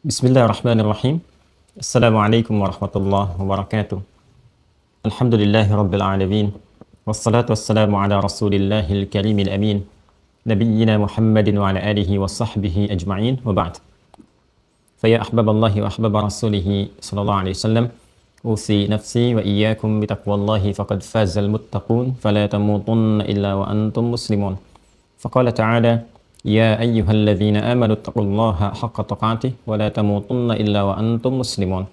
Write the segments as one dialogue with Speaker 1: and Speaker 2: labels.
Speaker 1: Bismillahirrahmanirrahim. Assalamualaikum warahmatullahi wabarakatuh. Alhamdulillahi rabbil alamin. Wassalatu wassalamu ala rasulillahil karimil amin. Nabiyyina Muhammadin wa ala alihi wa sahbihi ajma'in wa ba'd. Faya ahbaballahi wa ahbaba rasulihi sallallahu alaihi wasallam. Usi nafsi wa iyyakum bitaqwallahi faqad fazal muttaqun. Fala tamutunna illa wa antum muslimun. Faqala ta'ala Ya ayyuhalladzina amanu taqullaha haqqa tuqatih wa la tamutunna illa wa antum muslimun.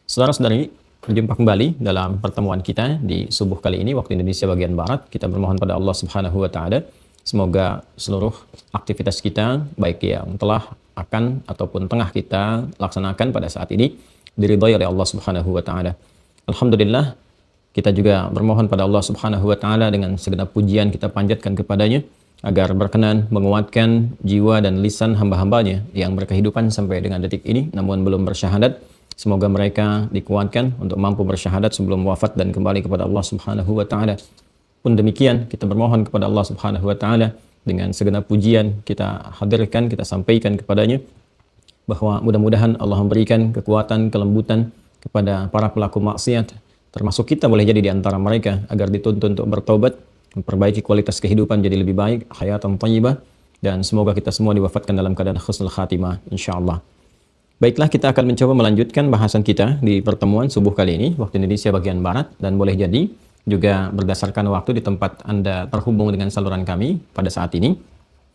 Speaker 1: Saudara-saudari, berjumpa kembali dalam pertemuan kita di subuh kali ini waktu Indonesia bagian barat. Kita bermohon pada Allah Subhanahu wa taala semoga seluruh aktivitas kita baik yang telah akan ataupun tengah kita laksanakan pada saat ini diridhai oleh Allah Subhanahu wa taala. Alhamdulillah, kita juga bermohon pada Allah Subhanahu wa taala dengan segenap pujian kita panjatkan kepadanya agar berkenan menguatkan jiwa dan lisan hamba-hambanya yang berkehidupan sampai dengan detik ini namun belum bersyahadat. Semoga mereka dikuatkan untuk mampu bersyahadat sebelum wafat dan kembali kepada Allah Subhanahu wa taala. Pun demikian kita bermohon kepada Allah Subhanahu wa taala dengan segenap pujian kita hadirkan, kita sampaikan kepadanya bahwa mudah-mudahan Allah memberikan kekuatan, kelembutan kepada para pelaku maksiat, termasuk kita boleh jadi di antara mereka, agar dituntun untuk bertobat, memperbaiki kualitas kehidupan jadi lebih baik, hayatan thayyibah, dan semoga kita semua diwafatkan dalam keadaan husnul khatimah insyaallah. Baiklah, kita akan mencoba melanjutkan bahasan kita di pertemuan subuh kali ini waktu Indonesia bagian barat, dan boleh jadi juga berdasarkan waktu di tempat Anda terhubung dengan saluran kami pada saat ini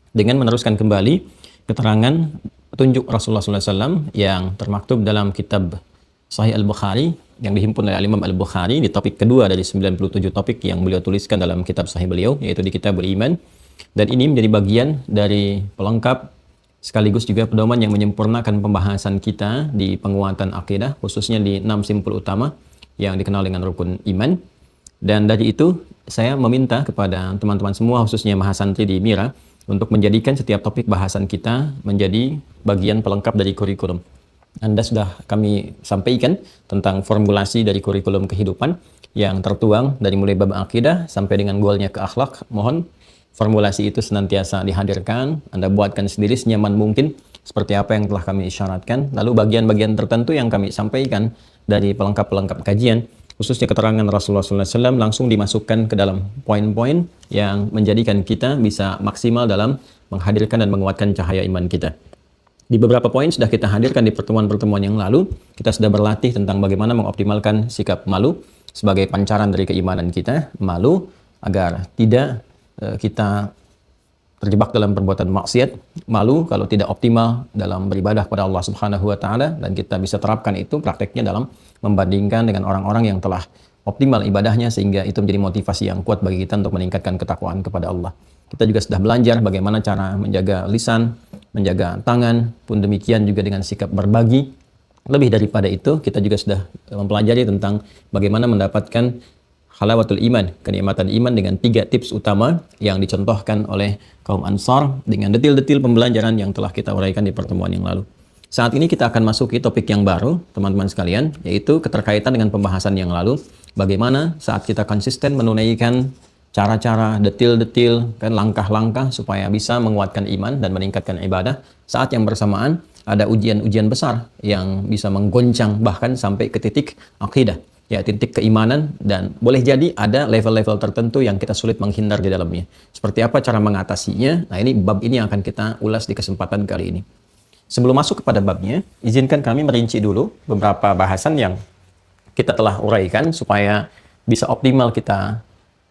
Speaker 1: dengan meneruskan kembali keterangan petunjuk Rasulullah SAW yang termaktub dalam kitab Sahih Al-Bukhari yang dihimpun oleh Imam Al-Bukhari di topik kedua dari 97 topik yang beliau tuliskan dalam kitab sahih beliau, yaitu di Kitabul Iman. Dan ini menjadi bagian dari pelengkap sekaligus juga pedoman yang menyempurnakan pembahasan kita di penguatan akidah, khususnya di 6 simpul utama yang dikenal dengan rukun iman. Dan dari itu saya meminta kepada teman-teman semua, khususnya mahasantri di Mira, untuk menjadikan setiap topik bahasan kita menjadi bagian pelengkap dari kurikulum. Anda sudah kami sampaikan tentang formulasi dari kurikulum kehidupan yang tertuang dari mulai bab akidah sampai dengan goalnya ke akhlak. Mohon formulasi itu senantiasa dihadirkan, Anda buatkan sendiri senyaman mungkin seperti apa yang telah kami isyaratkan. Lalu bagian-bagian tertentu yang kami sampaikan dari pelengkap-pelengkap kajian, khususnya keterangan Rasulullah SAW, langsung dimasukkan ke dalam poin-poin yang menjadikan kita bisa maksimal dalam menghadirkan dan menguatkan cahaya iman kita. Di beberapa poin sudah kita hadirkan di pertemuan-pertemuan yang lalu. Kita sudah berlatih tentang bagaimana mengoptimalkan sikap malu sebagai pancaran dari keimanan kita. Malu agar tidak kita terjebak dalam perbuatan maksiat. Malu kalau tidak optimal dalam beribadah kepada Allah Subhanahu wa taala, dan kita bisa terapkan itu prakteknya dalam membandingkan dengan orang-orang yang telah optimal ibadahnya, sehingga itu menjadi motivasi yang kuat bagi kita untuk meningkatkan ketakwaan kepada Allah. Kita juga sudah belajar bagaimana cara menjaga lisan, menjaga tangan, pun demikian juga dengan sikap berbagi. Lebih daripada itu, kita juga sudah mempelajari tentang bagaimana mendapatkan halawatul iman, kenikmatan iman, dengan 3 tips utama yang dicontohkan oleh kaum Ansar dengan detil-detil pembelajaran yang telah kita uraikan di pertemuan yang lalu. Saat ini kita akan masuki topik yang baru, teman-teman sekalian, yaitu keterkaitan dengan pembahasan yang lalu. Bagaimana saat kita konsisten menunaikan cara-cara, detil-detil, kan, langkah-langkah supaya bisa menguatkan iman dan meningkatkan ibadah, saat yang bersamaan ada ujian-ujian besar yang bisa menggoncang bahkan sampai ke titik akidah, ya titik keimanan, dan boleh jadi ada level-level tertentu yang kita sulit menghindar di dalamnya. Seperti apa cara mengatasinya? Nah, ini bab ini yang akan kita ulas di kesempatan kali ini. Sebelum masuk kepada babnya, izinkan kami merinci dulu beberapa bahasan yang kita telah uraikan supaya bisa optimal kita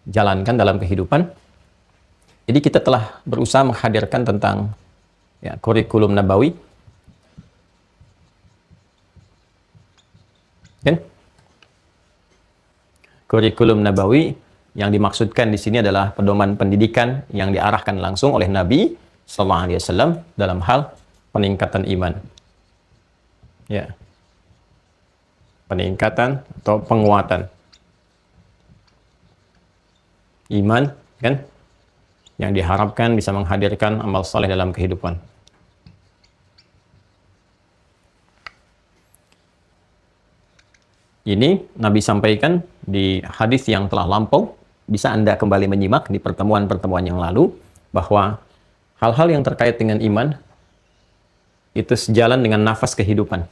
Speaker 1: jalankan dalam kehidupan. Jadi kita telah berusaha menghadirkan tentang kurikulum nabawi. Kan? Kurikulum nabawi yang dimaksudkan di sini adalah pedoman pendidikan yang diarahkan langsung oleh Nabi sallallahu alaihi wasallam dalam hal peningkatan iman. Ya. Peningkatan atau penguatan iman, kan, yang diharapkan bisa menghadirkan amal saleh dalam kehidupan. Ini Nabi sampaikan di hadis yang telah lampau. Bisa Anda kembali menyimak di pertemuan-pertemuan yang lalu bahwa hal-hal yang terkait dengan iman itu sejalan dengan nafas kehidupan.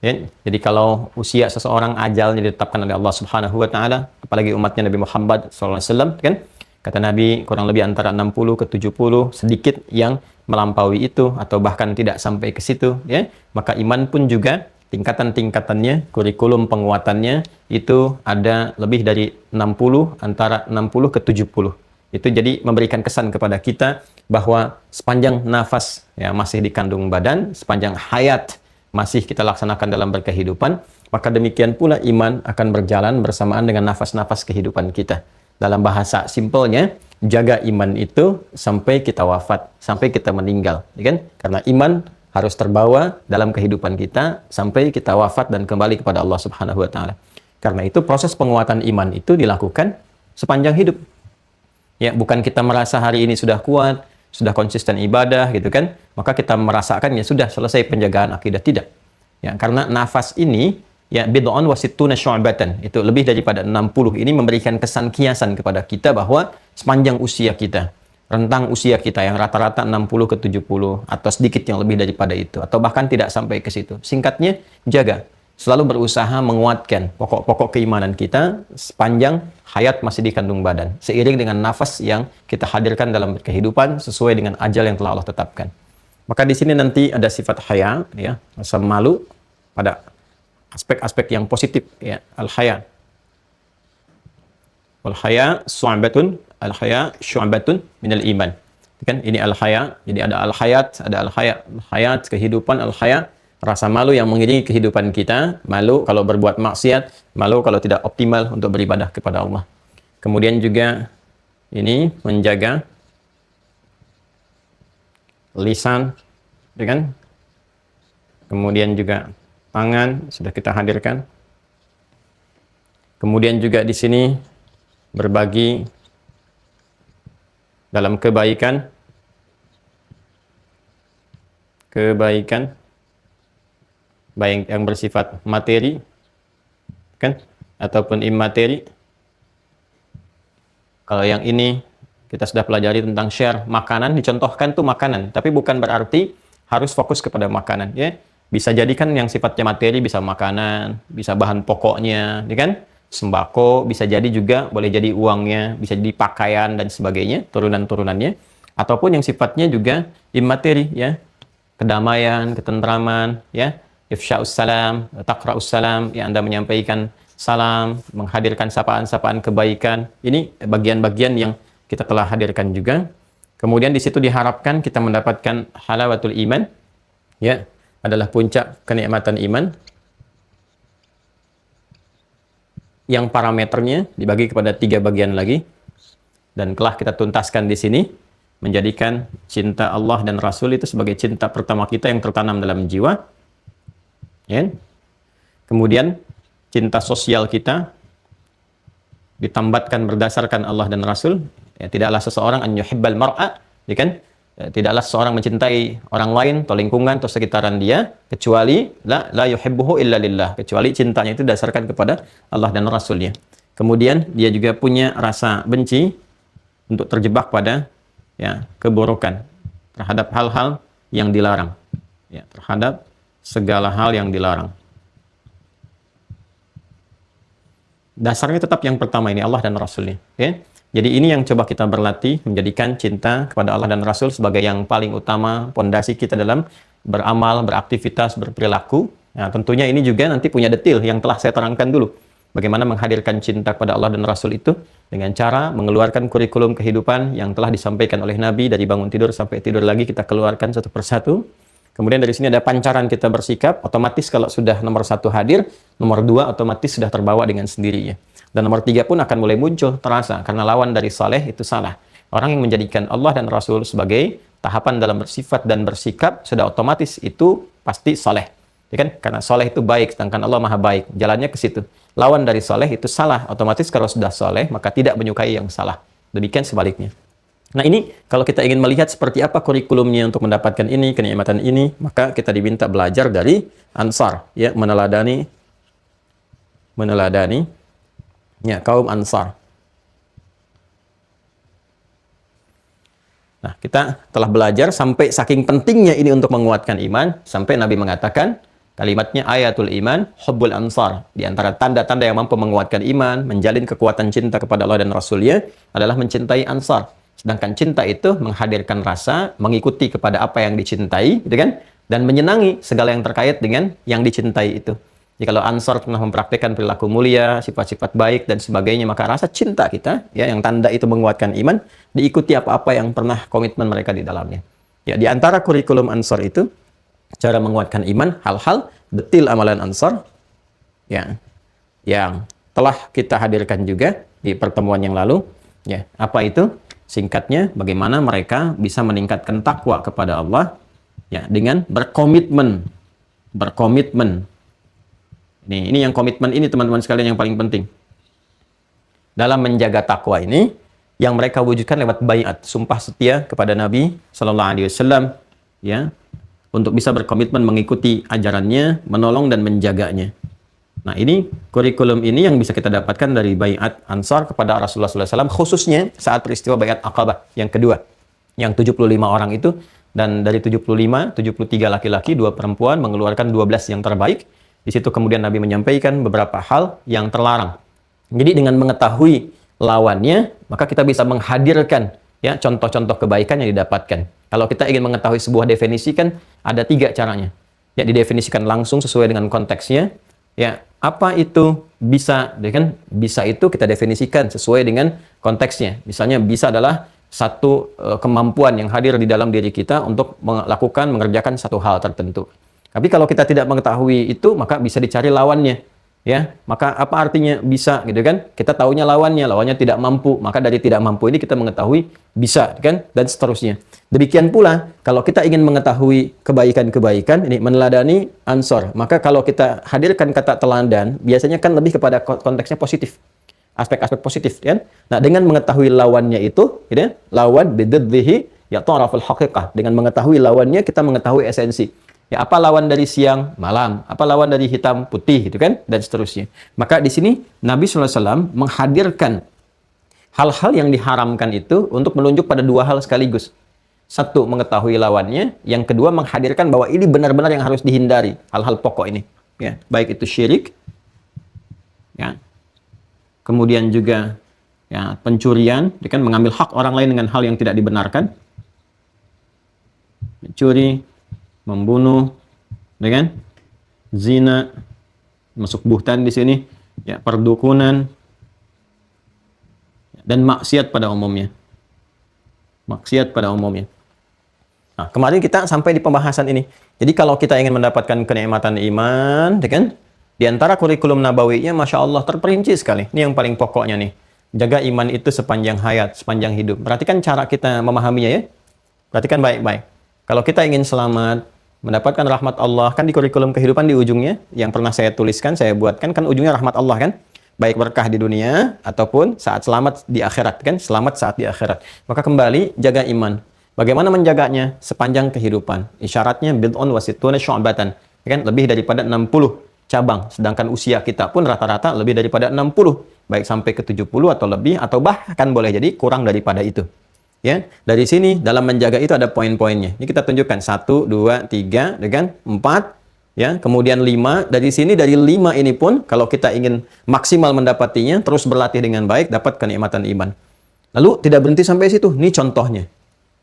Speaker 1: Ya, jadi kalau usia seseorang ajalnya ditetapkan oleh Allah Subhanahu wa taala, apalagi umatnya Nabi Muhammad SAW, kan? Kata Nabi kurang lebih antara 60 ke 70, sedikit yang melampaui itu atau bahkan tidak sampai ke situ, ya. Maka iman pun juga tingkatan-tingkatannya, kurikulum penguatannya itu ada lebih dari 60, antara 60 ke 70. Itu jadi memberikan kesan kepada kita bahwa sepanjang nafas ya masih dikandung badan, sepanjang hayat masih kita laksanakan dalam berkehidupan, maka demikian pula iman akan berjalan bersamaan dengan nafas-nafas kehidupan kita. Dalam bahasa simpelnya, jaga iman itu sampai kita wafat, sampai kita meninggal, ya kan? Karena iman harus terbawa dalam kehidupan kita sampai kita wafat dan kembali kepada Allah Subhanahu wa taala. Karena itu proses penguatan iman itu dilakukan sepanjang hidup. Ya, bukan kita merasa hari ini sudah kuat, sudah konsisten ibadah gitu kan, maka kita merasakan ya sudah selesai penjagaan akidah. Tidak. Ya, karena nafas ini ya bid'un wa sittuna syu'batan, itu lebih daripada 60, ini memberikan kesan kiasan kepada kita bahwa sepanjang usia kita, rentang usia kita yang rata-rata 60 ke 70 atau sedikit yang lebih daripada itu atau bahkan tidak sampai ke situ. Singkatnya, jaga, selalu berusaha menguatkan pokok-pokok keimanan kita sepanjang hayat masih dikandung badan, seiring dengan nafas yang kita hadirkan dalam kehidupan sesuai dengan ajal yang telah Allah tetapkan. Maka di sini nanti ada sifat haya, ya, rasa malu pada aspek-aspek yang positif, ya, al-haya. Al-haya su'batun, al-haya syu'batun minal iman. Kan ini al-haya, jadi ada al-hayat, ada al-haya. Al-hayat kehidupan, al-haya rasa malu yang mengiringi kehidupan kita, malu kalau berbuat maksiat, malu kalau tidak optimal untuk beribadah kepada Allah. Kemudian juga ini menjaga lisan, ya kan? Kemudian juga tangan sudah kita hadirkan. Kemudian juga di sini berbagi dalam kebaikan, baik yang bersifat materi, kan, ataupun immateri. Kalau yang ini kita sudah pelajari tentang share makanan, dicontohkan tuh makanan, tapi bukan berarti harus fokus kepada makanan, ya. Bisa jadikan yang sifatnya materi, bisa makanan, bisa bahan pokoknya, ya kan? Sembako, bisa jadi juga boleh jadi uangnya, bisa jadi pakaian dan sebagainya, turunan-turunannya, ataupun yang sifatnya juga immateri, ya. Kedamaian, ketentraman, ya. Ifsya'us salam, taqra'us salam, ya, Anda menyampaikan salam, menghadirkan sapaan-sapaan kebaikan. Ini bagian-bagian yang kita telah hadirkan juga. Kemudian di situ diharapkan kita mendapatkan halawatul iman, ya, adalah puncak kenikmatan iman yang parameternya dibagi kepada 3 bagian lagi, dan telah kita tuntaskan di sini, menjadikan cinta Allah dan Rasul itu sebagai cinta pertama kita yang tertanam dalam jiwa, ya. Kemudian cinta sosial kita ditambatkan berdasarkan Allah dan Rasul, ya. Tidaklah seseorang an yuhibbal mar'a, ya kan? Tidaklah seseorang mencintai orang lain atau lingkungan atau sekitaran dia kecuali la yuhibbuhu illa lillah, kecuali cintanya itu dasarkan kepada Allah dan Rasulnya. Kemudian dia juga punya rasa benci untuk terjebak pada, ya, keburukan terhadap hal-hal yang dilarang, ya, terhadap segala hal yang dilarang. Dasarnya tetap yang pertama ini, Allah dan Rasulnya, ya. Jadi ini yang coba kita berlatih, menjadikan cinta kepada Allah dan Rasul sebagai yang paling utama, pondasi kita dalam beramal, beraktivitas, berperilaku. Nah, tentunya ini juga nanti punya detail yang telah saya terangkan dulu. Bagaimana menghadirkan cinta kepada Allah dan Rasul itu dengan cara mengeluarkan kurikulum kehidupan yang telah disampaikan oleh Nabi dari bangun tidur sampai tidur lagi, kita keluarkan satu persatu. Kemudian dari sini ada pancaran kita bersikap, otomatis kalau sudah nomor 1 hadir, nomor 2 otomatis sudah terbawa dengan sendirinya. Dan nomor 3 pun akan mulai muncul, terasa, karena lawan dari saleh itu salah. Orang yang menjadikan Allah dan Rasul sebagai tahapan dalam bersifat dan bersikap, sudah otomatis itu pasti saleh. Ya kan? Karena saleh itu baik, sedangkan Allah maha baik. Jalannya ke situ. Lawan dari saleh itu salah. Otomatis kalau sudah saleh, maka tidak menyukai yang salah. Demikian sebaliknya. Nah ini, kalau kita ingin melihat seperti apa kurikulumnya untuk mendapatkan ini, kenikmatan ini, maka kita diminta belajar dari Ansar, ya, meneladani ya, kaum Ansar. Nah, kita telah belajar sampai saking pentingnya ini untuk menguatkan iman, sampai Nabi mengatakan, kalimatnya ayatul iman, hubbul ansar. Di antara tanda-tanda yang mampu menguatkan iman, menjalin kekuatan cinta kepada Allah dan Rasulnya, adalah mencintai ansar. Sedangkan cinta itu menghadirkan rasa, mengikuti kepada apa yang dicintai, gitu kan? Dan menyenangi segala yang terkait dengan yang dicintai itu. Jadi kalau ansar pernah mempraktikkan perilaku mulia, sifat-sifat baik dan sebagainya, maka rasa cinta kita, ya, yang tanda itu menguatkan iman, diikuti apa-apa yang pernah komitmen mereka di dalamnya. Ya, di antara kurikulum ansar itu, cara menguatkan iman, hal-hal detil amalan ansar, ya, yang telah kita hadirkan juga di pertemuan yang lalu. Ya, apa itu? Singkatnya, bagaimana mereka bisa meningkatkan takwa kepada Allah, ya, dengan berkomitmen. Ini yang komitmen ini teman-teman sekalian yang paling penting. Dalam menjaga takwa ini, yang mereka wujudkan lewat baiat, sumpah setia kepada Nabi Sallallahu Alaihi Wasallam, ya, untuk bisa berkomitmen mengikuti ajarannya, menolong dan menjaganya. Nah, ini kurikulum ini yang bisa kita dapatkan dari baiat Ansar kepada Rasulullah SAW, khususnya saat peristiwa baiat Aqabah yang kedua, yang 75 orang itu, dan dari 75, 73 laki-laki, 2 perempuan, mengeluarkan 12 yang terbaik. Di situ kemudian Nabi menyampaikan beberapa hal yang terlarang. Jadi dengan mengetahui lawannya, maka kita bisa menghadirkan, ya, contoh-contoh kebaikan yang didapatkan. Kalau kita ingin mengetahui sebuah definisi, kan ada 3 caranya. Ya, didefinisikan langsung sesuai dengan konteksnya. Ya, apa itu bisa, kan? Bisa itu kita definisikan sesuai dengan konteksnya. Misalnya bisa adalah satu kemampuan yang hadir di dalam diri kita untuk mengerjakan satu hal tertentu. Tapi kalau kita tidak mengetahui itu, maka bisa dicari lawannya. Ya, maka apa artinya bisa, gitu kan? Kita tahunya lawannya tidak mampu. Maka dari tidak mampu ini kita mengetahui bisa, kan? Dan seterusnya. Demikian pula, kalau kita ingin mengetahui kebaikan-kebaikan, ini meneladani ansor. Maka kalau kita hadirkan kata teladan, biasanya kan lebih kepada konteksnya positif. Aspek-aspek positif, kan? Nah, dengan mengetahui lawannya itu, gitu, lawan bidadhihi ya ta'raful haqiqah. Dengan mengetahui lawannya, kita mengetahui esensi. Ya, apa lawan dari siang? Malam. Apa lawan dari hitam? Putih, gitu kan? Dan seterusnya. Maka di sini Nabi SAW menghadirkan hal-hal yang diharamkan itu untuk menunjuk pada 2 hal sekaligus. Satu, mengetahui lawannya. Yang kedua, menghadirkan bahwa ini benar-benar yang harus dihindari. Hal-hal pokok ini. Ya, baik itu syirik, ya, kemudian juga, ya, pencurian, kan, mengambil hak orang lain dengan hal yang tidak dibenarkan. Mencuri, membunuh, kan? Zina, masuk buhtan di sini, ya, perdukunan, dan maksiat pada umumnya. Nah, kemarin kita sampai di pembahasan ini. Jadi kalau kita ingin mendapatkan kenikmatan iman, kan? Di antara kurikulum nabawinya, Masya Allah, terperinci sekali. Ini yang paling pokoknya nih. Jaga iman itu sepanjang hayat, sepanjang hidup. Perhatikan cara kita memahaminya, ya. Perhatikan baik-baik. Kalau kita ingin selamat, mendapatkan rahmat Allah, kan di kurikulum kehidupan di ujungnya, yang pernah saya tuliskan, saya buatkan, kan ujungnya rahmat Allah, kan? Baik berkah di dunia, ataupun saat selamat di akhirat, kan? Selamat saat di akhirat. Maka kembali, jaga iman. Bagaimana menjaganya? Sepanjang kehidupan. Isyaratnya, bid'un wasituna syu'batan. Kan? Lebih daripada 60 cabang. Sedangkan usia kita pun rata-rata lebih daripada 60. Baik sampai ke 70 atau lebih, atau bahkan boleh jadi kurang daripada itu. Ya, dari sini dalam menjaga itu ada poin-poinnya. Ini kita tunjukkan 1, 2, 3, dengan 4, ya, kemudian 5. Dari sini dari 5 ini pun kalau kita ingin maksimal mendapatinya, terus berlatih dengan baik, dapat kenikmatan iman. Lalu tidak berhenti sampai situ. Ini contohnya,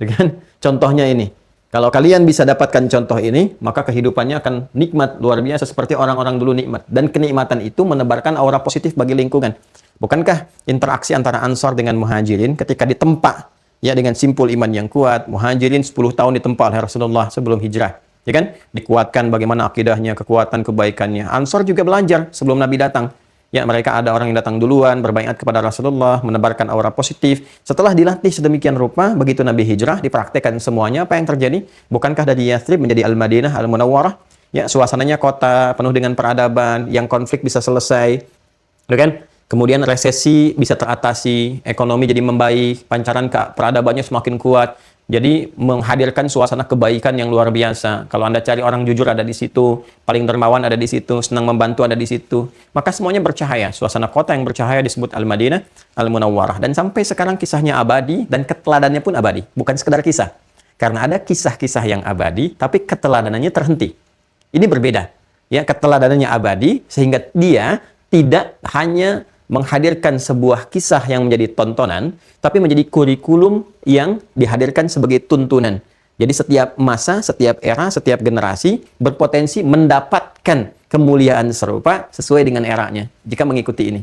Speaker 1: kan? Contohnya ini. Kalau kalian bisa dapatkan contoh ini, maka kehidupannya akan nikmat luar biasa seperti orang-orang dulu nikmat. Dan kenikmatan itu menebarkan aura positif bagi lingkungan. Bukankah interaksi antara Ansar dengan Muhajirin ketika ditempa, ya, dengan simpul iman yang kuat, Muhajirin 10 tahun ditempa oleh Rasulullah sebelum hijrah, ya kan? Dikuatkan bagaimana akidahnya, kekuatan kebaikannya. Ansar juga belajar sebelum Nabi datang. Ya, mereka ada orang yang datang duluan, berbaiat kepada Rasulullah, menebarkan aura positif. Setelah dilatih sedemikian rupa, begitu Nabi hijrah, dipraktekkan semuanya, apa yang terjadi? Bukankah dari Yathrib menjadi Al-Madinah, Al-Munawwarah? Ya, suasananya kota penuh dengan peradaban, yang konflik bisa selesai, ya kan? Kemudian resesi bisa teratasi, ekonomi jadi membaik, pancaran peradabannya semakin kuat,
Speaker 2: Jadi menghadirkan suasana kebaikan yang luar biasa. Kalau Anda cari orang jujur ada di situ, paling dermawan ada di situ, senang membantu ada di situ. Maka semuanya bercahaya. Suasana kota yang bercahaya disebut Al-Madinah Al-Munawwarah. Dan sampai sekarang kisahnya abadi dan keteladannya pun abadi. Bukan sekedar kisah. Karena ada kisah-kisah yang abadi, tapi keteladanannya terhenti. Ini berbeda. Ya, keteladanannya abadi sehingga dia tidak hanya menghadirkan sebuah kisah yang menjadi tontonan, tapi menjadi kurikulum yang dihadirkan sebagai tuntunan. Jadi setiap masa, setiap era, setiap generasi berpotensi mendapatkan kemuliaan serupa sesuai dengan eranya jika mengikuti ini.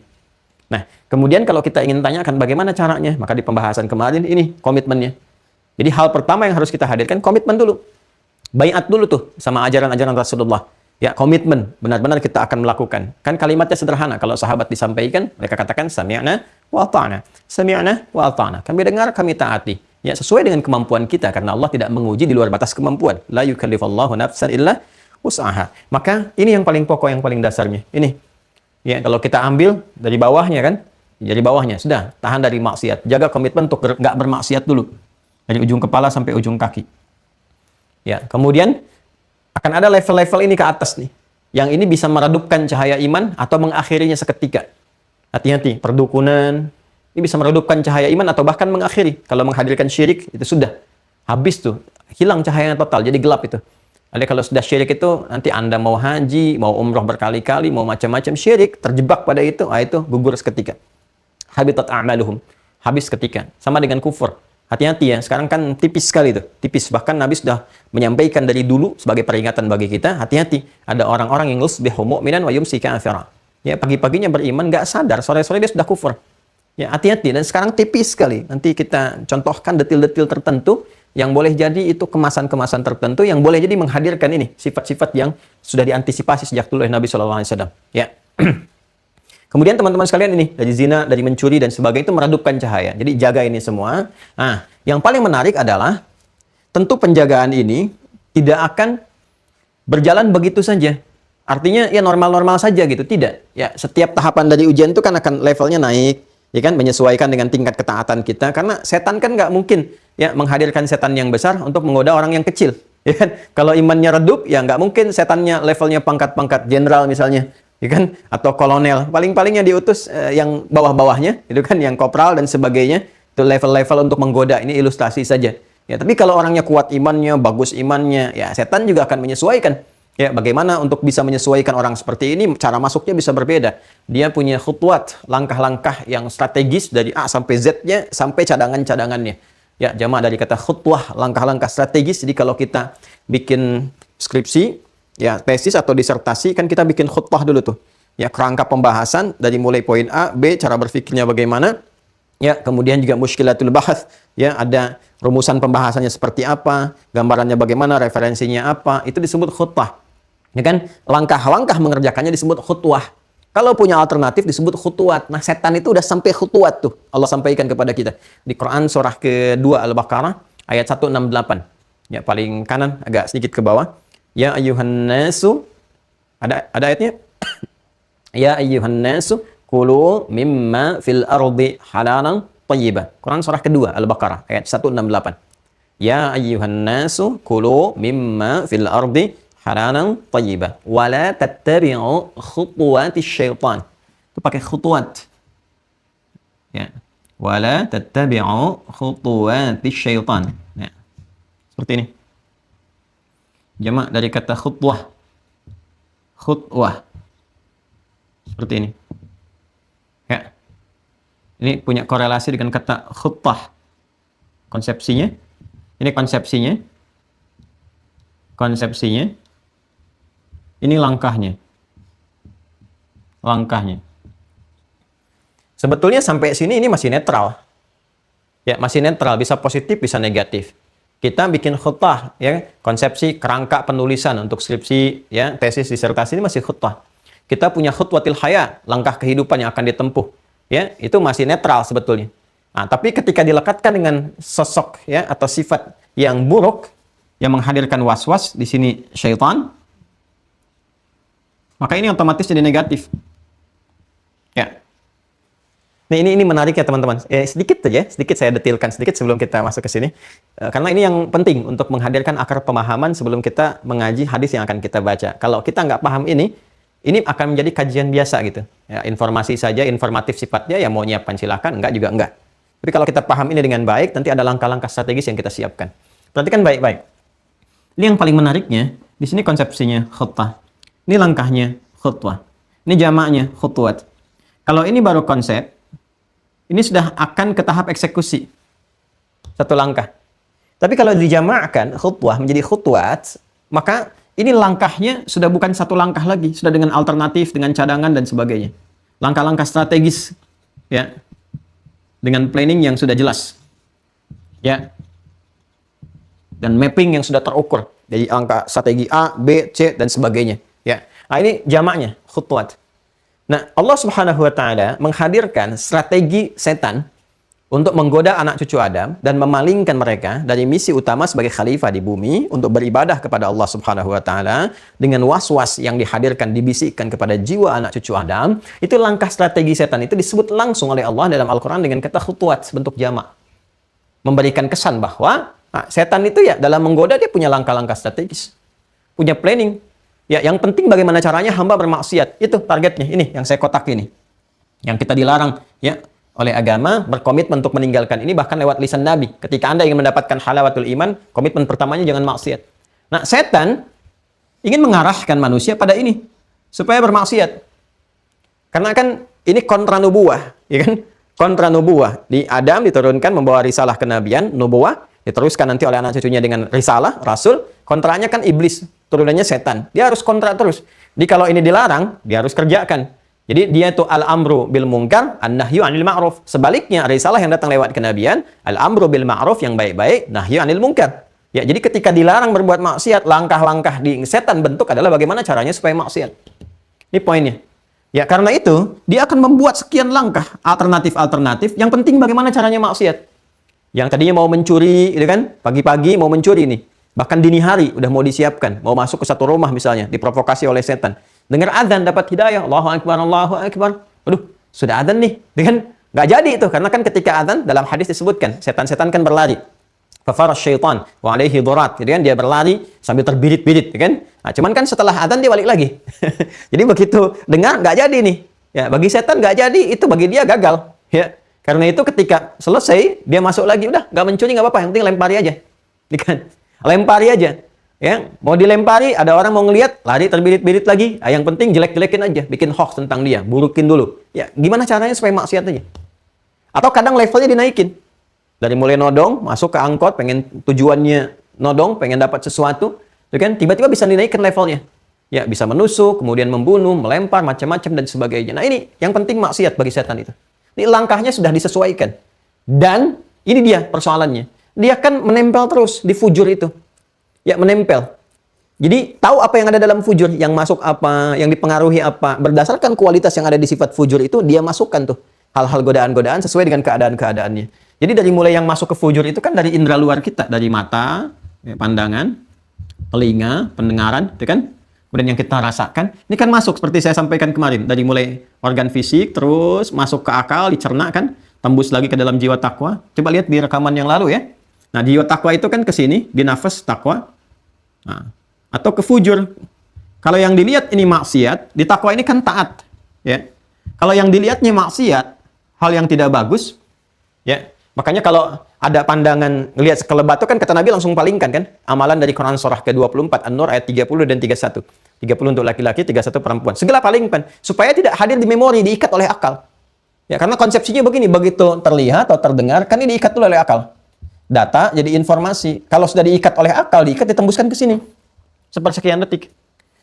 Speaker 2: Nah, kemudian kalau kita ingin tanyakan bagaimana caranya, maka di pembahasan kemarin ini komitmennya. Jadi hal pertama yang harus kita hadirkan komitmen dulu. Baiat dulu tuh sama ajaran-ajaran Rasulullah. Ya, komitmen, benar-benar kita akan melakukan. Kan kalimatnya sederhana, kalau sahabat disampaikan, mereka katakan, sami'na wa ata'na. Sami'na wa ata'na. Kami dengar, kami taati. Ya, sesuai dengan kemampuan kita, karena Allah tidak menguji di luar batas kemampuan. La yukallifallahu nafsan illa wus'aha. Maka, ini yang paling pokok, yang paling dasarnya. Ini. Ya, kalau kita ambil dari bawahnya kan, dari bawahnya, sudah, tahan dari maksiat. Jaga komitmen untuk nggak bermaksiat dulu. Dari ujung kepala sampai ujung kaki. Ya, kemudian, akan ada level-level ini ke atas nih. Yang ini bisa meredupkan cahaya iman atau mengakhirinya seketika. Hati-hati, perdukunan. Ini bisa meredupkan cahaya iman atau bahkan mengakhiri. Kalau menghadirkan syirik, itu sudah. Habis tuh. Hilang cahayanya total, jadi gelap itu. Jadi kalau sudah syirik itu, nanti Anda mau haji, mau umroh berkali-kali, mau macam-macam syirik, terjebak pada itu gugur seketika. Habitat a'maluhum. Habis ketika. Sama dengan kufur. Hati-hati ya, sekarang kan tipis sekali itu, tipis. Bahkan Nabi sudah menyampaikan dari dulu sebagai peringatan bagi kita, hati-hati. Ada orang-orang yang yusbihu mu'minan wa yumsi kafira. Ya, pagi-paginya beriman, nggak sadar, sore-sore dia sudah kufur. Ya, hati-hati. Dan sekarang tipis sekali. Nanti kita contohkan detil-detil tertentu yang boleh jadi itu kemasan-kemasan tertentu yang boleh jadi menghadirkan ini, sifat-sifat yang sudah diantisipasi sejak dulu oleh Nabi SAW. Ya. Kemudian teman-teman sekalian ini, dari zina, dari mencuri, dan sebagainya itu meredupkan cahaya. Jadi jaga ini semua. Nah, yang paling menarik adalah, tentu penjagaan ini tidak akan berjalan begitu saja. Artinya ya normal-normal saja gitu. Tidak. Ya, setiap tahapan dari ujian itu kan akan levelnya naik. Ya kan, menyesuaikan dengan tingkat ketaatan kita. Karena setan kan nggak mungkin ya menghadirkan setan yang besar untuk menggoda orang yang kecil. Ya kan? Kalau imannya redup, ya nggak mungkin setannya levelnya pangkat-pangkat jenderal misalnya. Ya kan? Atau kolonel, paling-paling yang diutus yang bawah-bawahnya, itu kan yang kopral dan sebagainya, itu level-level untuk menggoda. Ini ilustrasi saja. Ya, tapi kalau orangnya kuat imannya, bagus imannya, ya setan juga akan menyesuaikan. Ya, bagaimana untuk bisa menyesuaikan orang seperti ini, cara masuknya bisa berbeda. Dia punya khutwat, langkah-langkah yang strategis dari A sampai Z-nya, sampai cadangan-cadangannya. Ya, jamaah dari kata khutwah, langkah-langkah strategis. Jadi kalau kita bikin skripsi, ya, tesis atau disertasi, kan kita bikin khutbah dulu tuh. Ya, kerangka pembahasan dari mulai poin A, B, cara berpikirnya bagaimana. Ya, kemudian juga mushkilatul bahath. Ya, ada rumusan pembahasannya seperti apa, gambarannya bagaimana, referensinya apa. Itu disebut khutbah. Ya kan? Langkah-langkah mengerjakannya disebut khutbah. Kalau punya alternatif disebut khutwat. Nah, setan itu udah sampai khutwat tuh. Allah sampaikan kepada kita. Di Quran surah kedua Al-Baqarah ayat 168. Ya, paling kanan agak sedikit ke bawah. Ya ayyuhan nasu, ada ayatnya. Ya ayyuhan nasu kulu mimma fil ardi halalan thayyiban. Quran surah kedua Al-Baqarah ayat 168. Ya ayyuhan nasu kulu mimma fil ardi halalan thayyiban wa la tattabi'u khutuwatis syaitan. Itu pakai khutuwat. Ya. Wa la tattabi'u khutuwatis syaitan. Ya. Seperti ini. Jamak dari kata khutwah. Khutwah. Seperti ini. Ya. Ini punya korelasi dengan kata khutbah. Konsepsinya. Ini konsepsinya. Konsepsinya. Ini langkahnya. Langkahnya. Sebetulnya sampai sini ini masih netral. Ya, masih netral. Bisa positif, bisa negatif. Kita bikin khutbah, ya, konsepsi kerangka penulisan untuk skripsi, ya, tesis disertasi ini masih khutbah. Kita punya khutwatil haya, langkah kehidupan yang akan ditempuh, ya, itu masih netral sebetulnya. Nah, tapi ketika dilekatkan dengan sosok, ya, atau sifat yang buruk yang menghadirkan was-was, di sini syaitan, maka ini otomatis jadi negatif. Ya. Nah, ini menarik ya teman-teman. Sedikit saja, sedikit saya detilkan sedikit sebelum kita masuk ke sini. Karena ini yang penting untuk menghadirkan akar pemahaman sebelum kita mengaji hadis yang akan kita baca. Kalau kita nggak paham ini akan menjadi kajian biasa gitu. Ya, informasi saja, informatif sifatnya, ya mau nyiapkan silakan, enggak juga enggak. Tapi kalau kita paham ini dengan baik, nanti ada langkah-langkah strategis yang kita siapkan. Perhatikan baik-baik. Ini yang paling menariknya, di sini konsepsinya khutbah. Ini langkahnya khutbah. Ini jamaknya khutwat. Kalau ini baru konsep, ini sudah akan ke tahap eksekusi. Satu langkah. Tapi kalau dijamakkan khutbah menjadi khutwat, maka ini langkahnya sudah bukan satu langkah lagi, sudah dengan alternatif, dengan cadangan dan sebagainya. Langkah-langkah strategis, ya, dengan planning yang sudah jelas, ya, dan mapping yang sudah terukur dari angka strategi A, B, C dan sebagainya. Ya, nah ini jamaknya khutwat. Nah, Allah Subhanahu wa taala menghadirkan strategi setan untuk menggoda anak cucu Adam dan memalingkan mereka dari misi utama sebagai khalifah di bumi untuk beribadah kepada Allah Subhanahu wa taala dengan was-was yang dihadirkan, dibisikkan kepada jiwa anak cucu Adam. Itu langkah strategi setan itu disebut langsung oleh Allah dalam Al-Qur'an dengan kata khutwat bentuk jamak. Memberikan kesan bahwa setan itu ya dalam menggoda dia punya langkah-langkah strategis. Punya planning. Ya, yang penting bagaimana caranya hamba bermaksiat. Itu targetnya. Ini yang saya kotak ini. Yang kita dilarang ya oleh agama, berkomitmen untuk meninggalkan ini bahkan lewat lisan Nabi. Ketika Anda ingin mendapatkan halawatul iman, komitmen pertamanya jangan maksiat. Nah, setan ingin mengarahkan manusia pada ini supaya bermaksiat. Karena kan ini kontra nubuwah, ya kan? Kontra nubuwah. Di Adam diturunkan membawa risalah kenabian, nubuwah, diteruskan nanti oleh anak cucunya dengan risalah, rasul. Kontranya kan iblis, turunannya setan. Dia harus kontra terus. Jadi kalau ini dilarang, dia harus kerjakan. Jadi dia itu al-amru bil munkar, an-nahyu 'anil ma'ruf. Sebaliknya, risalah yang datang lewat kenabian, al-amru bil ma'ruf yang baik-baik, nahyu 'anil munkar. Ya, jadi ketika dilarang berbuat maksiat, langkah-langkah di setan bentuk adalah bagaimana caranya supaya maksiat. Ini poinnya. Ya, karena itu dia akan membuat sekian langkah alternatif-alternatif. Yang penting bagaimana caranya maksiat. Yang tadinya mau mencuri, gitu kan? Pagi-pagi mau mencuri nih. Bahkan dini hari udah mau disiapkan, mau masuk ke satu rumah misalnya, diprovokasi oleh setan. Dengar adzan dapat hidayah, Allahu Akbar, Allahu Akbar. Waduh, sudah adzan nih, kan? Nggak jadi itu, karena kan ketika adzan dalam hadis disebutkan, setan-setan kan berlari. Fafarash syaitan wa alaihi dhurat, jadi kan dia berlari sambil terbirit-birit, kan? Nah, cuman kan setelah adzan dia balik lagi. Jadi begitu dengar nggak jadi nih. Ya, bagi setan nggak jadi, itu bagi dia gagal. Ya, karena itu ketika selesai dia masuk lagi, udah nggak mencuri nggak apa-apa, yang penting lempari aja. Kan? Lempari aja. Ya, mau dilempari, ada orang mau ngelihat, lari terbirit-birit lagi. Yang penting jelek-jelekin aja, bikin hoax tentang dia, burukin dulu. Ya, gimana caranya supaya maksiat aja? Atau kadang levelnya dinaikin. Dari mulai nodong, masuk ke angkot, pengen tujuannya nodong, pengen dapat sesuatu, kan? Tiba-tiba bisa dinaikkan levelnya. Ya, bisa menusuk, kemudian membunuh, melempar, macam-macam dan sebagainya. Nah, ini yang penting maksiat bagi setan itu. Ini langkahnya sudah disesuaikan. Dan ini dia persoalannya. Dia kan menempel terus di fujur itu. Ya, menempel. Jadi, tahu apa yang ada dalam fujur, yang masuk apa, yang dipengaruhi apa. Berdasarkan kualitas yang ada di sifat fujur itu, dia masukkan tuh hal-hal godaan-godaan sesuai dengan keadaan-keadaannya. Jadi, dari mulai yang masuk ke fujur itu kan dari indera luar kita. Dari mata, ya, pandangan, telinga, pendengaran, itu kan. Kemudian yang kita rasakan, ini kan masuk seperti saya sampaikan kemarin. Dari mulai organ fisik, terus masuk ke akal, dicerna kan. Tembus lagi ke dalam jiwa takwa. Coba lihat di rekaman yang lalu ya. Nah, jiwa takwa itu kan ke sini, di nafas takwa. Nah, atau ke fujur. Kalau yang dilihat ini maksiat, di takwa ini kan taat. Ya. Kalau yang dilihatnya maksiat, hal yang tidak bagus, ya. Makanya kalau ada pandangan ngelihat sekelebat itu kan kata Nabi langsung palingkan kan. Amalan dari Quran surah ke-24 An-Nur ayat 30 dan 31. 30 untuk laki-laki, 31 perempuan. Segala palingkan supaya tidak hadir di memori, diikat oleh akal. Ya, karena konsepsinya begini, begitu terlihat atau terdengar kan ini diikat dulu oleh akal. Data jadi informasi. Kalau sudah diikat oleh akal, diikat ditembuskan ke sini. Sepersekian detik.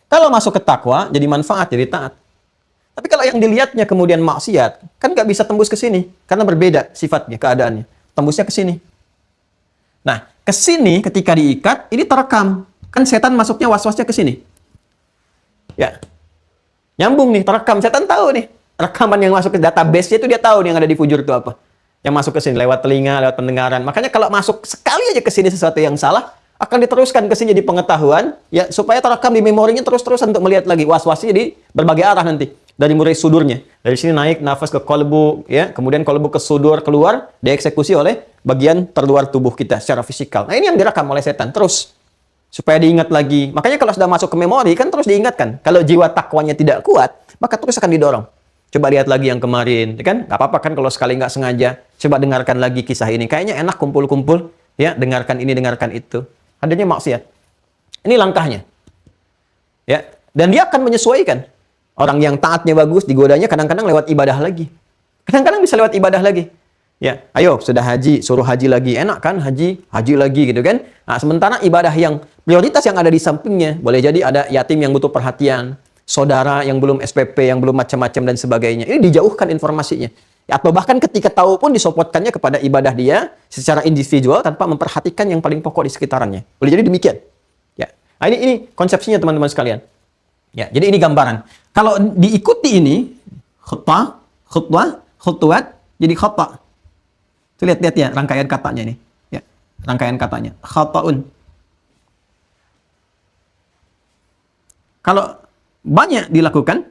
Speaker 2: Kalau masuk ke takwa, jadi manfaat, jadi taat. Tapi kalau yang dilihatnya kemudian maksiat, kan nggak bisa tembus ke sini. Karena berbeda sifatnya, keadaannya. Tembusnya ke sini. Nah, ke sini ketika diikat, ini terekam. Kan setan masuknya was-wasnya ke sini. Ya. Nyambung nih, terekam. Setan tahu nih. Rekaman yang masuk ke database-nya itu dia tahu nih yang ada di fujur itu apa. Yang masuk ke sini lewat telinga, lewat pendengaran. Makanya kalau masuk sekali aja ke sini sesuatu yang salah, akan diteruskan ke sini jadi pengetahuan, ya supaya terekam di memorinya terus-terusan untuk melihat lagi was-wasnya di berbagai arah nanti. dari mulai sudurnya. Dari sini naik nafas ke kolbu, ya, kemudian kolbu ke sudur keluar, dieksekusi oleh bagian terluar tubuh kita secara fisikal. Nah, ini yang direkam oleh setan terus supaya diingat lagi. Makanya kalau sudah masuk ke memori kan terus diingatkan. Kalau jiwa takwanya tidak kuat, maka terus akan didorong. Coba lihat lagi yang kemarin, ya kan? Gak apa-apa kan kalau sekali nggak sengaja. Coba dengarkan lagi kisah ini. Kayaknya enak kumpul-kumpul, ya, dengarkan ini, dengarkan itu. Adanya maksiat. Ini langkahnya. Ya, dan dia akan menyesuaikan. Orang yang taatnya bagus, digodanya kadang-kadang lewat ibadah lagi. Kadang-kadang bisa lewat ibadah lagi. Ya, ayo sudah haji, suruh haji lagi. Enak kan haji, haji lagi gitu kan. Nah, sementara ibadah yang prioritas yang ada di sampingnya, boleh jadi ada yatim yang butuh perhatian, saudara yang belum SPP, yang belum macam-macam dan sebagainya. Ini dijauhkan informasinya. Atau bahkan ketika tahu pun disopotkannya kepada ibadah dia secara individual tanpa memperhatikan yang paling pokok di sekitarannya. Boleh jadi demikian. Ya. Nah, ini konsepsinya teman-teman sekalian. Ya, jadi ini gambaran. Kalau diikuti ini, khutbah, khutwat, jadi khata. Tuh lihat ya rangkaian katanya ini. Ya, rangkaian katanya. Khata'un. Kalau banyak dilakukan,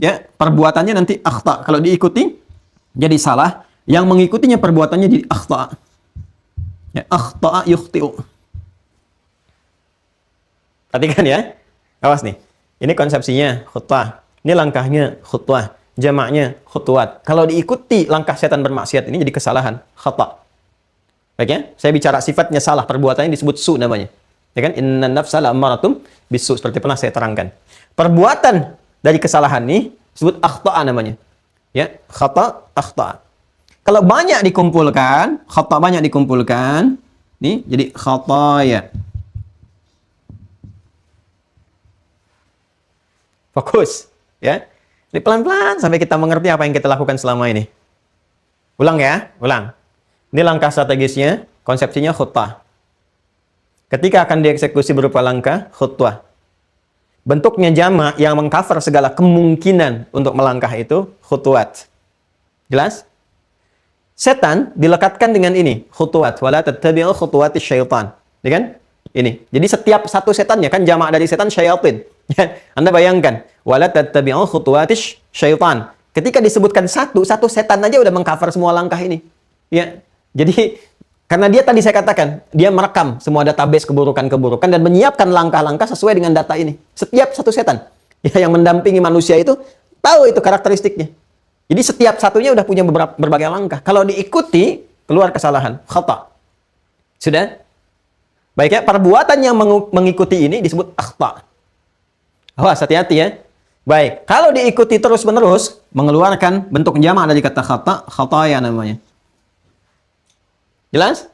Speaker 2: ya, perbuatannya nanti akhta. Kalau diikuti, jadi salah. Yang mengikutinya perbuatannya jadi akhta. Ya, akhta'a yukhti'u. Perhatikan ya. Awas nih. Ini konsepsinya khutbah. Ini langkahnya khutbah. Jamaknya khutwat. Kalau diikuti langkah setan bermaksiat ini jadi kesalahan. Khata'. Baik ya? Saya bicara sifatnya salah. Perbuatannya disebut su namanya. Ya kan? Inna nafsa la'ammaratum bisu. Seperti pernah saya terangkan. Perbuatan dari kesalahan ini disebut akhta'a namanya. Ya, khata', akhta'a. Kalau banyak dikumpulkan, khata' banyak dikumpulkan, nih jadi khataya. Fokus, ya. Jadi pelan-pelan sampai kita mengerti apa yang kita lakukan selama ini. Ulang ya, ulang. Ini langkah strategisnya, konsepsinya khutbah. Ketika akan dieksekusi berupa langkah, khutbah. Bentuknya jamak yang mengcover segala kemungkinan untuk melangkah itu, khutwat. Jelas? Setan dilekatkan dengan ini, khutwat. Wala tattabi'u khutuwatis syaitan. Ya kan? Ini. Jadi setiap satu setannya, kan jamak dari setan syaitin. Anda bayangkan, wala tattabi'u khutuwatis syaitan. Ketika disebutkan satu setan aja udah mengcover semua langkah ini. Ya. Jadi karena dia tadi saya katakan, dia merekam semua database keburukan-keburukan dan menyiapkan langkah-langkah sesuai dengan data ini. Setiap satu setan ya, yang mendampingi manusia itu tahu itu karakteristiknya. Jadi setiap satunya udah punya berbagai langkah. Kalau diikuti, keluar kesalahan, khata. Sudah? Baik ya, perbuatan yang mengikuti ini disebut akhta. Awas, hati-hati ya. Baik, kalau diikuti terus-menerus, mengeluarkan bentuk jamak dari kata khata, khataya namanya. Jelas?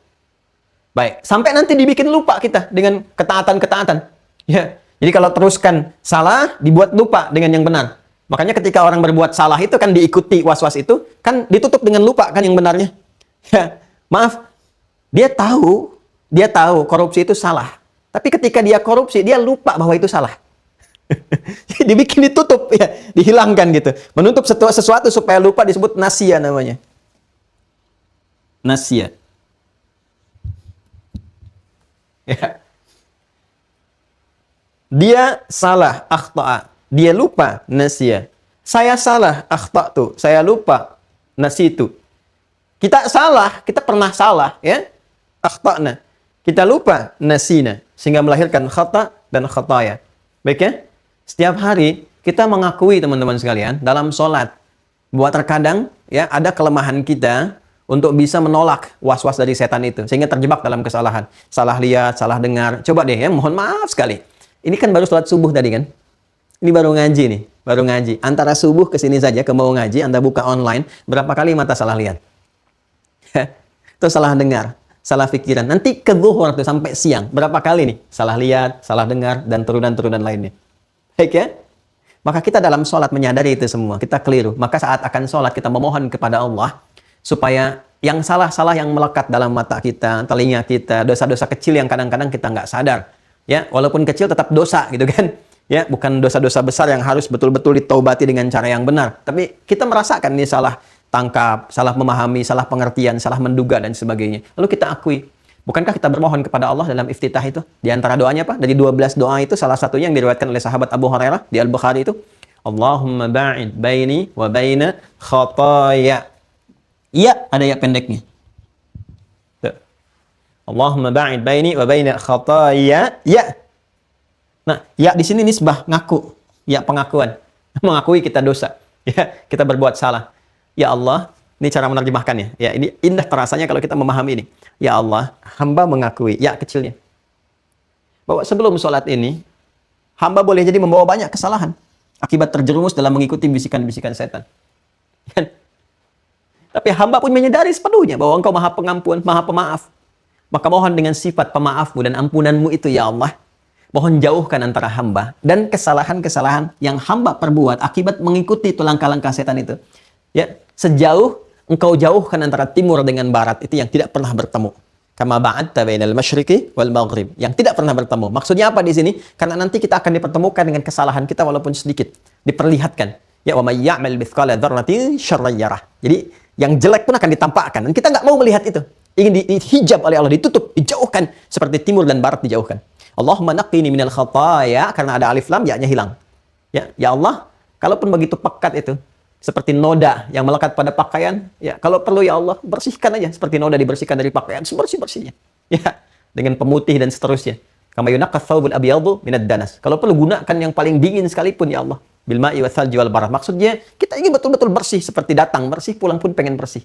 Speaker 2: Baik, sampai nanti dibikin lupa kita dengan ketaatan-ketaatan. Ya. Jadi kalau teruskan salah, dibuat lupa dengan yang benar. Makanya ketika orang berbuat salah itu kan diikuti was-was itu, kan ditutup dengan lupa kan yang benarnya. Ya. Maaf, dia tahu korupsi itu salah. Tapi ketika dia korupsi, dia lupa bahwa itu salah. Dibikin ditutup ya, dihilangkan gitu. Menutup sesuatu supaya lupa disebut nasia namanya. Nasia. Ya. Dia salah, akhta'a. Dia lupa, nasia. Saya salah, akhta'tu. Saya lupa, nasitu. Kita salah, kita pernah salah, ya. Akhta'na. Kita lupa, nasina. Sehingga melahirkan khata' dan khataya. Baik ya? Setiap hari kita mengakui teman-teman sekalian dalam sholat bahwa terkadang ya ada kelemahan kita untuk bisa menolak was-was dari setan itu sehingga terjebak dalam kesalahan, salah lihat, salah dengar. Coba deh ya, mohon maaf sekali. Ini kan baru sholat subuh tadi kan? Ini baru ngaji nih, baru ngaji. Antara subuh ke sini saja ke mau ngaji, Anda buka online, berapa kali mata salah lihat? Itu salah dengar, salah pikiran. Nanti ke zuhur tuh sampai siang, berapa kali nih? Salah lihat, salah dengar dan turunan-turunan lainnya. Baik ya? Maka kita dalam sholat menyadari itu semua. Kita keliru. Maka saat akan sholat kita memohon kepada Allah supaya yang salah-salah yang melekat dalam mata kita, telinga kita, dosa-dosa kecil yang kadang-kadang kita nggak sadar. Ya, walaupun kecil tetap dosa gitu kan. Ya, bukan dosa-dosa besar yang harus betul-betul ditaubati dengan cara yang benar. Tapi kita merasakan ini salah tangkap, salah memahami, salah pengertian, salah menduga dan sebagainya. Lalu kita akui. Bukankah kita bermohon kepada Allah dalam iftitah itu? Di antara doanya apa? Dari 12 doa itu salah satunya yang diriwayatkan oleh sahabat Abu Hurairah di Al-Bukhari itu, Allahumma ba'id baini wa baina khataaya. Ya, ada ya pendeknya. Tuh. Allahumma ba'id baini wa baina khataaya. Ya. Nah, ya di sini nisbah, ngaku. Ya, pengakuan. Mengakui kita dosa. Ya, kita berbuat salah. Ya Allah, ini cara menerjemahkannya. Ya, ini indah terasanya kalau kita memahami ini. Ya Allah, hamba mengakui. Ya, kecilnya. Bahwa sebelum sholat ini, hamba boleh jadi membawa banyak kesalahan. Akibat terjerumus dalam mengikuti bisikan-bisikan setan. Kan? Tapi hamba pun menyadari sepenuhnya bahwa Engkau Maha Pengampun, Maha Pemaaf. Maka mohon dengan sifat pemaafmu dan ampunanmu itu, ya Allah, mohon jauhkan antara hamba dan kesalahan-kesalahan yang hamba perbuat akibat mengikuti itu langkah-langkah setan itu. Ya, sejauh Engkau jauhkan antara timur dengan barat itu yang tidak pernah bertemu. Kama ba'adta bainal masyriqi wal maghrib, yang tidak pernah bertemu. Maksudnya apa di sini? Karena nanti kita akan dipertemukan dengan kesalahan kita walaupun sedikit, diperlihatkan. Ya, wa may ya'mal mithqala dzarratin syarran yarah. Jadi yang jelek pun akan ditampakkan dan kita nggak mau melihat itu. Ingin dihijab oleh Allah, ditutup, dijauhkan seperti timur dan barat dijauhkan. Allahumma naqqini minal khataaya, karena ada alif lam, ya-nya hilang. Ya Allah, kalaupun begitu pekat itu, seperti noda yang melekat pada pakaian, ya kalau perlu ya Allah, bersihkan aja seperti noda dibersihkan dari pakaian, sebersih-bersihnya. Ya, dengan pemutih dan seterusnya. Kama yunaqqas thawbul abyadu minad danas. Kalau perlu gunakan yang paling dingin sekalipun ya Allah. Bil ma'i wasalji wal barad. Maksudnya kita ingin betul-betul bersih, seperti datang bersih, pulang pun pengen bersih.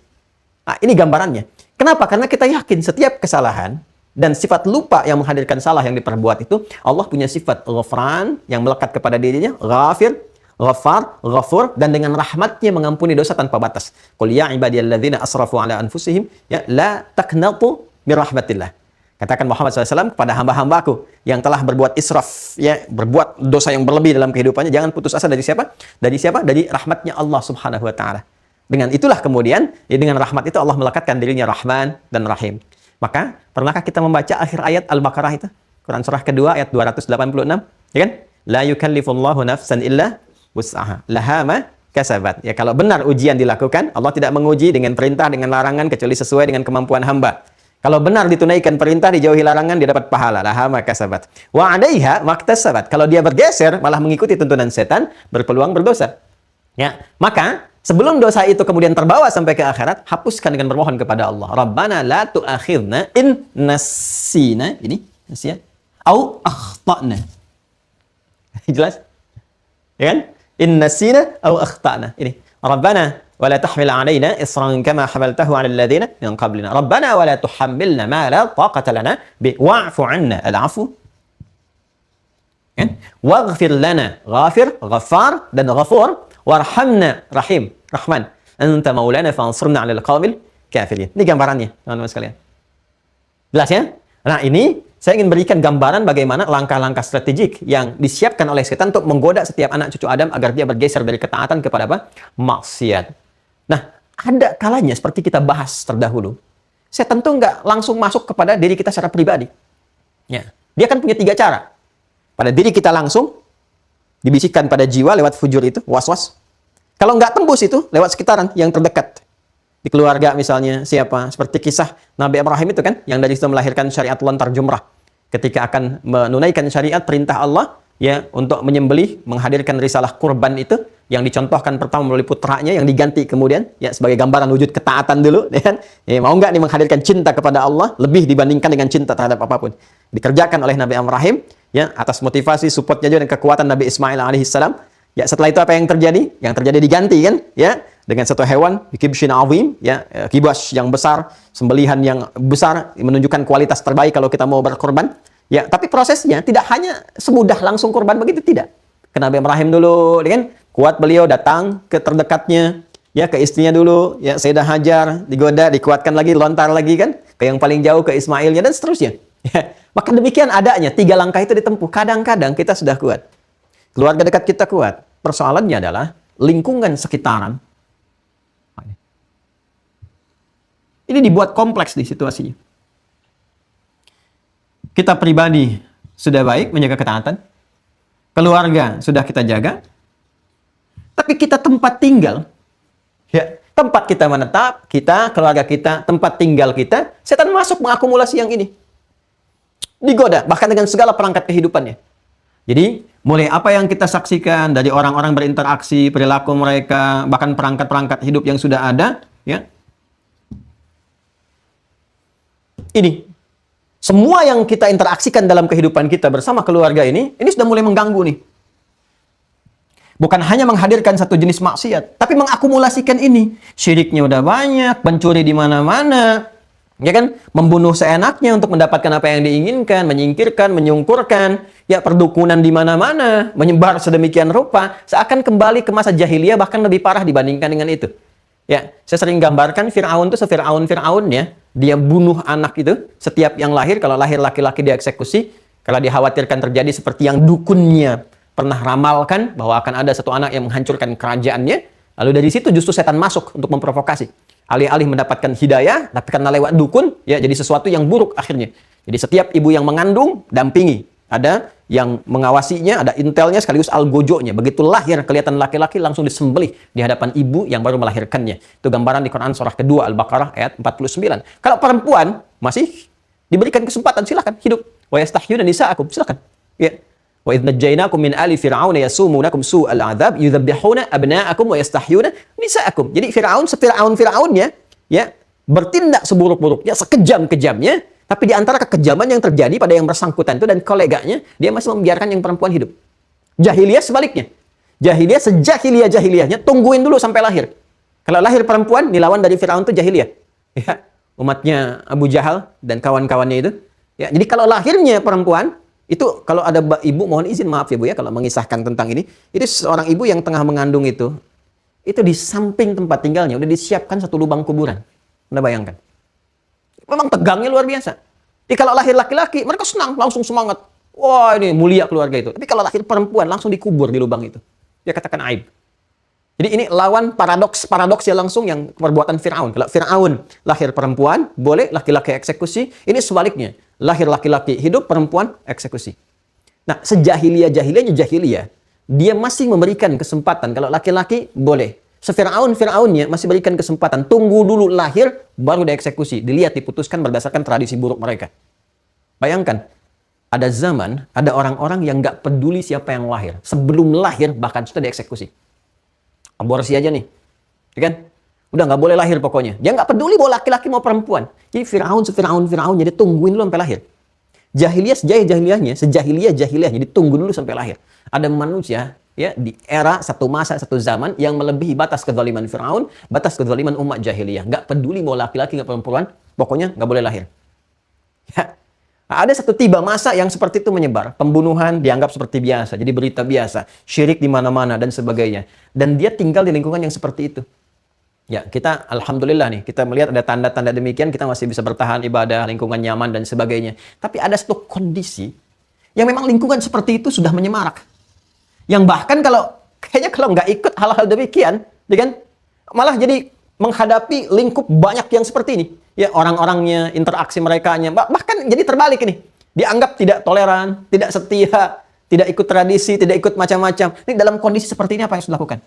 Speaker 2: Nah, ini gambarannya. Kenapa? Karena kita yakin setiap kesalahan dan sifat lupa yang menghadirkan salah yang diperbuat itu, Allah punya sifat ghafran yang melekat kepada dirinya, ghafir, Ghaffar, Ghafur, dan dengan rahmatnya mengampuni dosa tanpa batas. Qul ya ibadiyalladzina asrafu ala anfusihim, ya la taqnatu min rahmatillah. Katakan Muhammad SAW kepada hamba-hambaku yang telah berbuat israf, ya, berbuat dosa yang berlebih dalam kehidupannya, jangan putus asa dari siapa? Dari siapa? Dari rahmatnya Allah Subhanahu wa taala. Dengan itulah kemudian, ya, dengan rahmat itu Allah melekatkan dirinya Rahman dan Rahim. Maka, pernahkah kita membaca akhir ayat Al-Baqarah itu? Quran surah kedua ayat 286, ya kan? La yukallifullahu nafsan illa wus'aha laha ma kasabat. Ya, kalau benar ujian dilakukan, Allah tidak menguji dengan perintah, dengan larangan kecuali sesuai dengan kemampuan hamba. Kalau benar ditunaikan perintah, dijauhi larangan, dia dapat pahala. Laha ma kasabat. Wa 'alaiha maktasabat. Kalau dia bergeser malah mengikuti tuntunan setan, berpeluang berdosa. Ya, maka sebelum dosa itu kemudian terbawa sampai ke akhirat, hapuskan dengan bermohon kepada Allah. Rabbana la tu'akhidna in nasina, ini nasya, au akhtana. Jelas? Ya kan? In nasina au akhtana. Ini. Rabbana wa la tahmil 'alaina isran kama hamaltahu 'ala alladhina min qablina. Rabbana wa la tuhammilna ma la taqata lana bi wa'fu 'anna. Al-'afwu. Kan? Waghfir lana. Ghafir, ghaffar, dan ghafur. Warhamna, rahim, rahman. Anta maulana fansurna 'alal qaumil kafirin. Ini gambarannya, teman-teman sekalian. Jelas ya? Nah, ini saya ingin berikan gambaran bagaimana langkah-langkah strategik yang disiapkan oleh setan untuk menggoda setiap anak cucu Adam agar dia bergeser dari ketaatan kepada apa? Maksiat. Nah, ada kalanya seperti kita bahas terdahulu, setan tuh nggak langsung masuk kepada diri kita secara pribadi. Ya. Dia kan punya 3 cara. Pada diri kita langsung, dibisikkan pada jiwa lewat fujur itu, was-was. Kalau nggak tembus itu, lewat sekitaran yang terdekat. Di keluarga misalnya, siapa? Seperti kisah Nabi Ibrahim itu kan, yang dari situ melahirkan syariat lontar jumrah. Ketika akan menunaikan syariat perintah Allah, ya, untuk menyembelih, menghadirkan risalah kurban itu, yang dicontohkan pertama melalui putranya, yang diganti kemudian, ya, sebagai gambaran wujud ketaatan dulu, ya kan? Ya, mau nggak nih menghadirkan cinta kepada Allah, lebih dibandingkan dengan cinta terhadap apapun. Dikerjakan oleh Nabi Ibrahim, ya, atas motivasi, supportnya juga dan kekuatan Nabi Ismail alaihissalam. Ya, setelah itu apa yang terjadi? Yang terjadi diganti kan, ya, dengan satu hewan, kibshin azim, ya, kibas yang besar, sembelihan yang besar, menunjukkan kualitas terbaik kalau kita mau berkorban. Ya, tapi prosesnya tidak hanya semudah langsung korban begitu, tidak. Ke Nabi Ibrahim dulu, kan? Kuat beliau datang ke terdekatnya, ya, ke istrinya dulu, ya, Sayyidah Hajar, digoda, dikuatkan lagi, lontar lagi kan, ke yang paling jauh, ke Ismailnya, dan seterusnya. Ya. Maka demikian adanya, 3 langkah itu ditempuh. Kadang-kadang kita sudah kuat. Keluarga dekat kita kuat. Persoalannya adalah lingkungan sekitaran. Ini dibuat kompleks di situasinya. Kita pribadi sudah baik menjaga ketaatan. Keluarga sudah kita jaga. Tapi kita tempat tinggal, ya, tempat kita menetap, kita, keluarga kita, tempat tinggal kita, setan masuk mengakumulasi yang ini. Digoda, bahkan dengan segala perangkat kehidupannya. Jadi, Mulai apa yang kita saksikan dari orang-orang berinteraksi, perilaku mereka, bahkan perangkat-perangkat hidup yang sudah ada, ya. Ini semua yang kita interaksikan dalam kehidupan kita bersama keluarga ini sudah mulai mengganggu nih. Bukan hanya menghadirkan satu jenis maksiat, tapi mengakumulasikan ini. Syiriknya udah banyak, pencuri di mana-mana, ya kan? Membunuh seenaknya untuk mendapatkan apa yang diinginkan, menyingkirkan, menyungkurkan, ya perdukunan di mana-mana, menyebar sedemikian rupa, seakan kembali ke masa jahiliyah, bahkan lebih parah dibandingkan dengan itu. Ya, saya sering gambarkan Fir'aun itu Fir'aun-Fir'aunnya, dia bunuh anak itu, setiap yang lahir, kalau lahir laki-laki dieksekusi, kalau dikhawatirkan terjadi seperti yang dukunnya pernah ramalkan, bahwa akan ada satu anak yang menghancurkan kerajaannya, lalu dari situ justru setan masuk untuk memprovokasi. Alih-alih mendapatkan hidayah, tapi karena lewat dukun, ya jadi sesuatu yang buruk akhirnya. Jadi setiap ibu yang mengandung, dampingi. Ada yang mengawasinya, ada intelnya sekaligus algojonya. Begitu lahir, kelihatan laki-laki langsung disembelih di hadapan ibu yang baru melahirkannya. Itu gambaran di Quran surah kedua, Al-Baqarah ayat 49. Kalau perempuan masih diberikan kesempatan, silakan hidup. Wa yastahyuna nisa'akum, silakan. Ya. Wa idh najjaynakum min ali fir'auna yasumunakum su'al 'adzab yudzabbihuna abna'akum wa yastahyuna nisa'akum. Jadi Fir'aunnya ya bertindak seburuk-buruknya, sekejam-kejamnya, tapi di antara kekejaman yang terjadi pada yang bersangkutan itu dan koleganya, dia masih membiarkan yang perempuan hidup. Jahiliyah sebaliknya. Jahiliyah sejahiliyah-jahiliyahnya tungguin dulu sampai lahir. Kalau lahir perempuan, dilawan dari Fir'aun itu jahiliyah. Ya, umatnya Abu Jahal dan kawan-kawannya itu. Ya, jadi kalau lahirnya perempuan, itu kalau ada ibu, mohon izin maaf ya Bu ya kalau mengisahkan tentang ini. Itu seorang ibu yang tengah mengandung itu di samping tempat tinggalnya udah disiapkan satu lubang kuburan. Anda bayangkan. Memang tegangnya luar biasa. Jadi kalau lahir laki-laki, mereka senang, langsung semangat. Wah, ini mulia keluarga itu. Tapi kalau lahir perempuan, langsung dikubur di lubang itu. Dia katakan aib. Jadi ini lawan paradoks ya langsung yang perbuatan Fir'aun. Kalau Fir'aun lahir perempuan, boleh laki-laki eksekusi. Ini sebaliknya. Lahir laki-laki hidup, perempuan eksekusi. Nah, sejahiliyah-jahiliyahnya jahiliyah, dia masih memberikan kesempatan. Kalau laki-laki, boleh. Fir'aunnya masih berikan kesempatan. Tunggu dulu lahir, baru dieksekusi. Dilihat, diputuskan berdasarkan tradisi buruk mereka. Bayangkan, ada zaman, ada orang-orang yang nggak peduli siapa yang lahir. Sebelum lahir, bahkan sudah dieksekusi. Aborsi aja nih. Ya kan? Udah nggak boleh lahir pokoknya. Dia nggak peduli mau laki-laki mau perempuan. Jadi Fir'aun jadi tungguin dulu sampai lahir. Jahiliyah sejahiliyah-jahiliyahnya ditunggu dulu sampai lahir. Ada manusia ya di era satu masa, satu zaman yang melebihi batas kezaliman Fir'aun, batas kezaliman umat jahiliyah. Nggak peduli mau laki-laki nggak perempuan, pokoknya nggak boleh lahir. Ya. Nah, ada satu tiba masa yang seperti itu menyebar. Pembunuhan dianggap seperti biasa, jadi berita biasa. Syirik di mana-mana dan sebagainya. Dan dia tinggal di lingkungan yang seperti itu. Ya, kita alhamdulillah nih, kita melihat ada tanda-tanda demikian, kita masih bisa bertahan ibadah, lingkungan nyaman dan sebagainya. Tapi ada satu kondisi yang memang lingkungan seperti itu sudah menyemarak. Yang bahkan kayaknya kalau nggak ikut hal-hal demikian, ya kan, malah jadi menghadapi lingkup banyak yang seperti ini. Ya, orang-orangnya, interaksi mereka, bahkan jadi terbalik ini. Dianggap tidak toleran, tidak setia, tidak ikut tradisi, tidak ikut macam-macam. Ini dalam kondisi seperti ini apa yang harus dilakukan?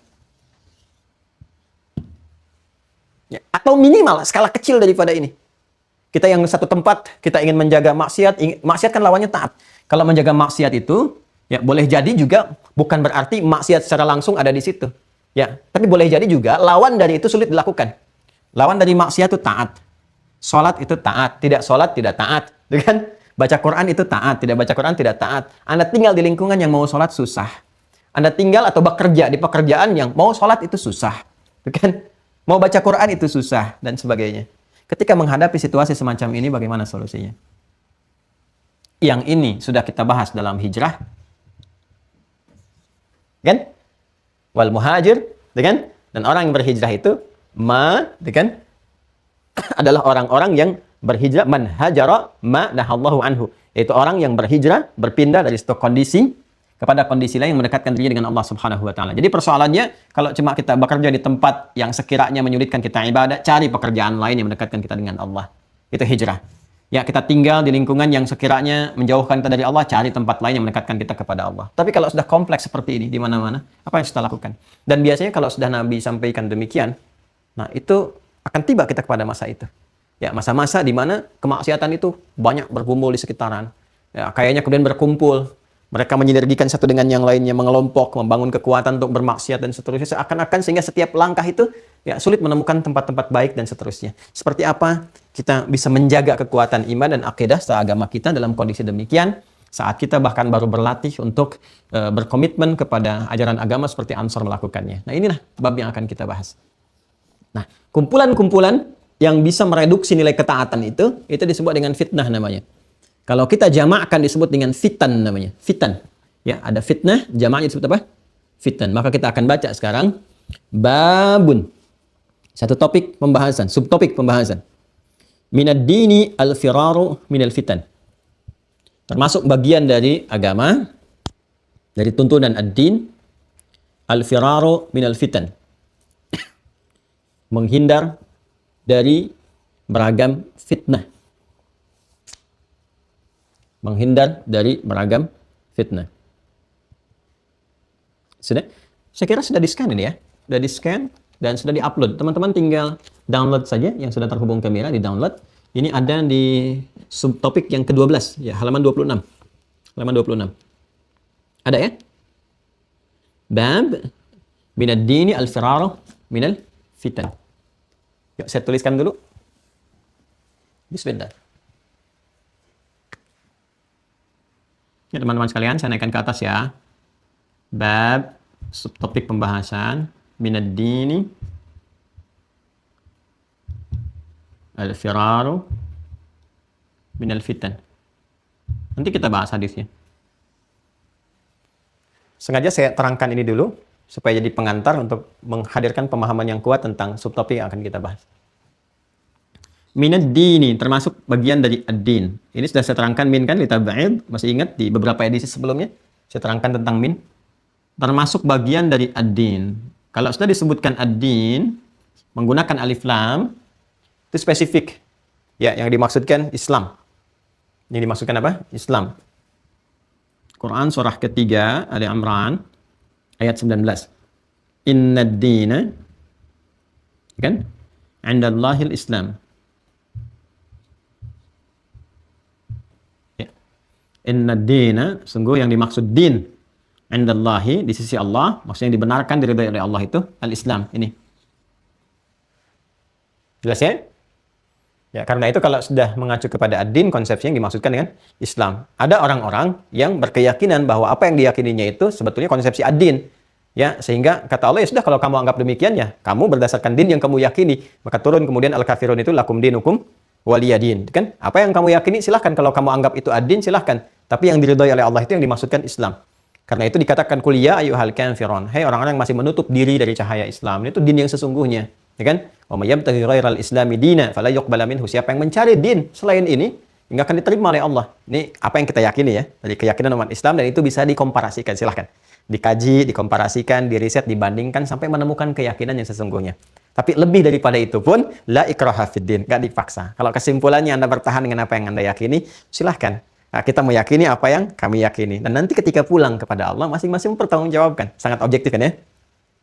Speaker 2: Ya, atau minimal skala kecil daripada ini. Kita yang satu tempat, kita ingin menjaga maksiat, maksiat kan lawannya taat. Kalau menjaga maksiat itu, ya boleh jadi juga bukan berarti maksiat secara langsung ada di situ. Ya, tapi boleh jadi juga lawan dari itu sulit dilakukan. Lawan dari maksiat itu taat. Sholat itu taat, tidak sholat tidak taat. Kan? Baca Quran itu taat, tidak baca Quran tidak taat. Anda tinggal di lingkungan yang mau sholat susah. Anda tinggal atau bekerja di pekerjaan yang mau sholat itu susah. Kan? Mau baca Quran itu susah, dan sebagainya. Ketika menghadapi situasi semacam ini, bagaimana solusinya? Yang ini sudah kita bahas dalam hijrah. Kan? Wal muhajir, kan? Dan orang yang berhijrah itu, kan? Adalah orang-orang yang berhijrah, man hajara ma nahallahu anhu. Yaitu orang yang berhijrah, berpindah dari satu kondisi kepada kondisi lain yang mendekatkan dirinya dengan Allah Subhanahu wa taala. Jadi persoalannya kalau cuma kita bekerja di tempat yang sekiranya menyulitkan kita ibadah, cari pekerjaan lain yang mendekatkan kita dengan Allah. Itu hijrah. Ya, kita tinggal di lingkungan yang sekiranya menjauhkan kita dari Allah, cari tempat lain yang mendekatkan kita kepada Allah. Tapi kalau sudah kompleks seperti ini di mana-mana, apa yang kita lakukan? Dan biasanya kalau sudah Nabi sampaikan demikian, nah itu akan tiba kita kepada masa itu. Ya, masa-masa di mana kemaksiatan itu banyak berkumpul di sekitaran. Ya, kayaknya kemudian berkumpul. Mereka menyinergikan satu dengan yang lainnya, mengelompok, membangun kekuatan untuk bermaksiat dan seterusnya. Seakan-akan sehingga setiap langkah itu ya sulit menemukan tempat-tempat baik dan seterusnya. Seperti apa kita bisa menjaga kekuatan iman dan akidah seagama kita dalam kondisi demikian saat kita bahkan baru berlatih untuk berkomitmen kepada ajaran agama seperti Ansor melakukannya. Nah, inilah bab yang akan kita bahas. Nah, kumpulan-kumpulan yang bisa mereduksi nilai ketaatan itu disebut dengan fitnah namanya. Kalau kita jamakkan disebut dengan fitan namanya. Fitan. Ya, ada fitnah, jamaknya disebut apa? Fitan. Maka kita akan baca sekarang babun. Satu topik pembahasan, subtopik pembahasan. Minad dini al-firaru minal fitan. Termasuk bagian dari agama, dari tuntunan ad-din, al-firaru minal fitan. Menghindar dari beragam fitnah. Menghindar dari beragam fitnah. Sudah? Saya kira sudah di-scan ini ya. Sudah di-scan dan sudah di-upload. Teman-teman tinggal download saja yang sudah terhubung kamera, di-download. Ini ada di subtopik yang ke-12, ya, halaman 26. Halaman 26. Ada ya? Bab minad dini al-firaru minal fitan. Yuk, saya tuliskan dulu. Bismillah. Ya, teman-teman sekalian, saya naikkan ke atas ya. Bab, subtopik pembahasan, minad dini al-firaru minal fitan. Nanti kita bahas hadisnya. Sengaja saya terangkan ini dulu, supaya jadi pengantar untuk menghadirkan pemahaman yang kuat tentang subtopik yang akan kita bahas. Minad dini, termasuk bagian dari ad-din. Ini sudah saya terangkan min kan, litab'id. Masih ingat di beberapa edisi sebelumnya? Saya terangkan tentang min. Termasuk bagian dari ad-din. Kalau sudah disebutkan ad-din, menggunakan alif lam, itu spesifik. Ya, yang dimaksudkan Islam. Yang dimaksudkan apa? Islam. Quran surah ketiga, Ali Imran, ayat 19. Inna ad-dina, kan? Indallahil Islam. Inna dina, sungguh yang dimaksud din indallahi, di sisi Allah, maksudnya yang dibenarkan, diridhai oleh Allah itu al-Islam. Ini jelas ya? Ya, karena itu kalau sudah mengacu kepada ad-din, konsepnya yang dimaksudkan dengan Islam. Ada orang-orang yang berkeyakinan bahwa apa yang diyakininya itu sebetulnya konsepsi ad-din. Ya, sehingga kata Allah, ya sudah, kalau kamu anggap demikian, ya kamu berdasarkan din yang kamu yakini. Maka turun kemudian al-kafirun itu lakum dinukum waliyadin, kan? Apa yang kamu yakini silahkan, kalau kamu anggap itu ad-din silahkan. Tapi yang diridhai oleh Allah itu yang dimaksudkan Islam. Karena itu dikatakan kuliah ayyuhal kafirun. Hai orang-orang yang masih menutup diri dari cahaya Islam. Itu din yang sesungguhnya, ya kan? Wa may yabtaghi ghairal islami dina fala yuqbala minhu. Siapa yang mencari din selain ini, enggak akan diterima oleh Allah. Ini apa yang kita yakini ya, dari keyakinan umat Islam, dan itu bisa dikomparasikan, silahkan. Dikaji, dikomparasikan, diriset, dibandingkan sampai menemukan keyakinan yang sesungguhnya. Tapi lebih daripada itu pun la ikraha fid din, enggak dipaksa. Kalau kesimpulannya Anda bertahan dengan apa yang Anda yakini, silahkan. Nah, kita meyakini apa yang kami yakini. Dan nanti ketika pulang kepada Allah, masing-masing mempertanggungjawabkan. Sangat objektif kan ya?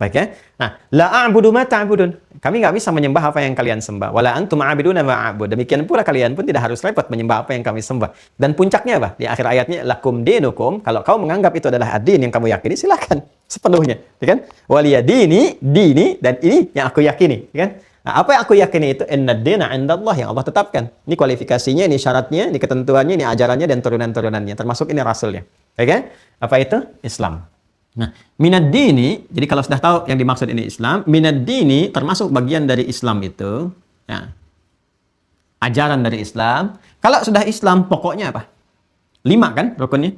Speaker 2: Baik ya? Nah, la a'budu ma ta'budun. Kami nggak bisa menyembah apa yang kalian sembah. Wala antum a'buduna ma a'bud. Demikian pula kalian pun tidak harus repot menyembah apa yang kami sembah. Dan puncaknya apa? Di akhir ayatnya, lakum dinukum. Kalau kau menganggap itu adalah ad-din yang kamu yakini, silakan. Sepenuhnya. Ya kan? Waliya dini, dan ini yang aku yakini. Ya kan? Nah, apa yang aku yakini itu innad-dina 'indallah, yang Allah tetapkan. Ini kualifikasinya, ini syaratnya, ini ketentuannya, ini ajarannya dan turunan-turunannya. Termasuk ini rasulnya. Oke? Okay? Apa itu? Islam. Nah, minad dini, jadi kalau sudah tahu yang dimaksud ini Islam, minad dini termasuk bagian dari Islam itu, ya. Ajaran dari Islam. Kalau sudah Islam, pokoknya apa? 5 kan rukunnya?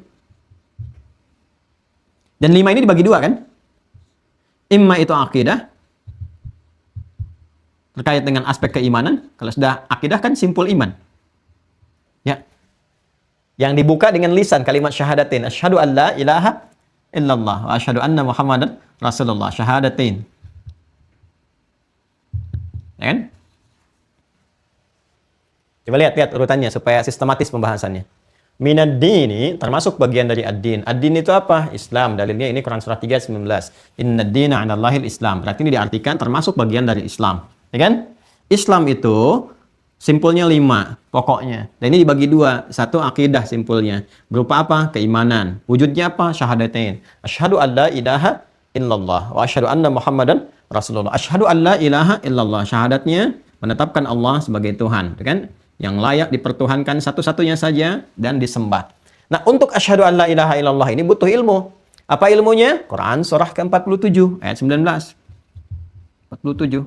Speaker 2: Dan 5 ini dibagi 2 kan? Imma itu akidah, terkait dengan aspek keimanan. Kalau sudah akidah kan simpul iman. Ya. Yang dibuka dengan lisan kalimat syahadatin. Asyhadu an la ilaha illallah wa asyhadu anna Muhammadan Rasulullah. Syahadatin. Ya kan? Coba lihat urutannya supaya sistematis pembahasannya. Minad dini termasuk bagian dari ad-din. Ad-din itu apa? Islam. Dalilnya ini Quran surah 3:19. Innad dina 'indallahil Islam. Berarti ini diartikan termasuk bagian dari Islam. Ya kan? Islam itu Simpulnya 5 pokoknya. Dan ini dibagi 2. Satu akidah simpulnya. Berupa apa? Keimanan. Wujudnya apa? Syahadatain. Asyhadu an la ilaha illallah wa asyhadu anna Muhammadan Rasulullah. Asyhadu an la ilaha illallah. Syahadatnya menetapkan Allah sebagai Tuhan, kan? Yang layak dipertuhankan satu-satunya saja dan disembah. Nah, untuk asyhadu an la ilaha illallah ini butuh ilmu. Apa ilmunya? Quran surah ke-47 ayat 19. 47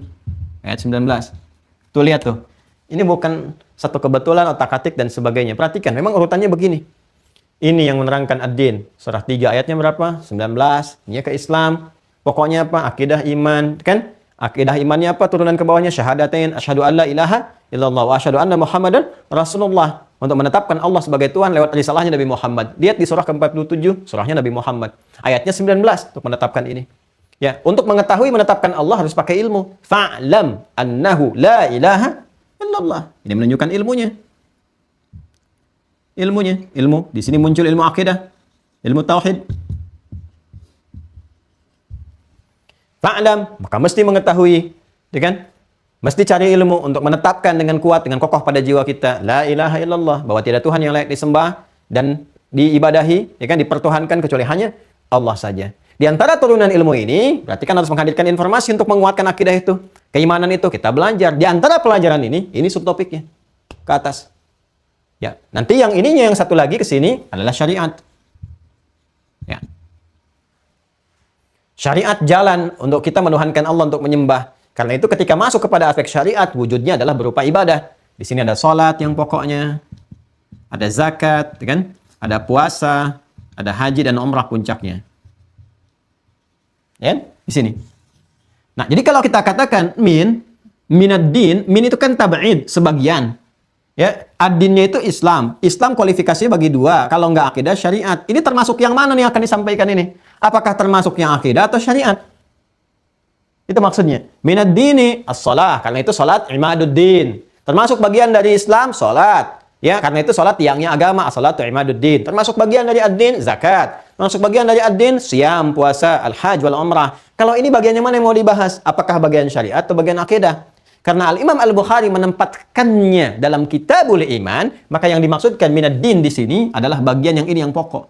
Speaker 2: ayat 19. Tuh lihat tuh. Ini bukan satu kebetulan, otak-atik dan sebagainya. Perhatikan, memang urutannya begini. Ini yang menerangkan ad-din. Surah 3 ayatnya berapa? 19. Ini ke Islam. Pokoknya apa? Akidah iman, kan? Akidah imannya apa? Turunan ke bawahnya syahadatain, asyhadu an la ilaha illallah wa asyhadu anna Muhammadan Rasulullah. Untuk menetapkan Allah sebagai Tuhan lewat risalahnya Nabi Muhammad. Lihat di surah ke-47, surahnya Nabi Muhammad. Ayatnya 19 untuk menetapkan ini. Ya, untuk mengetahui menetapkan Allah harus pakai ilmu. Fa'lam annahu la ilaha illallah. Ini menunjukkan ilmunya. Ilmu. Di sini muncul ilmu akidah, ilmu tauhid. Fa'lam, maka mesti mengetahui, ya kan? Mesti cari ilmu untuk menetapkan dengan kuat, dengan kokoh pada jiwa kita, la ilaha illallah, bahwa tidak Tuhan yang layak disembah dan diibadahi, ya kan, dipertuhankan kecuali hanya Allah saja. Di antara turunan ilmu ini, berarti kan harus menghadirkan informasi untuk menguatkan akidah itu. Keimanan itu kita belajar. Di antara pelajaran ini subtopiknya ke atas. Ya, nanti yang ininya yang satu lagi ke sini adalah syariat. Ya. Syariat jalan untuk kita menuhankan Allah, untuk menyembah. Karena itu ketika masuk kepada aspek syariat, wujudnya adalah berupa ibadah. Di sini ada sholat yang pokoknya, ada zakat, kan? Ada puasa, ada haji dan umrah puncaknya. Ya, di sini. Nah, jadi kalau kita katakan minad-din, min itu kan tab'id, sebagian. Ya, ad-dinnya itu Islam. Islam kualifikasinya bagi 2. Kalau enggak akidah, syariat. Ini termasuk yang mana nih akan disampaikan ini? Apakah termasuk yang akidah atau syariat? Itu maksudnya. Minad-dini as-shalah. Karena itu salat imaduddin. Termasuk bagian dari Islam, salat. Ya, karena itu salat tiangnya agama, as-salatu imaduddin. Termasuk bagian dari ad-din, zakat. Termasuk bagian dari ad-din, siyam, puasa, al-hajj wal umrah. Kalau ini bagian yang mana yang mau dibahas? Apakah bagian syariat atau bagian akidah? Karena Al-Imam Al-Bukhari menempatkannya dalam Kitabul Iman, maka yang dimaksudkan minad-din di sini adalah bagian yang ini yang pokok.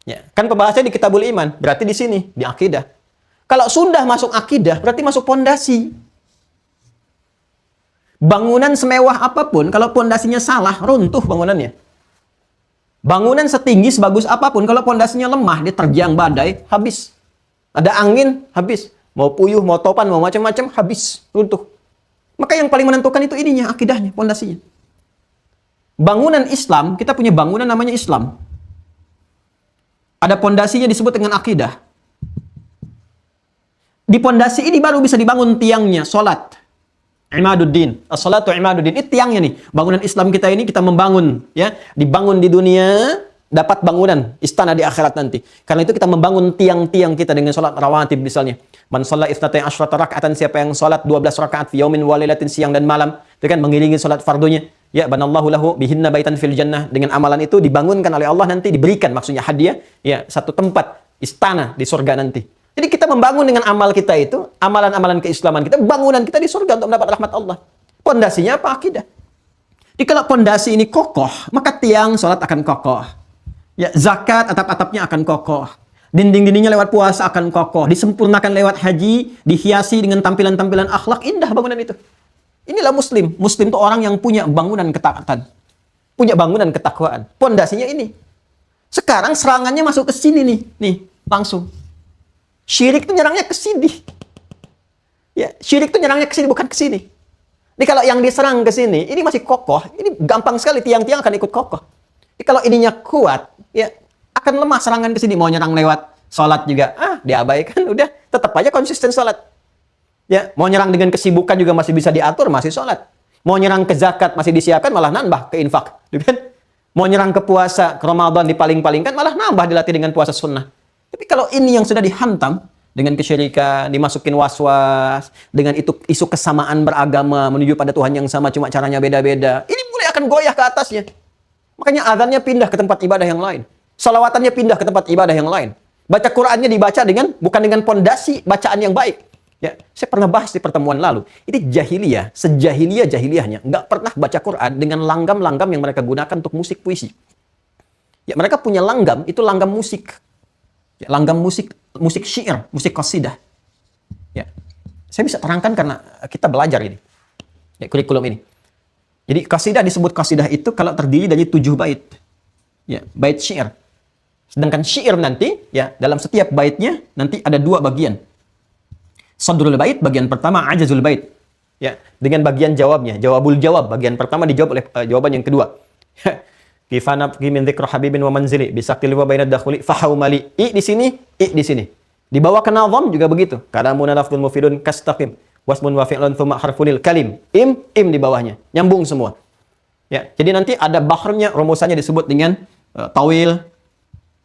Speaker 2: Ya, kan pembahasannya di Kitabul Iman, berarti di sini, di akidah. Kalau sudah masuk akidah, berarti masuk pondasi. Bangunan semewah apapun, kalau pondasinya salah, runtuh bangunannya. Bangunan setinggi, sebagus apapun, kalau pondasinya lemah, dia terjang badai, habis. Ada angin, habis. Mau puyuh, mau topan, mau macam-macam, habis. Runtuh. Maka yang paling menentukan itu ininya, akidahnya, pondasinya. Bangunan Islam, kita punya bangunan namanya Islam. Ada pondasinya disebut dengan akidah. Di pondasi ini baru bisa dibangun tiangnya, sholat. Imaduddin. As-salatu imaduddin. Ini tiangnya nih. Bangunan Islam kita ini kita membangun. Ya, dibangun di dunia, dapat bangunan istana di akhirat nanti. Karena itu kita membangun tiang-tiang kita dengan sholat rawatib misalnya. Man shalla itsnatai asyrata raka'atan, siapa yang sholat 12 rakaat fi yaumin wa lailatin, siang dan malam, itu kan mengiringi sholat fardunya. Ya, banallahu lahu bihinna baitan fil jannah. Dengan amalan itu dibangunkan oleh Allah, nanti diberikan, maksudnya hadiah, ya, satu tempat istana di surga nanti. Jadi kita membangun dengan amal kita itu, amalan-amalan keislaman kita, bangunan kita di surga untuk mendapat rahmat Allah. Pondasinya apa? Akidah. Jadi kalau pondasi ini kokoh, maka tiang sholat akan kokoh. Ya, zakat atap-atapnya akan kokoh. Dinding-dindingnya lewat puasa akan kokoh. Disempurnakan lewat haji, dihiasi dengan tampilan-tampilan akhlak, indah bangunan itu. Inilah Muslim. Muslim itu orang yang punya bangunan ketaatan. Punya bangunan ketakwaan. Pondasinya ini. Sekarang serangannya masuk ke sini nih. Nih, langsung. Syirik itu nyerangnya ke sini. Ya, syirik itu nyerangnya ke sini, bukan ke sini. Jadi kalau yang diserang ke sini, ini masih kokoh. Ini gampang sekali, tiang-tiang akan ikut kokoh. Jadi kalau ininya kuat, ya akan lemah serangan ke sini. Mau nyerang lewat sholat juga, diabaikan, udah. Tetap aja konsisten sholat. Ya, mau nyerang dengan kesibukan juga masih bisa diatur, masih sholat. Mau nyerang ke zakat, masih disiapkan, malah nambah ke infak. Kan? Mau nyerang ke puasa, ke Ramadan dipaling-palingkan, malah nambah dilatih dengan puasa sunnah. Tapi kalau ini yang sudah dihantam dengan kesyirikan, dimasukin was-was, dengan itu isu kesamaan beragama menuju pada Tuhan yang sama, cuma caranya beda-beda, ini mulai akan goyah ke atasnya. Makanya azannya pindah ke tempat ibadah yang lain, salawatannya pindah ke tempat ibadah yang lain, baca Qur'annya dibaca bukan dengan pondasi bacaan yang baik, Ya, saya pernah bahas di pertemuan lalu. Ini jahiliyah, sejahiliyah-jahiliyahnya, nggak pernah baca Quran dengan langgam-langgam yang mereka gunakan untuk musik puisi. Ya, mereka punya langgam, itu langgam musik. Ya, langgam musik, musik syair, musik qasidah. Ya, saya bisa terangkan karena kita belajar ini. Ya, kurikulum ini. Jadi qasidah disebut qasidah itu kalau terdiri dari 7 bait. Ya, bait syair. Sedangkan syair nanti, ya, dalam setiap baitnya nanti ada 2 bagian. Sadrul bait, bagian pertama, ajazul bait. Ya, dengan bagian jawabnya, jawabul jawab, bagian pertama dijawab oleh jawaban yang kedua. Kifana min dzikra habibin wa manzili bisaqil wa bainad dakhuli fahaumali. Di sini, di sini. Dibawa ke nazam juga begitu. Kalamun lafdzun mufidun kastaqim. Wasmun wa fi'lun thumma harfunil kalim. Im di bawahnya. Nyambung semua. Ya, jadi nanti ada bahrnya, rumusannya disebut dengan tawil.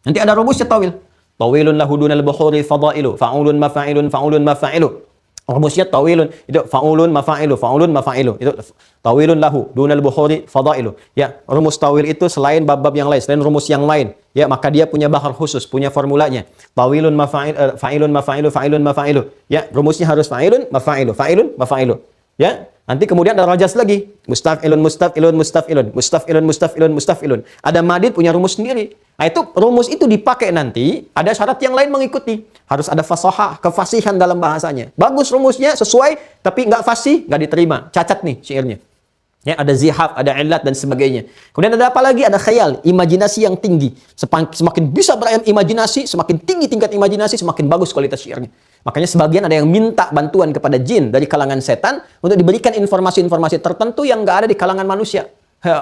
Speaker 2: Nanti ada rumusnya tawil. Tawilun lahu dunal buhuri fadailu, fa'ulun mafa'ilu. Rumusnya tawilun, itu fa'ulun mafa'ilu. Itu tawilun lahu dunal buhuri fadailu. Ya, rumus tawil itu selain bab-bab yang lain, selain rumus yang lain, ya, maka dia punya bahar khusus, punya formulanya. Tawilun fa'ilun mafa'ilu. Ya, rumusnya harus fa'ilun mafa'ilu. Ya, nanti kemudian ada rajas lagi. Mustaf'ilun. Ada madid punya rumus sendiri. Nah, itu rumus itu dipakai nanti, ada syarat yang lain mengikuti. Harus ada fasahah, kefasihan dalam bahasanya. Bagus rumusnya, sesuai, tapi nggak fasih, nggak diterima. Cacat nih syairnya. Ya, ada zihab, ada ilat, dan sebagainya. Kemudian ada apa lagi? Ada khayal, imajinasi yang tinggi. Semakin bisa berimajinasi, semakin tinggi tingkat imajinasi, semakin bagus kualitas syairnya. Makanya sebagian ada yang minta bantuan kepada jin dari kalangan setan untuk diberikan informasi-informasi tertentu yang nggak ada di kalangan manusia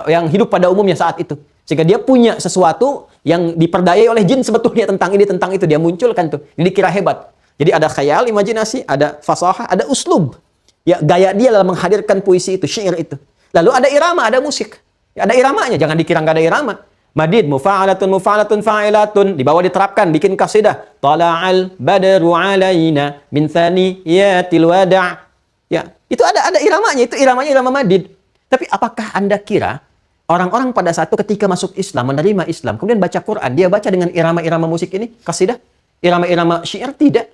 Speaker 2: yang hidup pada umumnya saat itu. Sehingga dia punya sesuatu yang diperdayai oleh jin sebetulnya tentang ini, tentang itu. Dia munculkan tuh. Jadi dikira hebat. Jadi ada khayal, imajinasi, ada fasahah, ada uslub. Ya, gaya dia dalam menghadirkan puisi itu, syair itu. Lalu ada irama, ada musik. Ya, ada iramanya, jangan dikira nggak ada irama. Madid, mufa'alatun, fa'ilatun. Di bawah diterapkan, bikin kasidah. Tala'al badru alaina min thaniyatil wada'. Ya, itu ada iramanya, itu iramanya irama madid. Tapi apakah Anda kira orang-orang pada saat itu ketika masuk Islam, menerima Islam, kemudian baca Quran, dia baca dengan irama-irama musik ini, kasidah? Irama-irama syair? Tidak.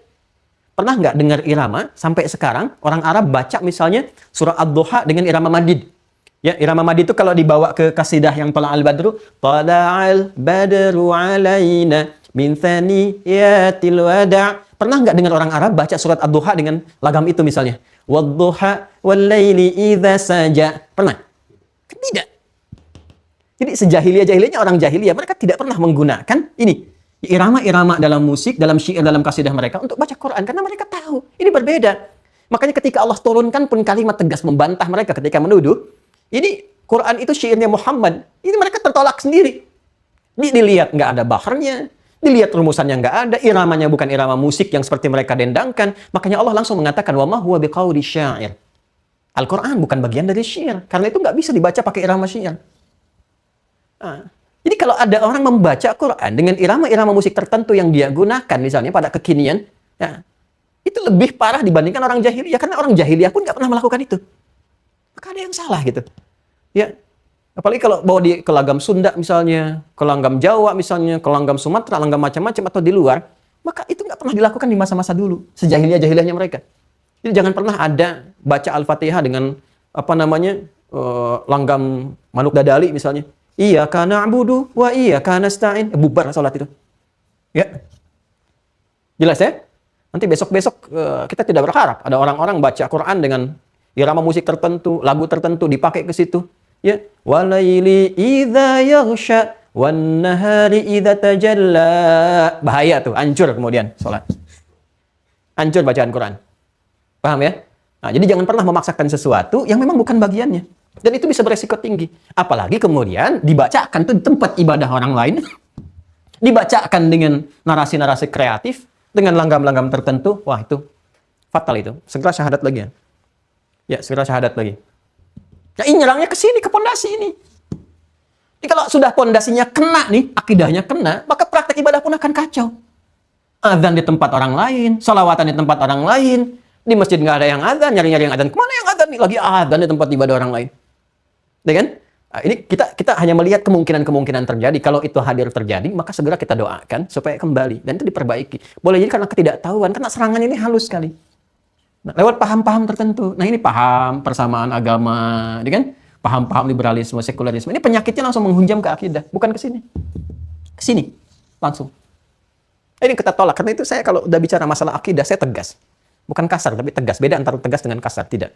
Speaker 2: Pernah nggak dengar irama sampai sekarang orang Arab baca misalnya surah Ad-Duha dengan irama madid? Ya, irama madid itu kalau dibawa ke kasidah yang Tala'al badru, Tala'al badru alaina min thaniyatil wada'. Pernah nggak dengar orang Arab baca surat Ad-Duha dengan lagam itu misalnya? Wad-duha wal-laili idza saja. Pernah? Tidak. Jadi sejahiliyah-jahiliyahnya orang jahiliyah, mereka tidak pernah menggunakan ini irama-irama dalam musik, dalam syair, dalam kasidah mereka untuk baca Quran karena mereka tahu ini berbeda. Makanya ketika Allah turunkan pun kalimat tegas membantah mereka ketika menuduh ini Quran itu syairnya Muhammad. Ini mereka tertolak sendiri. Dilihat nggak ada baharnya, dilihat rumusannya nggak ada, iramanya bukan irama musik yang seperti mereka dendangkan. Makanya Allah langsung mengatakan wa ma huwa biqauli syair. Al-Quran bukan bagian dari syair. Karena itu nggak bisa dibaca pakai irama syair. Nah, jadi kalau ada orang membaca Quran dengan irama-irama musik tertentu yang dia gunakan misalnya pada kekinian, ya, itu lebih parah dibandingkan orang jahiliyah. Karena orang jahiliyah pun nggak pernah melakukan itu. Maka ada yang salah gitu. Ya, apalagi kalau bawa di ke langgam Sunda misalnya, ke langgam Jawa misalnya, ke langgam Sumatera, langgam macam-macam atau di luar, maka itu nggak pernah dilakukan di masa-masa dulu, sejahiliyah-jahiliyahnya mereka. Jadi jangan pernah ada baca Al-Fatihah dengan apa namanya langgam manuk dadali misalnya. Iyyaka na'budu wa iyyaka nasta'in. Bubar salat itu. Ya. Jelas ya? Nanti besok-besok kita tidak berharap ada orang-orang baca Quran dengan irama musik tertentu, lagu tertentu dipakai ke situ. Ya, walaili idza yaghsha wan nahari idza tajalla. Bahaya tuh, hancur kemudian salat. Hancur bacaan Quran. Paham ya? Nah, jadi jangan pernah memaksakan sesuatu yang memang bukan bagiannya. Dan itu bisa beresiko tinggi. Apalagi kemudian dibacakan tuh di tempat ibadah orang lain. Dibacakan dengan narasi-narasi kreatif, dengan langgam-langgam tertentu. Wah, itu fatal itu. Segera syahadat lagi ya. Ya, segera syahadat lagi. Nah, ini nyerangnya ke sini, ke pondasi ini. Jadi kalau sudah pondasinya kena nih, akidahnya kena, maka praktek ibadah pun akan kacau. Azan di tempat orang lain, sholawatan di tempat orang lain, di masjid nggak ada yang azan, nyari-nyari yang azan. Kemana yang azan nih? Lagi azan di tempat ibadah orang lain. Ya kan? Nah, ini kita hanya melihat kemungkinan-kemungkinan terjadi. Kalau itu hadir terjadi, maka segera kita doakan supaya kembali. Dan itu diperbaiki. Boleh jadi karena ketidaktahuan, karena serangan ini halus sekali. Nah, lewat paham-paham tertentu. Nah, ini paham persamaan agama, ya kan? Paham-paham liberalisme, sekularisme. Ini penyakitnya langsung menghunjam ke akidah, bukan ke sini. Ke sini langsung. Ini kita tolak. Karena itu saya kalau udah bicara masalah akidah, saya tegas. Bukan kasar, tapi tegas. Beda antara tegas dengan kasar, tidak.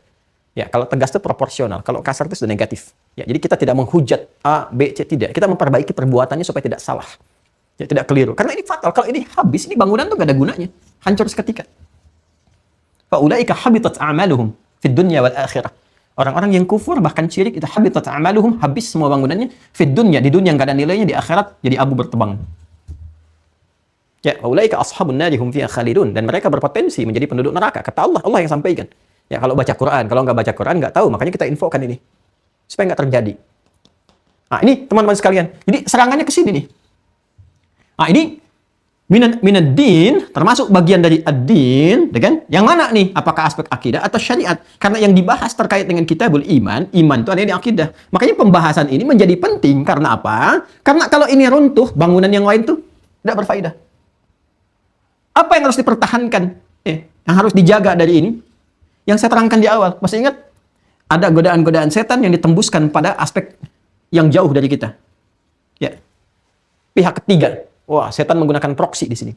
Speaker 2: Ya, kalau tegas itu proporsional, kalau kasar itu sudah negatif. Ya, jadi kita tidak menghujat A, B, C, tidak. Kita memperbaiki perbuatannya supaya tidak salah. Ya, tidak keliru. Karena ini fatal. Kalau ini habis, ini bangunan tuh gak ada gunanya. Hancur seketika. Faulaika habitat a'maluhum fid dunya wal akhirah. Orang-orang yang kufur bahkan syirik itu habitat a'maluhum, habis semua bangunannya fid dunya, di dunia enggak ada nilainya, di akhirat jadi abu bertebang. Ya, faulaika ashabun nar hum fiha khalidun, dan mereka berpotensi menjadi penduduk neraka. Kata Allah, Allah yang sampaikan. Ya, kalau baca Quran, kalau nggak baca Quran nggak tahu, makanya kita infokan ini supaya nggak terjadi. Nah, ini teman-teman sekalian. Jadi serangannya ke sini nih. Nah, ini minad din, termasuk bagian dari ad-din, kan? Yang mana nih? Apakah aspek akidah atau syariat? Karena yang dibahas terkait dengan kitabul iman, iman itu ada di akidah. Makanya pembahasan ini menjadi penting karena apa? Karena kalau ini runtuh, bangunan yang lain tuh tidak berfaedah. Apa yang harus dipertahankan? Yang harus dijaga dari ini? Yang saya terangkan di awal, masih ingat? Ada godaan-godaan setan yang ditembuskan pada aspek yang jauh dari kita. Ya. Pihak ketiga. Wah, setan menggunakan proksi di sini.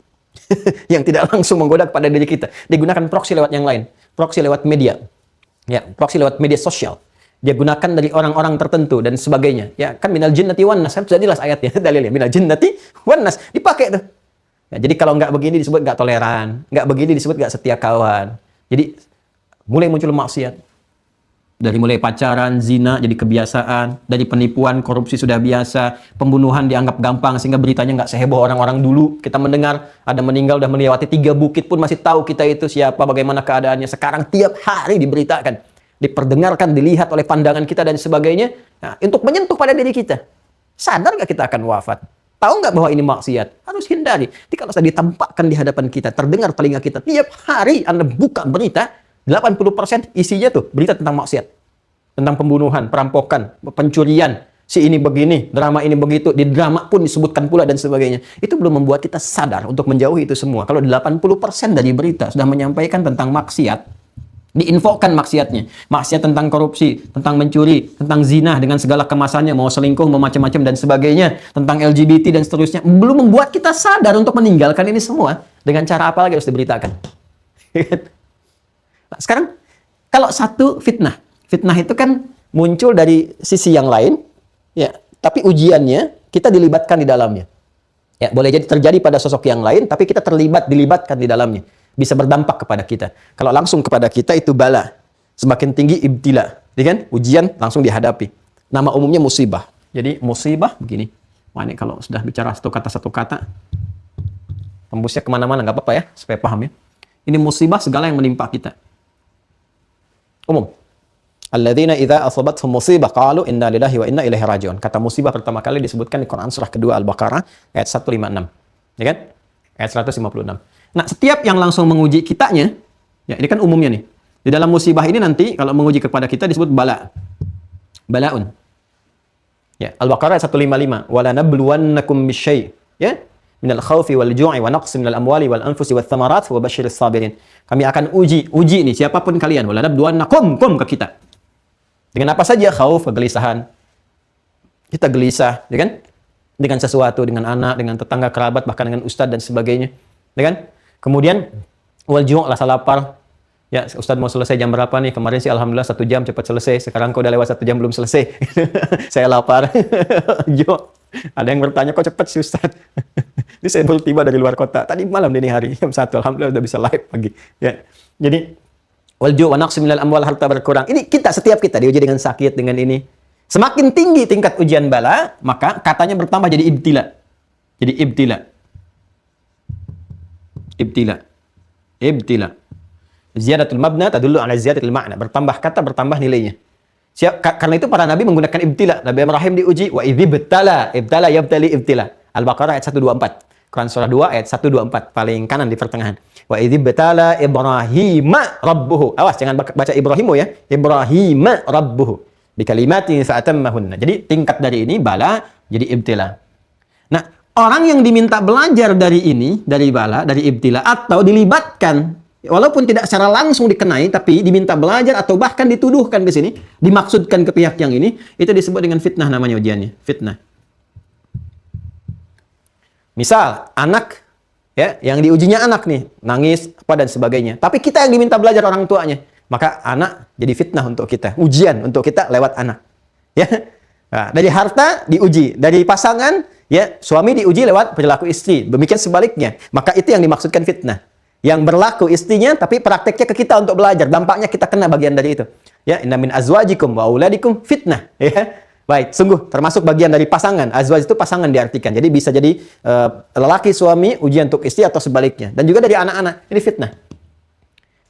Speaker 2: Yang tidak langsung menggoda kepada diri kita. Dia gunakan proksi lewat yang lain. Proksi lewat media. Ya, proksi lewat media sosial. Dia gunakan dari orang-orang tertentu dan sebagainya. Ya, kan minal jinnati wan nas, kan sudah jelas ayatnya, dalilnya. Minal jinnati wan nas, dipakai tuh. Ya, jadi kalau nggak begini disebut nggak toleran, nggak begini disebut nggak setia kawan. Jadi mulai muncul maksiat. Dari mulai pacaran, zina jadi kebiasaan, dari penipuan, korupsi sudah biasa, pembunuhan dianggap gampang sehingga beritanya nggak seheboh orang-orang dulu. Kita mendengar ada meninggal udah melewati 3 bukit pun masih tahu kita itu siapa, bagaimana keadaannya. Sekarang tiap hari diberitakan, diperdengarkan, dilihat oleh pandangan kita dan sebagainya. Nah, untuk menyentuh pada diri kita. Sadar nggak kita akan wafat? Tahu nggak bahwa ini maksiat? Harus hindari. Jadi kalau sudah ditampakkan di hadapan kita, terdengar telinga kita, tiap hari Anda buka berita, 80% isinya tuh berita tentang maksiat. Tentang pembunuhan, perampokan, pencurian. Si ini begini, drama ini begitu. Di drama pun disebutkan pula dan sebagainya. Itu belum membuat kita sadar untuk menjauhi itu semua. Kalau 80% dari berita sudah menyampaikan tentang maksiat, diinfokan maksiatnya. Maksiat tentang korupsi, tentang mencuri, tentang zina dengan segala kemasannya, mau selingkuh, mau macam-macam dan sebagainya. Tentang LGBT dan seterusnya. Belum membuat kita sadar untuk meninggalkan ini semua. Dengan cara apa lagi harus diberitakan? Nah, sekarang, kalau satu fitnah itu kan muncul dari sisi yang lain, ya. Tapi ujiannya kita dilibatkan di dalamnya. Ya, boleh jadi terjadi pada sosok yang lain, tapi kita dilibatkan di dalamnya, bisa berdampak kepada kita. Kalau langsung kepada kita itu bala, semakin tinggi ibtila, ya kan? Ujian langsung dihadapi. Nama umumnya musibah. Jadi musibah begini. Wah, ini kalau sudah bicara satu kata, tembusnya kemana-mana, nggak apa-apa ya, supaya paham ya. Ini musibah segala yang menimpa kita. Umum. Alladzina idza asabathum musibah qalu inna lillahi wa inna ilaihi raji'un. Kata musibah pertama kali disebutkan di Quran surah kedua Al-Baqarah ayat 156. Ya kan? Ayat 156. Nah, setiap yang langsung menguji kitanya, ya ini kan umumnya nih. Di dalam musibah ini nanti kalau menguji kepada kita disebut bala. Balaun. Ya, Al-Baqarah ayat 155. Wala nabluwannakum bisyai'. Ya? Minal khawfi wal ju'i wa naqsi minal amwali wal anfusi wath thamarat wa basyiris sabirin. Kami akan uji nih siapapun kalian, wala nabluwannakum ke kita. Dengan apa saja? Khauf, kegelisahan. Kita gelisah, ya kan? Dengan sesuatu, dengan anak, dengan tetangga kerabat, bahkan dengan ustadz dan sebagainya. Ya kan? Kemudian wal ju', rasa lapar. Ya, ustadz mau selesai jam berapa nih? Kemarin sih alhamdulillah 1 jam cepat selesai. Sekarang kok udah lewat 1 jam belum selesai. Saya lapar. Jo. Ada yang bertanya, kok cepat sih Ustadz? Ini saya baru tiba dari luar kota. Tadi malam dini hari, jam 1. Alhamdulillah udah bisa live pagi. Ya. Jadi, walju wa naqsi minal amwal, harta berkurang. Ini setiap kita diuji dengan sakit, dengan ini. Semakin tinggi tingkat ujian bala, maka katanya bertambah jadi ibtila. Jadi ibtila. Ziyadatul mabna tadullu ala ziyadatil ma'na. Bertambah kata, bertambah nilainya. Karena itu para nabi menggunakan ibtila. Nabi Ibrahim diuji wa idzibtala, yabtali ibtila. Al-Baqarah ayat 124. Quran surah 2 ayat 124, paling kanan di pertengahan. Wa idzibtala Ibrahima rabbuhu. Awas jangan baca Ibrahimu ya. Ibrahima rabbuhu bi kalimatin fa'atammahunna. Jadi tingkat dari ini bala jadi ibtila. Nah, orang yang diminta belajar dari ini, dari bala, dari ibtila atau dilibatkan Walaupun tidak secara langsung dikenai, tapi diminta belajar atau bahkan dituduhkan ke sini, dimaksudkan ke pihak yang ini, itu disebut dengan fitnah namanya ujiannya, fitnah. Misal, anak, ya, yang diujinya anak nih, nangis, apa dan sebagainya. Tapi kita yang diminta belajar orang tuanya. Maka anak jadi fitnah untuk kita, ujian untuk kita lewat anak. Ya, nah, dari harta diuji, dari pasangan, ya, suami diuji lewat perilaku istri. Demikian sebaliknya. Maka itu yang dimaksudkan fitnah. Yang berlaku istrinya, tapi prakteknya ke kita untuk belajar. Dampaknya kita kena bagian dari itu. Ya, inna min azwajikum wa auladikum fitnah. Ya. Baik, sungguh termasuk bagian dari pasangan. Azwaj itu pasangan diartikan. Jadi bisa jadi lelaki suami ujian untuk istri atau sebaliknya. Dan juga dari anak-anak. Ini fitnah.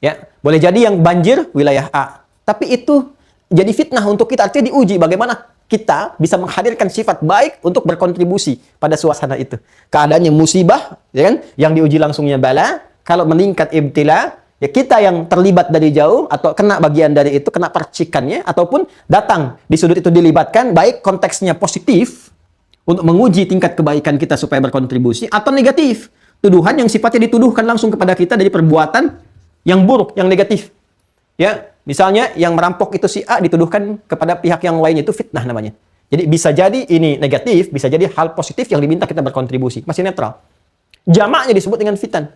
Speaker 2: Ya, boleh jadi yang banjir wilayah A. Tapi itu jadi fitnah untuk kita. Artinya diuji bagaimana kita bisa menghadirkan sifat baik untuk berkontribusi pada suasana itu. Keadaannya musibah, ya kan? Yang diuji langsungnya bala. Kalau meningkat ibtila, ya kita yang terlibat dari jauh atau kena bagian dari itu, kena percikannya, ataupun datang di sudut itu dilibatkan, baik konteksnya positif untuk menguji tingkat kebaikan kita supaya berkontribusi, atau negatif, tuduhan yang sifatnya dituduhkan langsung kepada kita dari perbuatan yang buruk, yang negatif. Ya, misalnya yang merampok itu si A dituduhkan kepada pihak yang lain, itu fitnah namanya. Jadi bisa jadi ini negatif, bisa jadi hal positif yang diminta kita berkontribusi, masih netral. Jamaknya disebut dengan fitan.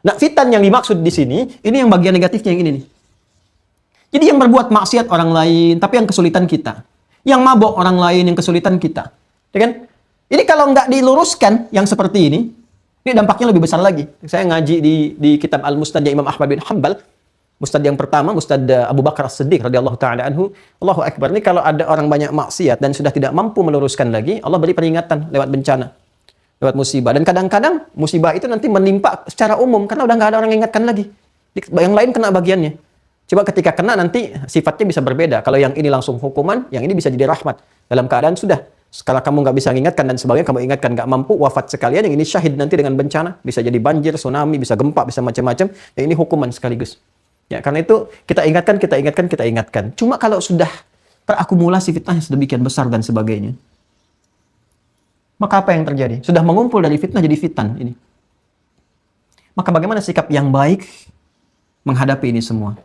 Speaker 2: Nah, fitan yang dimaksud di sini, ini yang bagian negatifnya yang ini nih. Jadi yang berbuat maksiat orang lain, tapi yang kesulitan kita. Yang mabok orang lain, yang kesulitan kita. Ya kan? Ini kalau nggak diluruskan yang seperti ini dampaknya lebih besar lagi. Saya ngaji di kitab Al-Mustad Imam Ahmad bin Hanbal. Mustad yang pertama, Mustad Abu Bakar As-Siddiq radhiyallahu ta'ala anhu. Allahu Akbar. Ini kalau ada orang banyak maksiat dan sudah tidak mampu meluruskan lagi, Allah beri peringatan lewat bencana. Lewat musibah. Dan kadang-kadang musibah itu nanti menimpa secara umum karena udah nggak ada orang yang ingatkan lagi. Yang lain kena bagiannya. Coba ketika kena nanti sifatnya bisa berbeda. Kalau yang ini langsung hukuman, yang ini bisa jadi rahmat. Dalam keadaan sudah. Kalau kamu nggak bisa mengingatkan dan sebagainya, kamu ingatkan nggak mampu, wafat sekalian. Yang ini syahid nanti dengan bencana. Bisa jadi banjir, tsunami, bisa gempa, bisa macam-macam. Yang ini hukuman sekaligus. Ya, karena itu kita ingatkan, kita ingatkan, kita ingatkan. Cuma kalau sudah terakumulasi fitnah yang sedemikian besar dan sebagainya, maka apa yang terjadi? Sudah mengumpul dari fitnah jadi fitan ini. Maka bagaimana sikap yang baik menghadapi ini semua?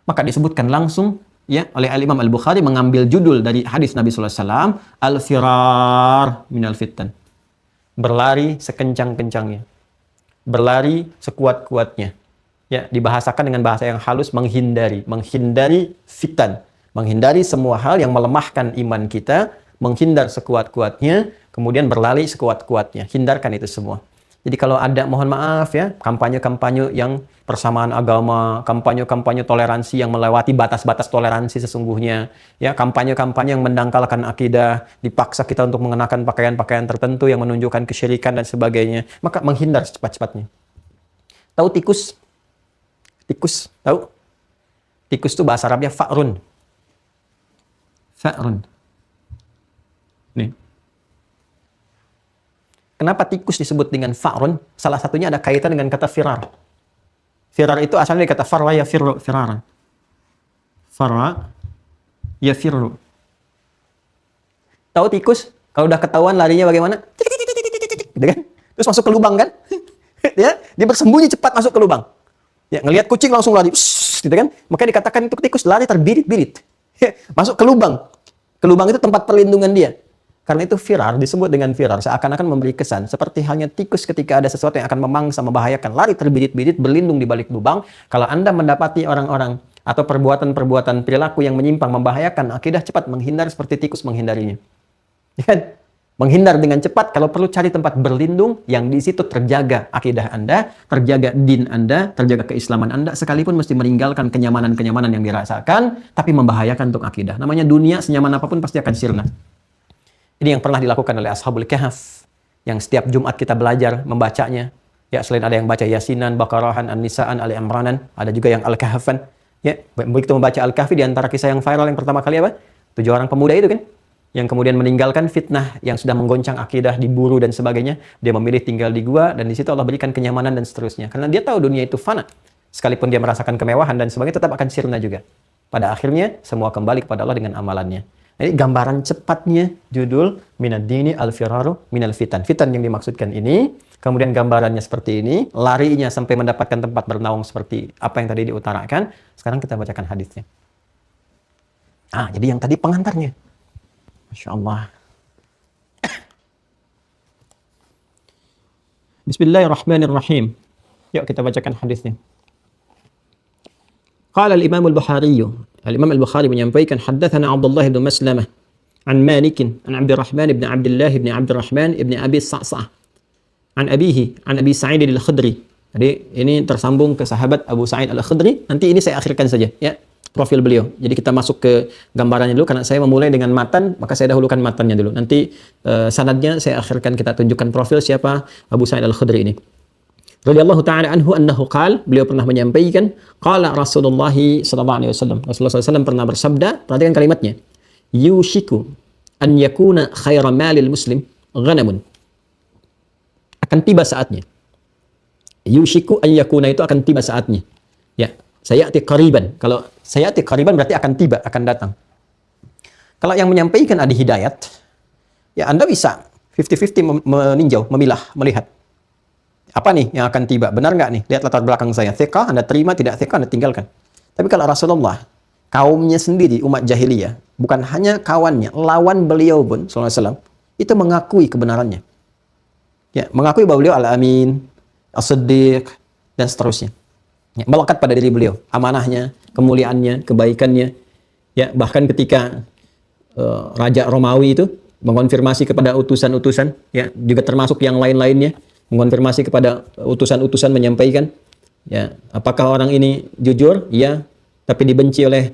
Speaker 2: Maka disebutkan langsung ya oleh Al-Imam Al-Bukhari mengambil judul dari hadis Nabi sallallahu alaihi wasallam, al-firar minal fitan. Berlari sekencang-kencangnya. Berlari sekuat-kuatnya. Ya, dibahasakan dengan bahasa yang halus, menghindari fitan, menghindari semua hal yang melemahkan iman kita, menghindar sekuat-kuatnya, kemudian berlari sekuat-kuatnya. Hindarkan itu semua. Jadi kalau ada, mohon maaf ya, kampanye-kampanye yang persamaan agama, kampanye-kampanye toleransi yang melewati batas-batas toleransi sesungguhnya, ya, kampanye-kampanye yang mendangkalkan akidah, dipaksa kita untuk mengenakan pakaian-pakaian tertentu yang menunjukkan kesyirikan dan sebagainya, maka menghindar secepat-cepatnya. Tahu tikus? Tikus, tahu? Tikus itu bahasa Arabnya fa'run. Fa'run. Nih. Kenapa tikus disebut dengan fa'run? Salah satunya ada kaitan dengan kata firar. Firar itu asalnya dari kata farwa ya firru, firaran. Farwa ya firru. Tahu tikus? Kalau udah ketahuan larinya bagaimana? Gitu kan? Terus masuk ke lubang kan? Ya, dia bersembunyi cepat masuk ke lubang. Ya, ngelihat kucing langsung lari, gitu kan? Makanya dikatakan itu tikus lari terbirit-birit. Masuk ke lubang. Ke lubang itu tempat perlindungan dia. Karena itu firar disebut dengan firar, seakan-akan memberi kesan seperti halnya tikus ketika ada sesuatu yang akan memangsa, membahayakan, lari terbirit-birit, berlindung di balik lubang. Kalau Anda mendapati orang-orang atau perbuatan-perbuatan perilaku yang menyimpang, membahayakan akidah, cepat menghindar seperti tikus menghindarinya. Ya kan? Menghindar dengan cepat, kalau perlu cari tempat berlindung yang di situ terjaga akidah Anda, terjaga din Anda, terjaga keislaman Anda, sekalipun mesti meninggalkan kenyamanan-kenyamanan yang dirasakan, tapi membahayakan untuk akidah. Namanya dunia, senyaman apapun pasti akan sirna. Ini yang pernah dilakukan oleh Ashabul Kahf, yang setiap Jumat kita belajar membacanya. Ya, selain ada yang baca Yasinan, Baqarahan, An-Nisaan, Ali Imranan, ada juga yang Al-Kahfan. Ya, begitu membaca Al-Kahfi, di antara kisah yang viral yang pertama kali apa? 7 orang pemuda itu kan, yang kemudian meninggalkan fitnah yang sudah menggoncang akidah, diburu dan sebagainya. Dia memilih tinggal di gua, dan di situ Allah berikan kenyamanan dan seterusnya. Karena dia tahu dunia itu fana. Sekalipun dia merasakan kemewahan dan sebagainya, tetap akan sirna juga. Pada akhirnya, semua kembali kepada Allah dengan amalannya. Jadi gambaran cepatnya judul Minad Dini Al-Firaru Minal Fitan. Fitan yang dimaksudkan ini kemudian gambarannya seperti ini, larinya sampai mendapatkan tempat bernaung seperti apa yang tadi diutarakan. Sekarang kita bacakan hadisnya. Jadi yang tadi pengantarnya. Masya Allah. Bismillahirrahmanirrahim. Yuk kita bacakan hadisnya. Qala al-Imam al-Bukhari. Al-Imam al-Bukhari menyampaikan, haddatsana Abdullah bin Maslamah an Malik an Abdurrahman bin Abdullah bin Abdurrahman bin Abi Sa'sa'ah an abihi an Abi Sa'id al-Khudri. Jadi ini tersambung ke sahabat Abu Sa'id al-Khudri. Nanti ini saya akhirkan saja ya, profil beliau. Jadi kita masuk ke gambarannya dulu, karena saya memulai dengan matan, maka saya dahulukan matannya dulu. Nanti sanadnya saya akhirkan, kita tunjukkan profil siapa Abu Sa'id al-Khudri ini. Radhiyallahu ta'ala anhu annahu qala, beliau pernah menyampaikan, qala Rasulullah sallallahu alaihi wasallam. Rasulullah SAW pernah bersabda, perhatikan kalimatnya. Yushiku an yakuna khaira malil muslim ghanamun. Akan tiba saatnya. Yushiku an yakuna itu akan tiba saatnya. Ya, sayati qariban. Kalau sayati qariban berarti akan tiba, akan datang. Kalau yang menyampaikan Adi Hidayat, ya Anda bisa 50-50 meninjau, memilah, melihat. Apa nih yang akan tiba? Benar nggak nih? Lihat latar belakang saya. Thiqah, Anda terima, tidak thiqah, Anda tinggalkan. Tapi kalau Rasulullah, kaumnya sendiri, umat jahiliyah, bukan hanya kawannya, lawan beliau pun, sallallahu alaihi wasallam, itu mengakui kebenarannya. Ya, mengakui bahwa beliau al-amin, as-siddiq, dan seterusnya. Ya, melekat pada diri beliau, amanahnya, kemuliaannya, kebaikannya. Ya, bahkan ketika Raja Romawi itu mengonfirmasi kepada utusan-utusan, ya, juga termasuk yang lain-lainnya, mengonfirmasi kepada utusan-utusan menyampaikan, ya, apakah orang ini jujur? Ya. Tapi dibenci oleh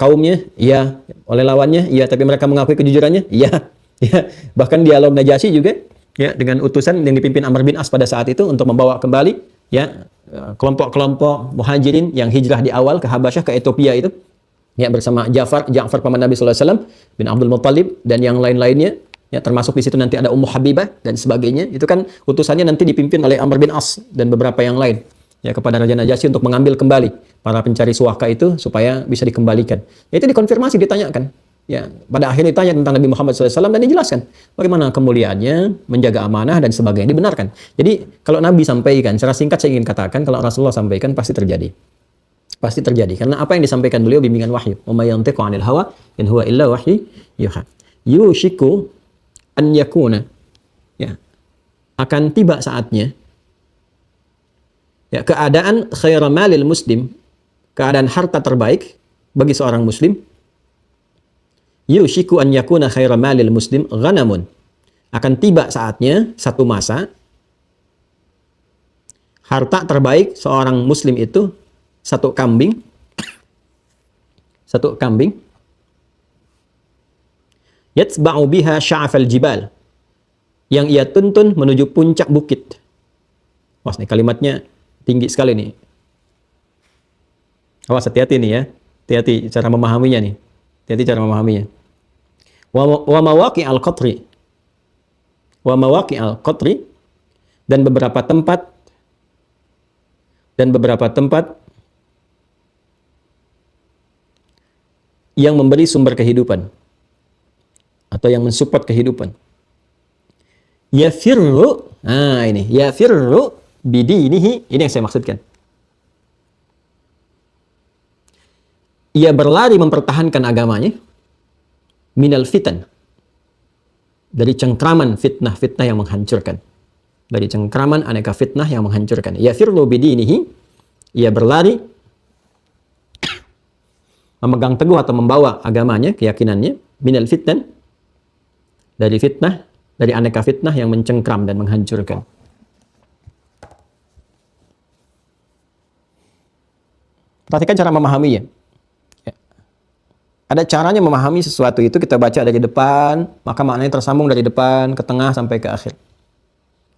Speaker 2: kaumnya? Ya. Oleh lawannya? Ya. Tapi mereka mengakui kejujurannya? Ya. Ya. Bahkan dialog Najasyi juga, ya, dengan utusan yang dipimpin Amr bin As pada saat itu untuk membawa kembali, ya, kelompok-kelompok muhajirin yang hijrah di awal ke Habasyah, ke Ethiopia itu, ya, bersama Ja'far paman Nabi sallallahu alaihi wasallam bin Abdul Muttalib dan yang lain-lainnya. Ya, termasuk di situ nanti ada Ummu Habibah dan sebagainya. Itu kan utusannya nanti dipimpin oleh Amr bin As dan beberapa yang lain. Ya, kepada Raja Najasyi untuk mengambil kembali para pencari suaka itu supaya bisa dikembalikan. Ya, itu dikonfirmasi, ditanyakan. Ya, pada akhirnya ditanya tentang Nabi Muhammad SAW dan dijelaskan bagaimana kemuliaannya, menjaga amanah dan sebagainya, dibenarkan. Jadi kalau Nabi sampaikan, secara singkat saya ingin katakan, kalau Rasulullah sampaikan pasti terjadi. Pasti terjadi. Karena apa yang disampaikan beliau bimbingan wahyu. Wa may yantiqu 'anil hawa in huwa illa wahyu yuha. Yushiku an yakuna, ya, akan tiba saatnya, ya, keadaan khaira malil muslim, keadaan harta terbaik bagi seorang muslim. Yushiku an yakuna khaira malil muslim ghanamun, akan tiba saatnya, satu masa, harta terbaik seorang muslim itu satu kambing, yatsba'u biha sya'afal jibal, yang ia tuntun menuju puncak bukit. Wah, ini kalimatnya tinggi sekali nih. Awas, hati-hati nih ya. Hati-hati cara memahaminya nih. Hati-hati cara memahaminya. Wa mawaqi'al qatri. Wa mawaqi'al qatri, dan beberapa tempat yang memberi sumber kehidupan atau yang mensupport kehidupan. Yafirru, ini yafirru bidinihi, ini yang saya maksudkan. Ia berlari mempertahankan agamanya minal fitan, dari cengkraman fitnah-fitnah yang menghancurkan. Dari cengkraman aneka fitnah yang menghancurkan. Yafirru bidinihi, ia berlari memegang teguh atau membawa agamanya, keyakinannya, minal fitan, dari fitnah, dari aneka fitnah yang mencengkram dan menghancurkan. Perhatikan cara memahaminya. Ya. Ada caranya memahami sesuatu itu, kita baca dari depan, maka maknanya tersambung dari depan ke tengah sampai ke akhir.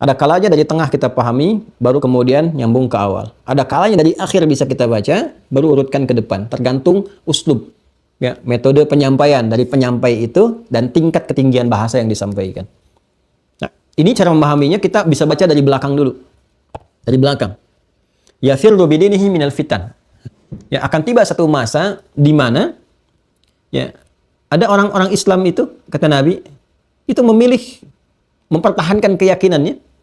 Speaker 2: Ada kalanya dari tengah kita pahami, baru kemudian nyambung ke awal. Ada kalanya dari akhir bisa kita baca, baru urutkan ke depan. Tergantung uslub, ya, metode penyampaian dari penyampai itu dan tingkat ketinggian bahasa yang disampaikan. Nah, ini cara memahaminya, kita bisa baca dari belakang dulu. Dari belakang. Yafirru bidinihi minal fitan. Ya, akan tiba satu masa di mana, ya, ada orang-orang Islam itu, kata Nabi, itu memilih mempertahankan keyakinannya,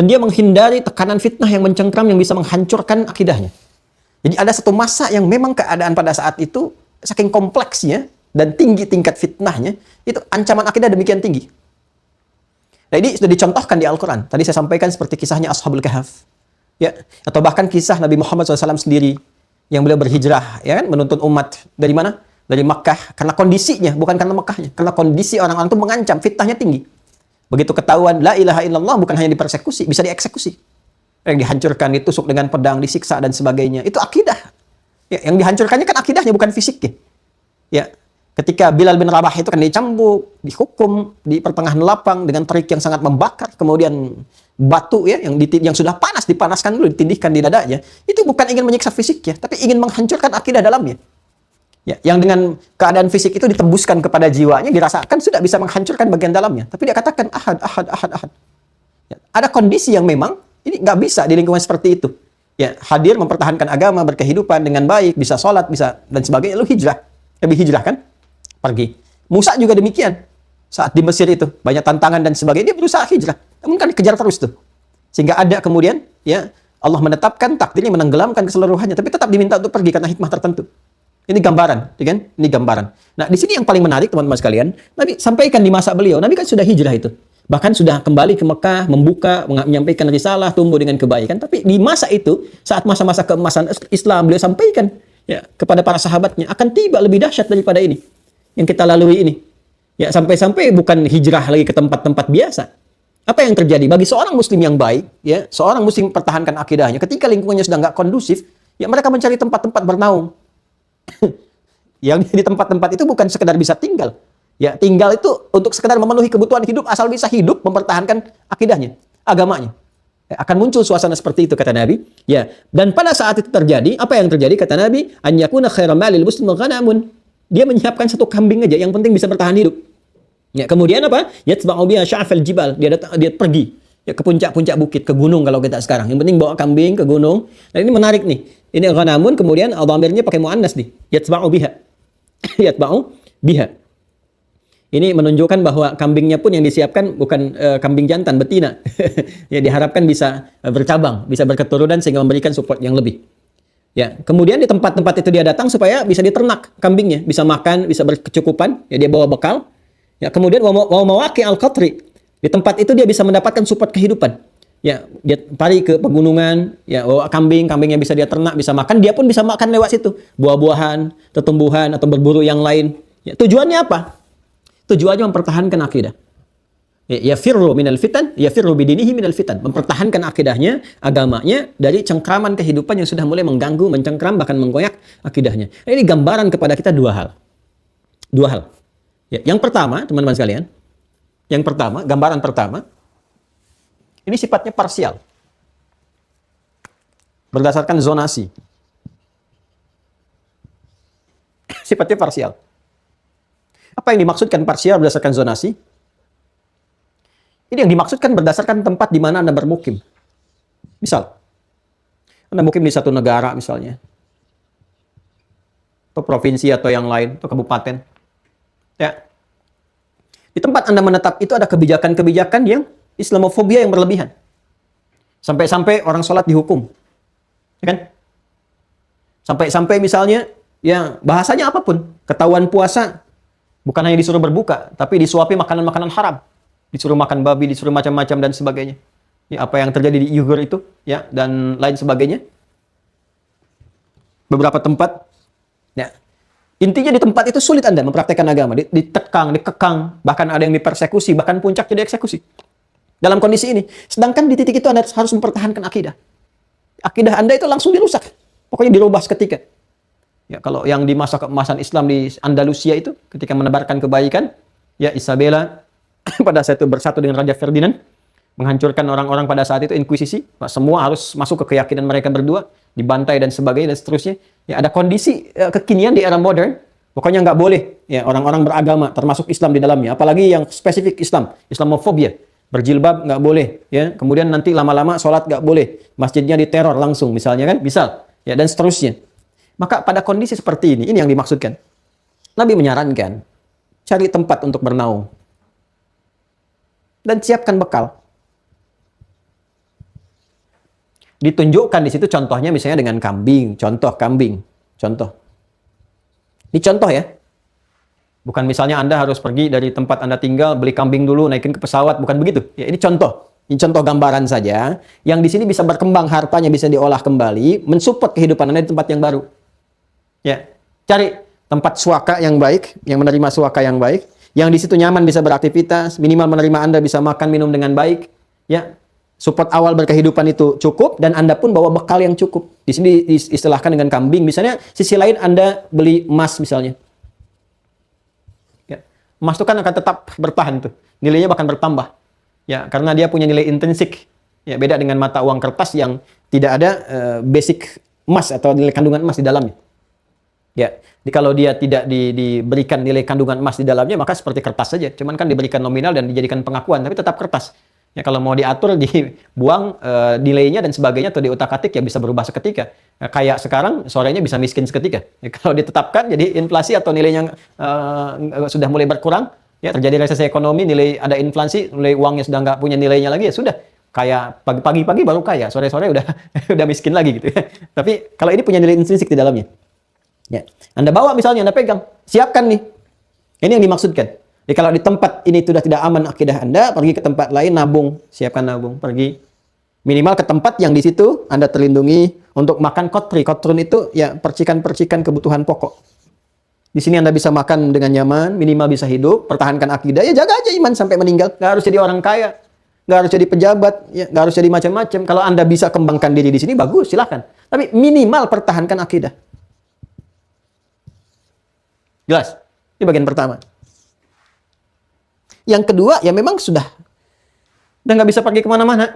Speaker 2: Dan dia menghindari tekanan fitnah yang mencengkram yang bisa menghancurkan akidahnya. Jadi ada satu masa yang memang keadaan pada saat itu saking kompleksnya dan tinggi tingkat fitnahnya, itu ancaman akidah demikian tinggi. Nah, ini sudah dicontohkan di Al-Quran. Tadi saya sampaikan seperti kisahnya Ashabul Kahf. Ya, atau bahkan kisah Nabi Muhammad SAW sendiri yang beliau berhijrah, ya kan, menuntun umat dari mana? Dari Makkah, karena kondisinya, bukan karena Makkahnya, karena kondisi orang-orang itu mengancam, fitnahnya tinggi. Begitu ketahuan la ilaha illallah, bukan hanya dipersekusi, bisa dieksekusi. Yang dihancurkan, ditusuk dengan pedang, disiksa dan sebagainya. Itu akidah. Ya, yang dihancurkannya kan akidahnya, bukan fisiknya. Ya, ketika Bilal bin Rabah itu kan dicambuk, dihukum di pertengahan lapang dengan terik yang sangat membakar, kemudian batu ya yang sudah panas dipanaskan dulu, ditindihkan di dadanya, itu bukan ingin menyiksa fisiknya, tapi ingin menghancurkan akidah dalamnya. Ya, yang dengan keadaan fisik itu ditembuskan kepada jiwanya, dirasakan sudah bisa menghancurkan bagian dalamnya. Tapi dia katakan ahad, ahad, ahad, ahad. Ya, ada kondisi yang memang ini nggak bisa di lingkungan seperti itu. Ya, hadir mempertahankan agama, berkehidupan dengan baik, bisa sholat, bisa dan sebagainya. Lu hijrah, lebih hijrah kan? Pergi. Musa juga demikian. Saat di Mesir itu banyak tantangan dan sebagainya, dia berusaha hijrah. Namun kan dikejar terus tuh. Sehingga ada kemudian ya Allah menetapkan takdirnya menenggelamkan keseluruhannya, tapi tetap diminta untuk pergi karena hikmah tertentu. Ini gambaran, ya kan? Ini gambaran. Nah, di sini yang paling menarik teman-teman sekalian, Nabi sampaikan di masa beliau, Nabi kan sudah hijrah itu. Bahkan sudah kembali ke Mekah, membuka, menyampaikan risalah, tumbuh dengan kebaikan. Tapi di masa itu, saat masa-masa keemasan Islam, beliau sampaikan ya kepada para sahabatnya, akan tiba lebih dahsyat daripada ini yang kita lalui ini. Ya, sampai-sampai bukan hijrah lagi ke tempat-tempat biasa. Apa yang terjadi? Bagi seorang muslim yang baik, ya, seorang muslim mempertahankan akidahnya, ketika lingkungannya sudah nggak kondusif, ya mereka mencari tempat-tempat bernaung. Yang di tempat-tempat itu bukan sekedar bisa tinggal. Ya, tinggal itu untuk sekedar memenuhi kebutuhan hidup, asal bisa hidup, mempertahankan akidahnya, agamanya. Ya, akan muncul suasana seperti itu, kata Nabi. Ya, dan pada saat itu terjadi, apa yang terjadi? Kata Nabi, an yakuna khairal malil muslim ghanamun. Dia menyiapkan satu kambing aja, yang penting bisa bertahan hidup. Ya, kemudian apa? Yatba'u biha sya'fal jibal. Dia pergi ya ke puncak-puncak bukit, ke gunung kalau kita sekarang. Yang penting bawa kambing ke gunung. Nah, ini menarik nih. Ini ghanamun, kemudian dhamirnya pakai muannas nih. Yatba'u biha. Yatba'u biha. Ini menunjukkan bahwa kambingnya pun yang disiapkan bukan kambing jantan, betina. Ya, diharapkan bisa bercabang, bisa berketurunan sehingga memberikan support yang lebih. Ya, kemudian di tempat-tempat itu dia datang supaya bisa diternak kambingnya, bisa makan, bisa berkecukupan, ya dia bawa bekal. Ya, kemudian mau mawaqi al-qatri. Di tempat itu dia bisa mendapatkan support kehidupan. Ya, dia pari ke pegunungan, ya bawa kambingnya bisa dia ternak, bisa makan, dia pun bisa makan lewat situ. Buah-buahan, tumbuhan atau berburu yang lain. Ya, tujuannya apa? Tujuannya mempertahankan akidah. Ya firru minal fitan, ya firru bidinihi minal fitan. Mempertahankan akidahnya, agamanya dari cengkraman kehidupan yang sudah mulai mengganggu, mencengkram, bahkan menggoyak akidahnya. Nah, ini gambaran kepada kita dua hal. Dua hal. Ya, yang pertama, teman-teman sekalian, gambaran pertama, ini sifatnya parsial. Berdasarkan zonasi. Sifatnya parsial. Apa yang dimaksudkan parsial berdasarkan zonasi? Ini yang dimaksudkan berdasarkan tempat di mana Anda bermukim. Misal, Anda mukim di satu negara misalnya, atau provinsi atau yang lain, atau kabupaten. Ya. Di tempat Anda menetap itu ada kebijakan-kebijakan yang Islamofobia yang berlebihan. Sampai-sampai orang sholat dihukum. Ya kan? Sampai-sampai misalnya, ya bahasanya apapun. Ketahuan puasa, bukan hanya disuruh berbuka, tapi disuapi makanan-makanan haram. Disuruh makan babi, disuruh macam-macam dan sebagainya. Ya, apa yang terjadi di Uyghur itu, ya, dan lain sebagainya. Beberapa tempat, ya. Intinya di tempat itu sulit Anda mempraktekkan agama. Ditekang, dikekang, bahkan ada yang dipersekusi, bahkan puncaknya dieksekusi. Dalam kondisi ini. Sedangkan di titik itu Anda harus mempertahankan akidah. Akidah Anda itu langsung dirusak. Pokoknya dirubah seketika. Ya, kalau yang di masa keemasan Islam di Andalusia itu, ketika menebarkan kebaikan, ya Isabella pada saat itu bersatu dengan Raja Ferdinand, menghancurkan orang-orang pada saat itu, inkuisisi. Semua harus masuk ke keyakinan mereka berdua, dibantai dan sebagainya, dan seterusnya. Ya, ada kondisi kekinian di era modern, pokoknya nggak boleh ya orang-orang beragama, termasuk Islam di dalamnya. Apalagi yang spesifik Islam, Islamofobia. Berjilbab nggak boleh, ya. Kemudian nanti lama-lama sholat nggak boleh, masjidnya diteror langsung, misalnya kan, misal, ya, dan seterusnya. Maka pada kondisi seperti ini yang dimaksudkan. Nabi menyarankan, cari tempat untuk bernaung dan siapkan bekal. Ditunjukkan di situ contohnya misalnya dengan kambing. Contoh kambing. Contoh. Ini contoh ya. Bukan misalnya Anda harus pergi dari tempat Anda tinggal, beli kambing dulu, naikin ke pesawat. Bukan begitu. Ya, ini contoh. Ini contoh gambaran saja. Yang di sini bisa berkembang hartanya, bisa diolah kembali, mensupport kehidupan Anda di tempat yang baru. Ya, cari tempat suaka yang baik, yang menerima suaka yang baik. Yang di situ nyaman bisa beraktivitas, minimal menerima Anda bisa makan, minum dengan baik. Ya, support awal berkehidupan itu cukup dan Anda pun bawa bekal yang cukup. Di sini diistilahkan dengan kambing. Misalnya sisi lain Anda beli emas misalnya. Ya. Emas itu kan akan tetap bertahan tuh. Nilainya bahkan bertambah. Ya, karena dia punya nilai intrinsik. Ya, beda dengan mata uang kertas yang tidak ada basic emas atau nilai kandungan emas di dalamnya. Ya, jadi kalau dia tidak diberikan nilai kandungan emas di dalamnya, maka seperti kertas saja. Cuman kan diberikan nominal dan dijadikan pengakuan, tapi tetap kertas. Ya, kalau mau diatur, dibuang nilainya dan sebagainya atau diutak-atik ya bisa berubah seketika. Ya, kayak sekarang sorenya bisa miskin seketika. Ya, kalau ditetapkan jadi inflasi atau nilainya sudah mulai berkurang, ya terjadi resesi ekonomi, nilai ada inflasi, nilai uangnya sudah nggak punya nilainya lagi ya sudah. Kayak pagi-pagi baru kaya, sore-sore udah udah miskin lagi gitu ya. Tapi kalau ini punya nilai intrinsik di dalamnya. Ya, Anda bawa misalnya, Anda pegang, siapkan nih. Ini yang dimaksudkan. Jadi kalau di tempat ini sudah tidak aman akidah Anda, pergi ke tempat lain, nabung. Siapkan nabung, pergi. Minimal ke tempat yang di situ Anda terlindungi untuk makan kotri. Kotrun itu ya percikan-percikan kebutuhan pokok. Di sini Anda bisa makan dengan nyaman, minimal bisa hidup, pertahankan akidah, ya jaga aja iman sampai meninggal. Nggak harus jadi orang kaya, nggak harus jadi pejabat, ya, nggak harus jadi macam-macam. Kalau Anda bisa kembangkan diri di sini, bagus, silahkan. Tapi minimal pertahankan akidah. Jelas? Ini bagian pertama. Yang kedua, ya memang sudah nggak bisa pergi kemana-mana.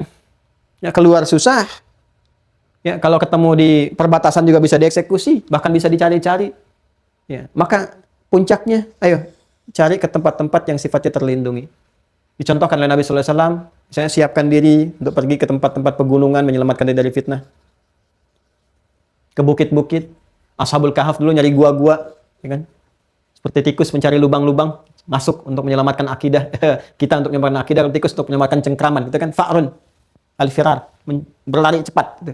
Speaker 2: Ya, keluar susah. Ya, kalau ketemu di perbatasan juga bisa dieksekusi, bahkan bisa dicari-cari. Ya, maka puncaknya, ayo cari ke tempat-tempat yang sifatnya terlindungi. Dicontohkan oleh Nabi Sallallahu Alaihi Wasallam, saya siapkan diri untuk pergi ke tempat-tempat pegunungan, menyelamatkan diri dari fitnah. Ke bukit-bukit, Ashabul Kahf dulu nyari gua-gua, ya kan? Seperti tikus mencari lubang-lubang, masuk untuk menyelamatkan akidah. Kita untuk menyelamatkan akidah, tikus untuk menyelamatkan cengkraman. Itu kan fa'run, al-firar, berlari cepat,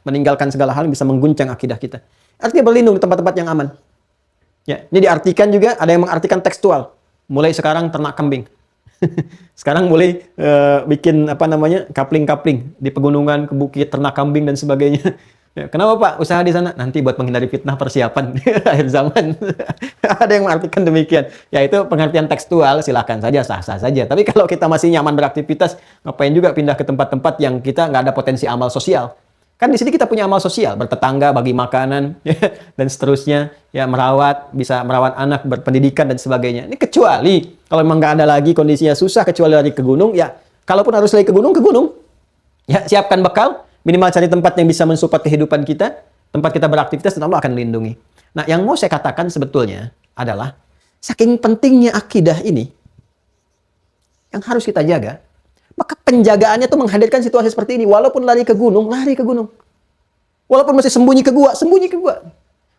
Speaker 2: meninggalkan segala hal yang bisa mengguncang akidah kita. Artinya berlindung di tempat-tempat yang aman. Ya, ini diartikan juga, ada yang mengartikan tekstual. Mulai sekarang ternak kambing. Sekarang mulai bikin kapling-kapling di pegunungan, ke bukit, ternak kambing dan sebagainya. Ya, kenapa Pak usaha di sana? Nanti buat menghindari fitnah persiapan akhir zaman. Ada yang mengartikan demikian. Ya itu pengertian tekstual, silakan saja, sah-sah saja. Tapi kalau kita masih nyaman beraktivitas, ngapain juga pindah ke tempat-tempat yang kita nggak ada potensi amal sosial. Kan di sini kita punya amal sosial, bertetangga, bagi makanan, ya, dan seterusnya, ya bisa merawat anak, berpendidikan dan sebagainya. Ini kecuali kalau memang nggak ada lagi kondisinya susah, kecuali lari ke gunung, ya kalaupun harus lari ke gunung, ya siapkan bekal. Minimal cari tempat yang bisa mensupport kehidupan kita, tempat kita beraktivitas, dan Allah akan lindungi. Nah, yang mau saya katakan sebetulnya adalah, saking pentingnya akidah ini, yang harus kita jaga, maka penjagaannya itu menghadirkan situasi seperti ini. Walaupun lari ke gunung, lari ke gunung. Walaupun mesti sembunyi ke gua, sembunyi ke gua.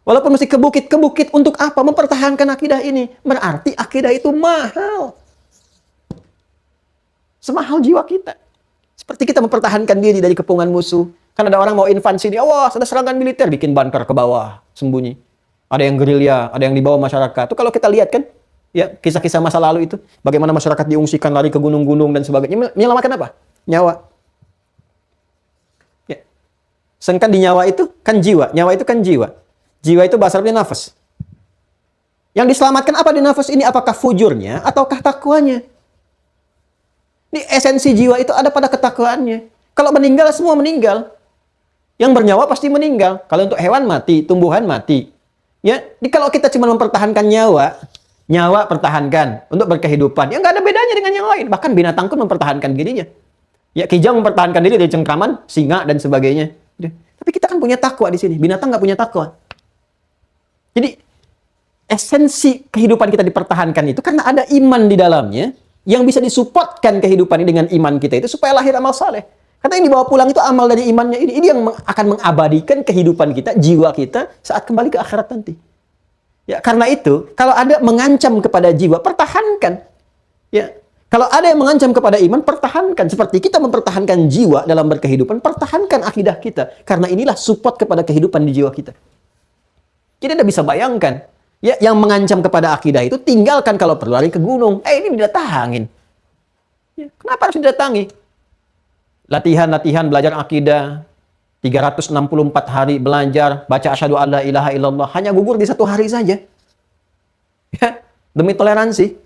Speaker 2: Walaupun mesti ke bukit, untuk apa? Mempertahankan akidah ini. Berarti akidah itu mahal. Semahal jiwa kita. Seperti kita mempertahankan diri dari kepungan musuh. Kan ada orang mau invasi di awas, ada serangan militer, bikin bunker ke bawah, sembunyi. Ada yang gerilya, ada yang di bawah masyarakat. Itu kalau kita lihat kan, ya kisah-kisah masa lalu itu, bagaimana masyarakat diungsikan lari ke gunung-gunung dan sebagainya. Menyelamatkan apa? Nyawa. Ya. Sedangkan di nyawa itu kan jiwa. Nyawa itu kan jiwa. Jiwa itu bahasa Arabnya nafas. Yang diselamatkan apa di nafas ini? Apakah fujurnya ataukah takwanya? Di esensi jiwa itu ada pada ketakwaannya. Kalau meninggal, semua meninggal. Yang bernyawa pasti meninggal. Kalau untuk hewan mati, tumbuhan mati. Ya, jadi kalau kita cuma mempertahankan nyawa pertahankan untuk berkehidupan. Ya nggak ada bedanya dengan yang lain. Bahkan binatang pun mempertahankan dirinya. Ya, kijang mempertahankan diri dari cengkraman, singa dan sebagainya. Tapi kita kan punya takwa di sini. Binatang nggak punya takwa. Jadi esensi kehidupan kita dipertahankan itu karena ada iman di dalamnya. Yang bisa disupportkan kehidupan ini dengan iman kita itu supaya lahir amal saleh. Karena yang dibawa pulang itu amal dari imannya ini. Ini yang akan mengabadikan kehidupan kita, jiwa kita saat kembali ke akhirat nanti. Ya, karena itu, kalau ada mengancam kepada jiwa, pertahankan. Ya, Kalau ada yang mengancam kepada iman, pertahankan. Seperti kita mempertahankan jiwa dalam berkehidupan, pertahankan akidah kita. Karena inilah support kepada kehidupan di jiwa kita. Kita tidak bisa bayangkan. Ya, yang mengancam kepada akidah itu, tinggalkan kalau perlu lari ke gunung. Ini didatangin. Ya, kenapa harus didatangi? Latihan belajar akidah. 364 hari belajar, baca asyhadu alla ilaha illallah. Hanya gugur di 1 hari saja. Ya, demi toleransi.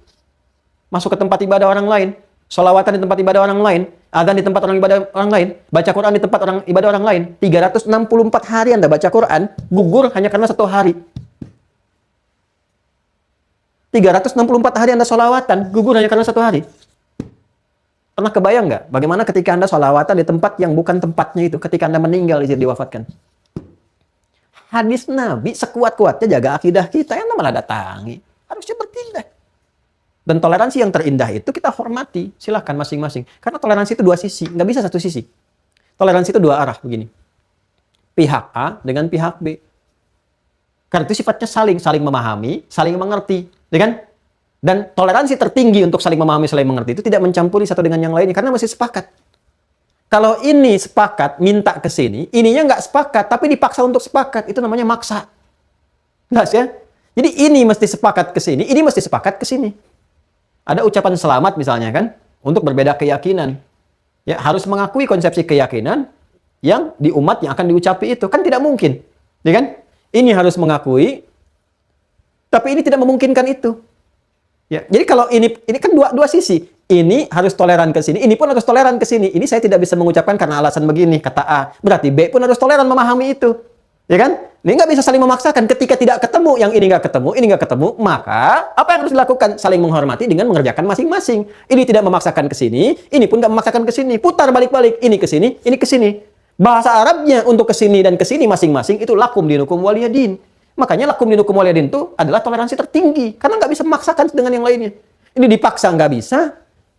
Speaker 2: Masuk ke tempat ibadah orang lain, sholawatan di tempat ibadah orang lain, adzan di tempat orang ibadah orang lain, baca Quran di tempat orang ibadah orang lain. 364 hari Anda baca Quran, gugur hanya karena 1 hari. 364 hari Anda sholawatan, gugur hanya karena 1 hari. Pernah kebayang nggak bagaimana ketika Anda sholawatan di tempat yang bukan tempatnya itu, ketika Anda meninggal diwafatkan? Hadis Nabi sekuat-kuatnya jaga akidah kita, yang malah datangi. Harusnya bertindak. Dan toleransi yang terindah itu kita hormati. Silahkan masing-masing. Karena toleransi itu 2 sisi. Nggak bisa 1 sisi. Toleransi itu 2 arah begini. Pihak A dengan pihak B. Karena itu sifatnya saling memahami, saling mengerti. Ya kan? Dan toleransi tertinggi untuk saling memahami, saling mengerti itu tidak mencampuri satu dengan yang lainnya. Karena masih sepakat. Kalau ini sepakat, minta ke sini. Ininya nggak sepakat, tapi dipaksa untuk sepakat. Itu namanya maksa. Jelas ya? Jadi ini mesti sepakat ke sini, ini mesti sepakat ke sini. Ada ucapan selamat misalnya kan, untuk berbeda keyakinan. Ya, harus mengakui konsepsi keyakinan yang di umat yang akan diucapi itu. Kan tidak mungkin. Ya kan? Ini harus mengakui, tapi ini tidak memungkinkan itu. Ya, jadi kalau ini kan dua sisi. Ini harus toleran ke sini, ini pun harus toleran ke sini. Ini saya tidak bisa mengucapkan karena alasan begini, kata A. Berarti B pun harus toleran memahami itu. Ya kan? Ini nggak bisa saling memaksakan. Ketika tidak ketemu, yang ini nggak ketemu, ini nggak ketemu, maka apa yang harus dilakukan? Saling menghormati dengan mengerjakan masing-masing. Ini tidak memaksakan ke sini, ini pun nggak memaksakan ke sini. Putar balik-balik, ini ke sini, ini ke sini. Bahasa Arabnya untuk ke sini dan ke sini masing-masing itu lakum dinukum waliyadin. Makanya lakum dinukum waliyadin itu adalah toleransi tertinggi. Karena nggak bisa memaksakan dengan yang lainnya. Ini dipaksa nggak bisa,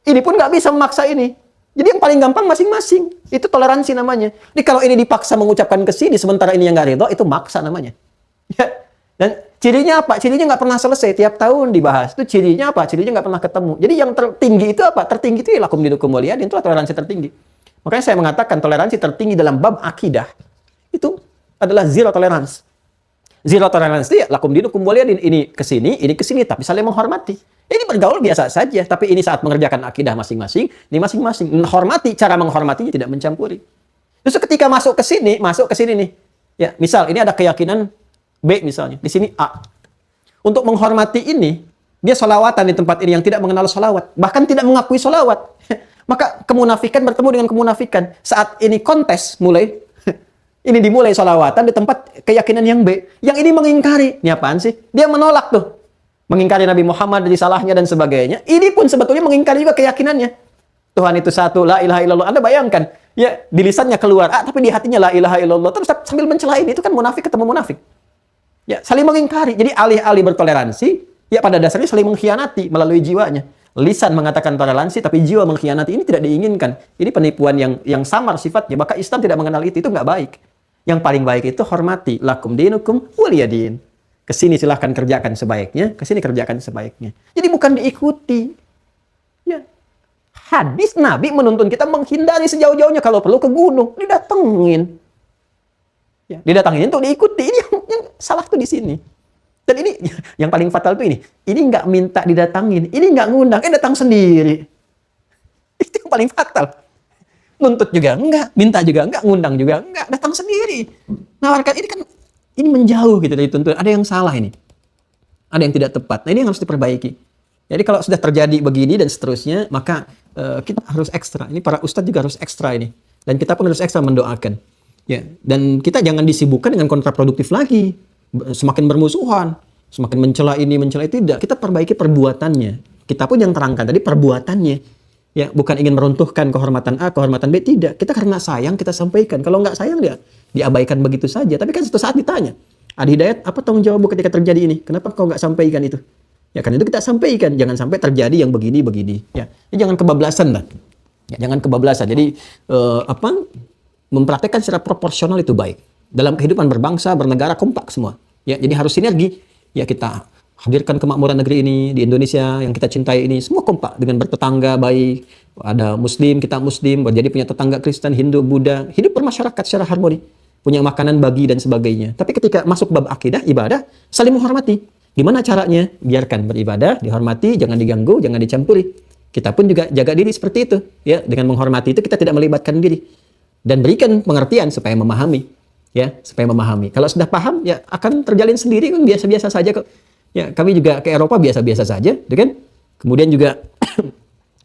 Speaker 2: ini pun nggak bisa memaksa ini. Jadi yang paling gampang masing-masing. Itu toleransi namanya. Jadi kalau ini dipaksa mengucapkan ke sini, sementara ini yang nggak ridho, itu maksa namanya. Ya. Dan cirinya apa? Cirinya nggak pernah selesai. Tiap tahun dibahas. Itu cirinya apa? Cirinya nggak pernah ketemu. Jadi yang tertinggi itu apa? Tertinggi itu ya lakum dinukum waliyadin. Itulah toleransi tertinggi. Makanya saya mengatakan toleransi tertinggi dalam bab akidah itu adalah zero tolerance. Zero tolerance itu ya lakum dinukum waliyadin. Ini ke sini, tapi saling menghormati. Ini bergaul biasa saja, tapi ini saat mengerjakan akidah masing-masing, ini masing-masing. Menghormati, cara menghormatinya tidak mencampuri. Justru ketika masuk ke sini nih. Ya, misal ini ada keyakinan B misalnya, di sini A. Untuk menghormati ini, dia sholawatan di tempat ini yang tidak mengenal sholawat, bahkan tidak mengakui sholawat. Maka kemunafikan bertemu dengan kemunafikan. Saat ini kontes mulai, ini dimulai sholawatan di tempat keyakinan yang B. Yang ini mengingkari. Ini apaan sih? Dia menolak tuh. Mengingkari Nabi Muhammad dari salahnya dan sebagainya. Ini pun sebetulnya mengingkari juga keyakinannya. Tuhan itu satu, la ilaha illallah. Anda bayangkan, ya di lisannya keluar, tapi di hatinya la ilaha illallah. Terus sambil mencela ini, itu kan munafik ketemu munafik. Ya, saling mengingkari. Jadi alih-alih bertoleransi, ya pada dasarnya saling mengkhianati melalui jiwanya. Lisan mengatakan toleransi, tapi jiwa mengkhianati. Ini tidak diinginkan. Ini penipuan yang samar sifatnya. Maka Islam tidak mengenal itu nggak baik. Yang paling baik itu hormati. Lakum dinukum waliyadin. Kesini silahkan kerjakan sebaiknya, kesini kerjakan sebaiknya. Jadi bukan diikuti. Ya. Hadis Nabi menuntun kita menghindari sejauh-jauhnya, kalau perlu ke gunung, didatengin. Ya, didatengin untuk diikuti. Ini yang salah tuh di sini. Dan ini yang paling fatal tuh ini. Ini nggak minta didatangin, ini nggak ngundang, datang sendiri. Itu yang paling fatal. Nuntut juga enggak, minta juga enggak, ngundang juga enggak, datang sendiri. Nawarkan ini kan. Ini menjauh gitu dari tuntunan. Ada yang salah ini. Ada yang tidak tepat. Nah, ini yang harus diperbaiki. Jadi kalau sudah terjadi begini dan seterusnya, maka kita harus ekstra. Ini para ustadz juga harus ekstra ini. Dan kita pun harus ekstra mendoakan. Ya. Dan kita jangan disibukkan dengan kontraproduktif lagi. Semakin bermusuhan. Semakin mencela ini, mencela itu. Tidak. Kita perbaiki perbuatannya. Kita pun yang terangkan tadi perbuatannya. Ya, bukan ingin meruntuhkan kehormatan A, kehormatan B, tidak. Kita karena sayang kita sampaikan. Kalau nggak sayang dia diabaikan begitu saja. Tapi kan suatu saat ditanya, Adi Hidayat, apa tanggung jawabmu ketika terjadi ini? Kenapa kau nggak sampaikan itu? Ya kan itu kita sampaikan. Jangan sampai terjadi yang begini-begini. Ya, jangan kebablasan lah. Ya, jangan kebablasan. Jadi mempraktekkan secara proporsional itu baik. Dalam kehidupan berbangsa, bernegara kompak semua. Ya, jadi harus sinergi. Ya kita
Speaker 3: hadirkan kemakmuran negeri ini di Indonesia yang kita cintai ini. Semua kompak dengan bertetangga baik. Ada Muslim, kita Muslim, jadi punya tetangga Kristen, Hindu, Buddha, hidup bermasyarakat secara harmoni, punya makanan bagi dan sebagainya. Tapi ketika masuk bab akidah, ibadah, saling menghormati. Gimana caranya? Biarkan beribadah, dihormati, jangan diganggu, jangan dicampuri. Kita pun juga jaga diri seperti itu, ya. Dengan menghormati itu kita tidak melibatkan diri dan berikan pengertian supaya memahami, ya, supaya memahami. Kalau sudah paham, ya akan terjalin sendiri kan biasa-biasa saja kok. Ya, kami juga ke Eropa biasa-biasa saja, gitu kan? Kemudian juga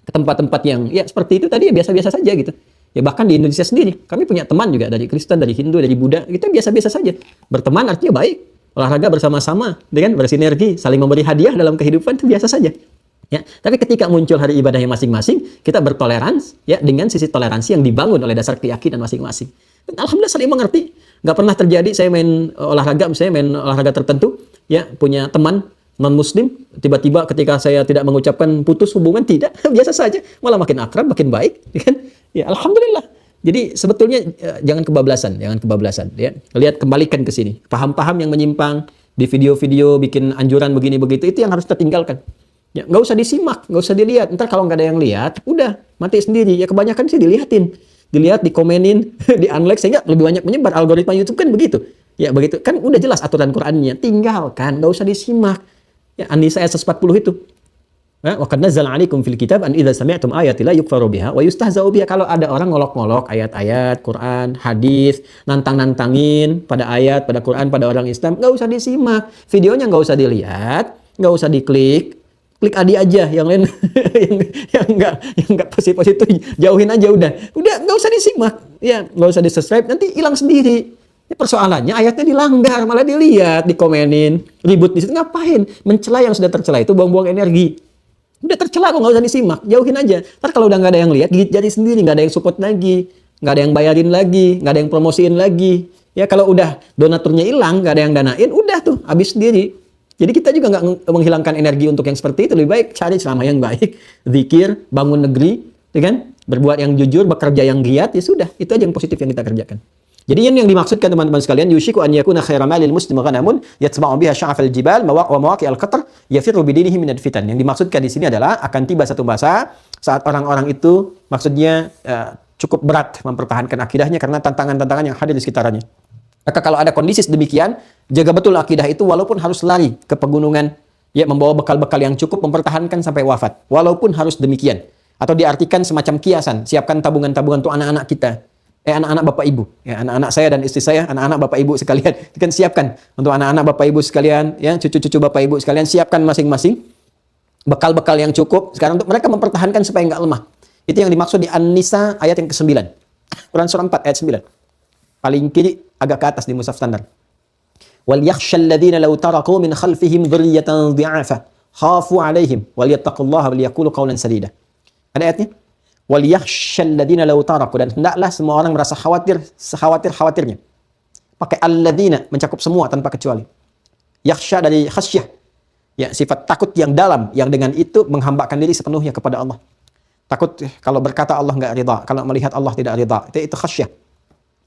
Speaker 3: ke tempat-tempat yang ya seperti itu tadi ya biasa-biasa saja gitu. Ya bahkan di Indonesia sendiri, kami punya teman juga dari Kristen, dari Hindu, dari Buddha, kita biasa-biasa saja. Berteman artinya baik, olahraga bersama-sama, dengan bersinergi, saling memberi hadiah dalam kehidupan itu biasa saja. Ya, tapi ketika muncul hari ibadahnya masing-masing, kita bertoleransi ya dengan sisi toleransi yang dibangun oleh dasar keyakinan masing-masing. Dan alhamdulillah saling mengerti. Nggak pernah terjadi saya main olahraga, misalnya main olahraga tertentu, ya punya teman non-muslim, tiba-tiba ketika saya tidak mengucapkan putus hubungan, tidak, biasa saja, malah makin akrab, makin baik, kan? Ya, alhamdulillah. Jadi sebetulnya jangan kebablasan, ya. Lihat, kembalikan ke sini. Paham-paham yang menyimpang di video-video bikin anjuran begini begitu itu yang harus kita tinggalkan. Ya, nggak usah disimak, nggak usah dilihat. Ntar kalau nggak ada yang lihat, udah mati sendiri. Ya kebanyakan sih dilihatin, dikomenin, di-unlike sehingga lebih banyak menyebar. Algoritma YouTube kan begitu. Ya begitu kan udah jelas aturan Qur'annya, tinggalkan, nggak usah disimak. Ya, An-Nisa ayat 140 itu. Wa qad nazzala 'alaikum fil kitab an idza sami'tum ayati la yukfaru biha wa yustahza'u biha. Kalau ada orang ngolok-ngolok ayat-ayat Quran, hadis, nantang-nantangin pada ayat, pada Quran, pada orang Islam, nggak usah disimak. Videonya nggak usah dilihat, nggak usah diklik. Klik adi aja, yang lain yang enggak positif itu jauhin aja udah. Udah nggak usah disimak. Ya, nggak usah di-subscribe, nanti hilang sendiri. Ini persoalannya ayatnya dilanggar, malah dilihat, dikomenin, ribut di situ. Ngapain? Mencela yang sudah tercela itu buang-buang energi. Udah tercela kok nggak usah disimak, jauhin aja. Ntar kalau udah nggak ada yang lihat, gigit jari sendiri, nggak ada yang support lagi, nggak ada yang bayarin lagi, nggak ada yang promosiin lagi. Ya kalau udah donaturnya hilang, nggak ada yang danain, udah tuh habis sendiri. Jadi kita juga nggak menghilangkan energi untuk yang seperti itu. Lebih baik cari ceramah yang baik, zikir, bangun negeri, ya kan? Berbuat yang jujur, bekerja yang giat, ya sudah. Itu aja yang positif yang kita kerjakan. Jadi ini yang dimaksudkan teman-teman sekalian, yushiku an yakuna khairan malil muslim ghanamun yatba'u biha sya'afal jibal wa mawaqi'al qatr yafirru bidinihi minal fitan. Yang dimaksudkan di sini adalah akan tiba satu masa saat orang-orang itu maksudnya cukup berat mempertahankan akidahnya karena tantangan-tantangan yang hadir di sekitarnya. Maka kalau ada kondisi demikian, jaga betul akidah itu walaupun harus lari ke pegunungan, ya membawa bekal-bekal yang cukup mempertahankan sampai wafat. Walaupun harus demikian. Atau diartikan semacam kiasan, siapkan tabungan-tabungan untuk anak-anak kita. Anak-anak bapak ibu, ya anak-anak saya dan istri saya, anak-anak bapak ibu sekalian, kan siapkan untuk anak-anak bapak ibu sekalian, ya cucu-cucu bapak ibu sekalian, siapkan masing-masing bekal-bekal yang cukup sekarang untuk mereka mempertahankan supaya nggak lemah. Itu yang dimaksud di An-Nisa ayat yang ke-9. Quran surah 4 ayat 9. Paling kiri agak ke atas di mushaf standar. Wal yakhshal ladzina law taraku min khalfihim dzurriyyatan dhi'afa khafu 'alaihim wal yattaqullaha wal yaqulu qawlan sadida. Ada ayatnya? Wal yakhshal ladzina law taraku, dan hendaklah semua orang merasa khawatir sekhawatir-khawatirnya. Pakai alladzina mencakup semua tanpa kecuali. Yakhsha dari khasyah. Ya, sifat takut yang dalam yang dengan itu menghambakan diri sepenuhnya kepada Allah. Takut kalau berkata Allah enggak ridha, kalau melihat Allah tidak ridha. Itu khasyah.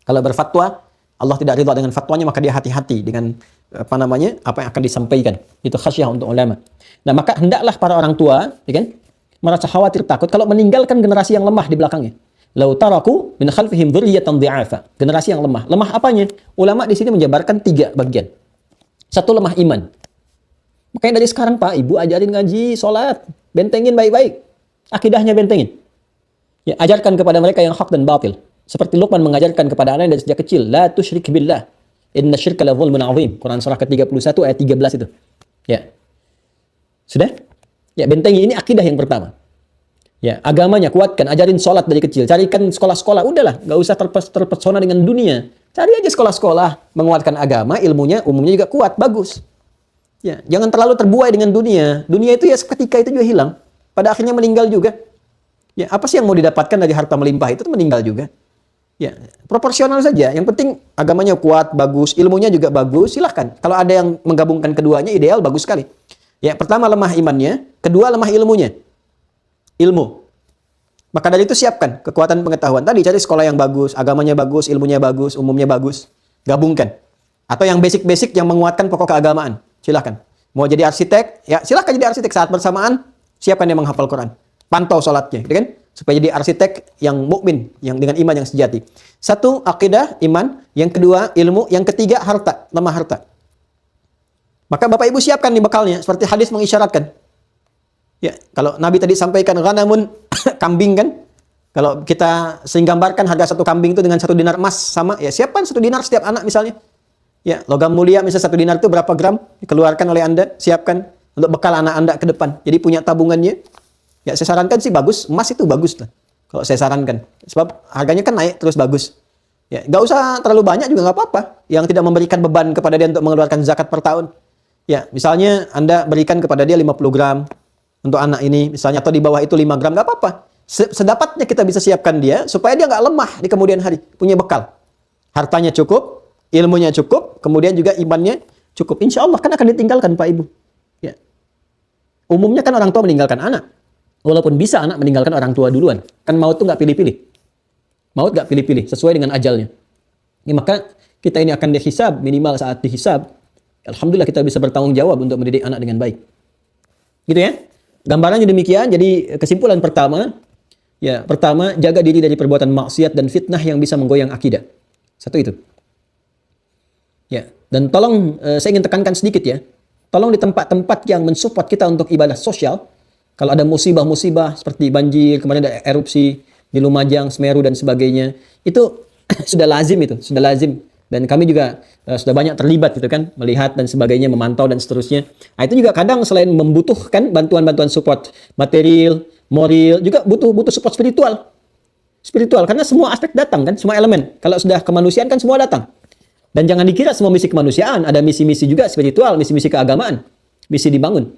Speaker 3: Kalau berfatwa Allah tidak ridha dengan fatwanya, maka dia hati-hati dengan apa yang akan disampaikan. Itu khasyah untuk ulama. Nah, maka hendaklah para orang tua, ya kan, merasa khawatir takut kalau meninggalkan generasi yang lemah di belakangnya. Lau taraku min khalfihim dzurriyyatan dhi'afa. Generasi yang lemah. Lemah apanya? Ulama di sini menjabarkan 3 bagian. Satu, lemah iman. Makanya dari sekarang Pak, Ibu ajarin ngaji, sholat, bentengin baik-baik. Akidahnya bentengin. Ya, ajarkan kepada mereka yang hak dan batil. Seperti Luqman mengajarkan kepada anaknya dari sejak kecil, la tusyrik billah. Inna syirka la dzulmun 'adzim. Quran surah ke-31 ayat 13 itu. Ya. Sudah? Ya, bentengi ini akidah yang pertama. Ya, agamanya kuatkan, ajarin sholat dari kecil, carikan sekolah-sekolah, udahlah, nggak usah terpesona dengan dunia. Cari aja sekolah-sekolah, menguatkan agama, ilmunya umumnya juga kuat, bagus. Ya, jangan terlalu terbuai dengan dunia. Dunia itu ya seketika itu juga hilang. Pada akhirnya meninggal juga. Ya, apa sih yang mau didapatkan dari harta melimpah itu meninggal juga. Ya, proporsional saja. Yang penting agamanya kuat, bagus, ilmunya juga bagus, silahkan. Kalau ada yang menggabungkan keduanya, ideal, bagus sekali. Ya, pertama lemah imannya, kedua lemah ilmunya. Ilmu. Maka dari itu siapkan kekuatan pengetahuan. Tadi cari sekolah yang bagus, agamanya bagus, ilmunya bagus, umumnya bagus. Gabungkan. Atau yang basic-basic yang menguatkan pokok keagamaan. Silahkan. Mau jadi arsitek, ya silahkan jadi arsitek. Saat bersamaan, siapkan dia menghafal Quran. Pantau sholatnya, gitu kan? Supaya jadi arsitek yang mukmin, yang dengan iman yang sejati. Satu, akidah, iman. Yang kedua, ilmu. Yang ketiga, harta, lemah harta. Maka Bapak Ibu siapkan nih bekalnya, seperti hadis mengisyaratkan. Ya, kalau Nabi tadi sampaikan ghanamun kambing kan? Kalau kita gambarkan harga satu kambing itu dengan 1 dinar emas sama, ya siapkan 1 dinar setiap anak misalnya. Ya, logam mulia misalnya 1 dinar itu berapa gram dikeluarkan oleh Anda, siapkan untuk bekal anak Anda ke depan. Jadi punya tabungannya. Ya, saya sarankan sih bagus, emas itu bagus lah. Kalau saya sarankan, sebab harganya kan naik terus bagus. Ya, nggak usah terlalu banyak juga nggak apa-apa. Yang tidak memberikan beban kepada dia untuk mengeluarkan zakat per tahun. Ya, misalnya Anda berikan kepada dia 50 gram untuk anak ini, misalnya, atau di bawah itu 5 gram, nggak apa-apa. Sedapatnya kita bisa siapkan dia, supaya dia nggak lemah di kemudian hari, punya bekal. Hartanya cukup, ilmunya cukup, kemudian juga imannya cukup. Insya Allah kan akan ditinggalkan Pak Ibu. Ya. Umumnya kan orang tua meninggalkan anak. Walaupun bisa anak meninggalkan orang tua duluan. Kan maut tuh nggak pilih-pilih. Maut nggak pilih-pilih, sesuai dengan ajalnya. Ya, maka kita ini akan dihisab, minimal saat dihisab. Alhamdulillah kita bisa bertanggung jawab untuk mendidik anak dengan baik. Gitu ya. Gambarannya demikian. Jadi kesimpulan pertama, ya pertama jaga diri dari perbuatan maksiat dan fitnah yang bisa menggoyang akidah. Satu itu. Ya, dan tolong saya ingin tekankan sedikit ya. Tolong di tempat-tempat yang mensupport kita untuk ibadah sosial, kalau ada musibah-musibah seperti banjir, kemarin ada erupsi di Lumajang, Semeru dan sebagainya, itu sudah lazim itu, sudah lazim. Dan kami juga sudah banyak terlibat gitu kan, melihat dan sebagainya, memantau dan seterusnya. Nah, itu juga kadang selain membutuhkan bantuan-bantuan support material, moral, juga butuh support spiritual. Spiritual, karena semua aspek datang kan, semua elemen. Kalau sudah kemanusiaan kan semua datang. Dan jangan dikira semua misi kemanusiaan, ada misi-misi juga spiritual, misi-misi keagamaan, misi dibangun.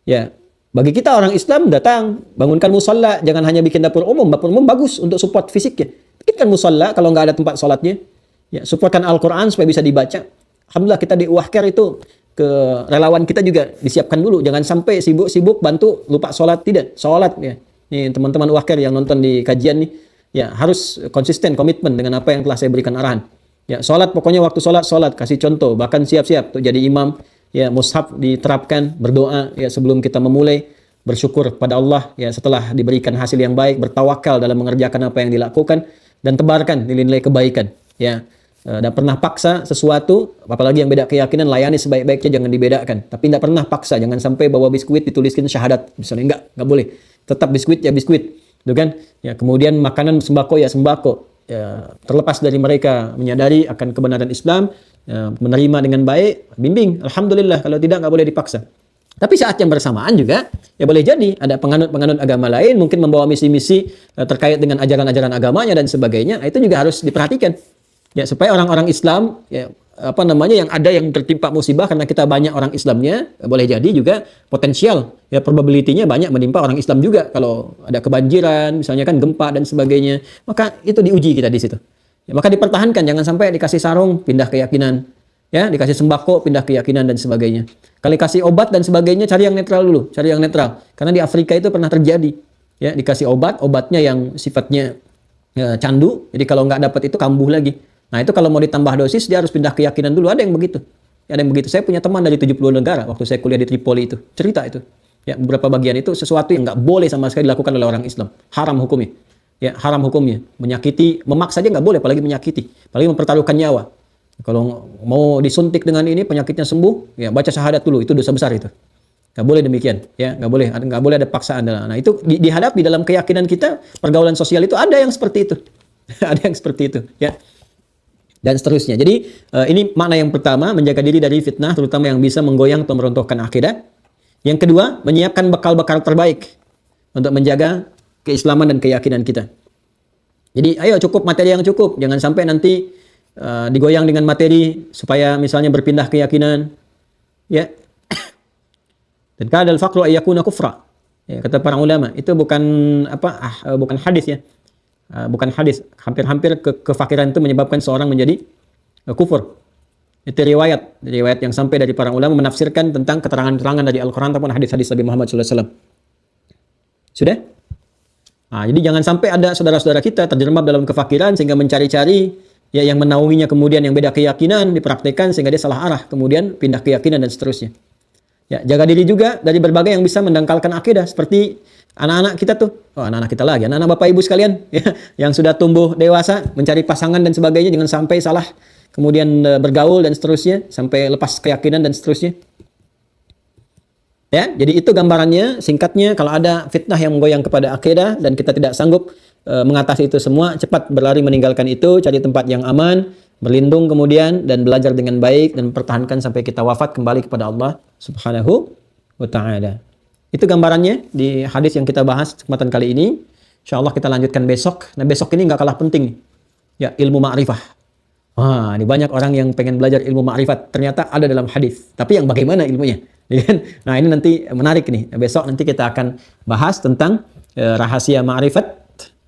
Speaker 3: Ya, bagi kita orang Islam datang, bangunkan musalla, jangan hanya bikin dapur umum bagus untuk support fisiknya. Bikinkan musalla kalau nggak ada tempat sholatnya. Ya, supportkan Al-Quran supaya bisa dibaca. Alhamdulillah kita di Uwahker itu ke relawan kita juga disiapkan dulu. Jangan sampai sibuk-sibuk bantu lupa sholat. Tidak, sholat ya. Nih teman-teman Uwahker yang nonton di kajian nih, ya harus konsisten, komitmen dengan apa yang telah saya berikan arahan. Ya, sholat pokoknya waktu sholat, kasih contoh. Bahkan siap-siap untuk jadi imam. Ya, mushaf diterapkan, berdoa ya sebelum kita memulai. Bersyukur pada Allah ya setelah diberikan hasil yang baik, bertawakal dalam mengerjakan apa yang dilakukan, dan tebarkan nilai-nilai kebaikan. Ya. Dan pernah paksa sesuatu, apalagi yang beda keyakinan, layani sebaik-baiknya, jangan dibedakan. Tapi tidak pernah paksa, jangan sampai bawa biskuit dituliskan syahadat, misalnya enggak boleh. Tetap biskuit ya biskuit, gitu kan? Ya, kemudian makanan sembako ya sembako. Ya, terlepas dari mereka menyadari akan kebenaran Islam, ya, menerima dengan baik, bimbing. Alhamdulillah, kalau tidak nggak boleh dipaksa. Tapi saat yang bersamaan juga, ya boleh jadi ada penganut-penganut agama lain mungkin membawa misi-misi terkait dengan ajaran-ajaran agamanya dan sebagainya. Nah, itu juga harus diperhatikan. Ya, supaya orang-orang Islam ya yang ada yang tertimpa musibah karena kita banyak orang Islamnya, boleh jadi juga potensial ya probability-nya banyak menimpa orang Islam juga kalau ada kebanjiran, misalnya kan gempa dan sebagainya. Maka itu diuji kita di situ. Ya, maka dipertahankan, jangan sampai dikasih sarung pindah keyakinan. Ya, dikasih sembako pindah keyakinan dan sebagainya. Kali kasih obat dan sebagainya, cari yang netral dulu, cari yang netral. Karena di Afrika itu pernah terjadi. Ya, dikasih obatnya yang sifatnya ya, candu. Jadi kalau nggak dapat itu kambuh lagi. Nah, itu kalau mau ditambah dosis, dia harus pindah keyakinan dulu. Ada yang begitu. Ya, ada yang begitu. Saya punya teman dari 70 negara waktu saya kuliah di Tripoli itu. Cerita itu. Ya, beberapa bagian itu sesuatu yang nggak boleh sama sekali dilakukan oleh orang Islam. Haram hukumnya. Ya, haram hukumnya. Menyakiti, memaksa aja nggak boleh, apalagi menyakiti. Apalagi mempertaruhkan nyawa. Kalau mau disuntik dengan ini, penyakitnya sembuh, ya baca syahadat dulu. Itu dosa besar itu. Nggak boleh demikian. Ya, nggak boleh ada paksaan. Nah, itu dihadapi dalam keyakinan kita, pergaulan sosial itu ada yang seperti itu. Ada yang seperti itu. Ya. Dan seterusnya. Jadi ini makna yang pertama, menjaga diri dari fitnah terutama yang bisa menggoyang atau meruntuhkan akidah. Yang kedua, menyiapkan bekal-bekal terbaik untuk menjaga keislaman dan keyakinan kita. Jadi ayo cukup materi yang cukup, jangan sampai nanti digoyang dengan materi supaya misalnya berpindah keyakinan. Ya. Dan kadal faqru ayyakuna kufra. Ya, kata para ulama, itu bukan bukan hadis ya. Bukan hadis, hampir-hampir kefakiran itu menyebabkan seorang menjadi kufur. Itu riwayat yang sampai dari para ulama menafsirkan tentang keterangan-keterangan dari Al-Quran ataupun hadis-hadis Nabi Muhammad SAW. Sudah? Nah, jadi jangan sampai ada saudara-saudara kita terjerembab dalam kefakiran sehingga mencari-cari ya yang menaunginya, kemudian yang beda keyakinan dipraktekkan sehingga dia salah arah, kemudian pindah keyakinan dan seterusnya. Ya, jaga diri juga dari berbagai yang bisa mendangkalkan akidah seperti anak-anak kita tuh. Oh, anak-anak kita lagi, anak-anak Bapak Ibu sekalian ya, yang sudah tumbuh dewasa, mencari pasangan dan sebagainya, jangan sampai salah kemudian bergaul dan seterusnya sampai lepas keyakinan dan seterusnya. Ya, jadi itu gambarannya singkatnya. Kalau ada fitnah yang menggoyang kepada akidah dan kita tidak sanggup mengatasi itu semua, cepat berlari meninggalkan itu, cari tempat yang aman, berlindung kemudian dan belajar dengan baik dan pertahankan sampai kita wafat kembali kepada Allah Subhanahu wa taala. Itu gambarannya di hadis yang kita bahas kesempatan kali ini. Insyaallah kita lanjutkan besok. Nah, besok ini nggak kalah penting. Ya, ilmu ma'rifah. Wah, ini banyak orang yang pengen belajar ilmu ma'rifat, ternyata ada dalam hadis. Tapi yang bagaimana ilmunya? Nah, ini nanti menarik nih. Besok nanti kita akan bahas tentang rahasia ma'rifat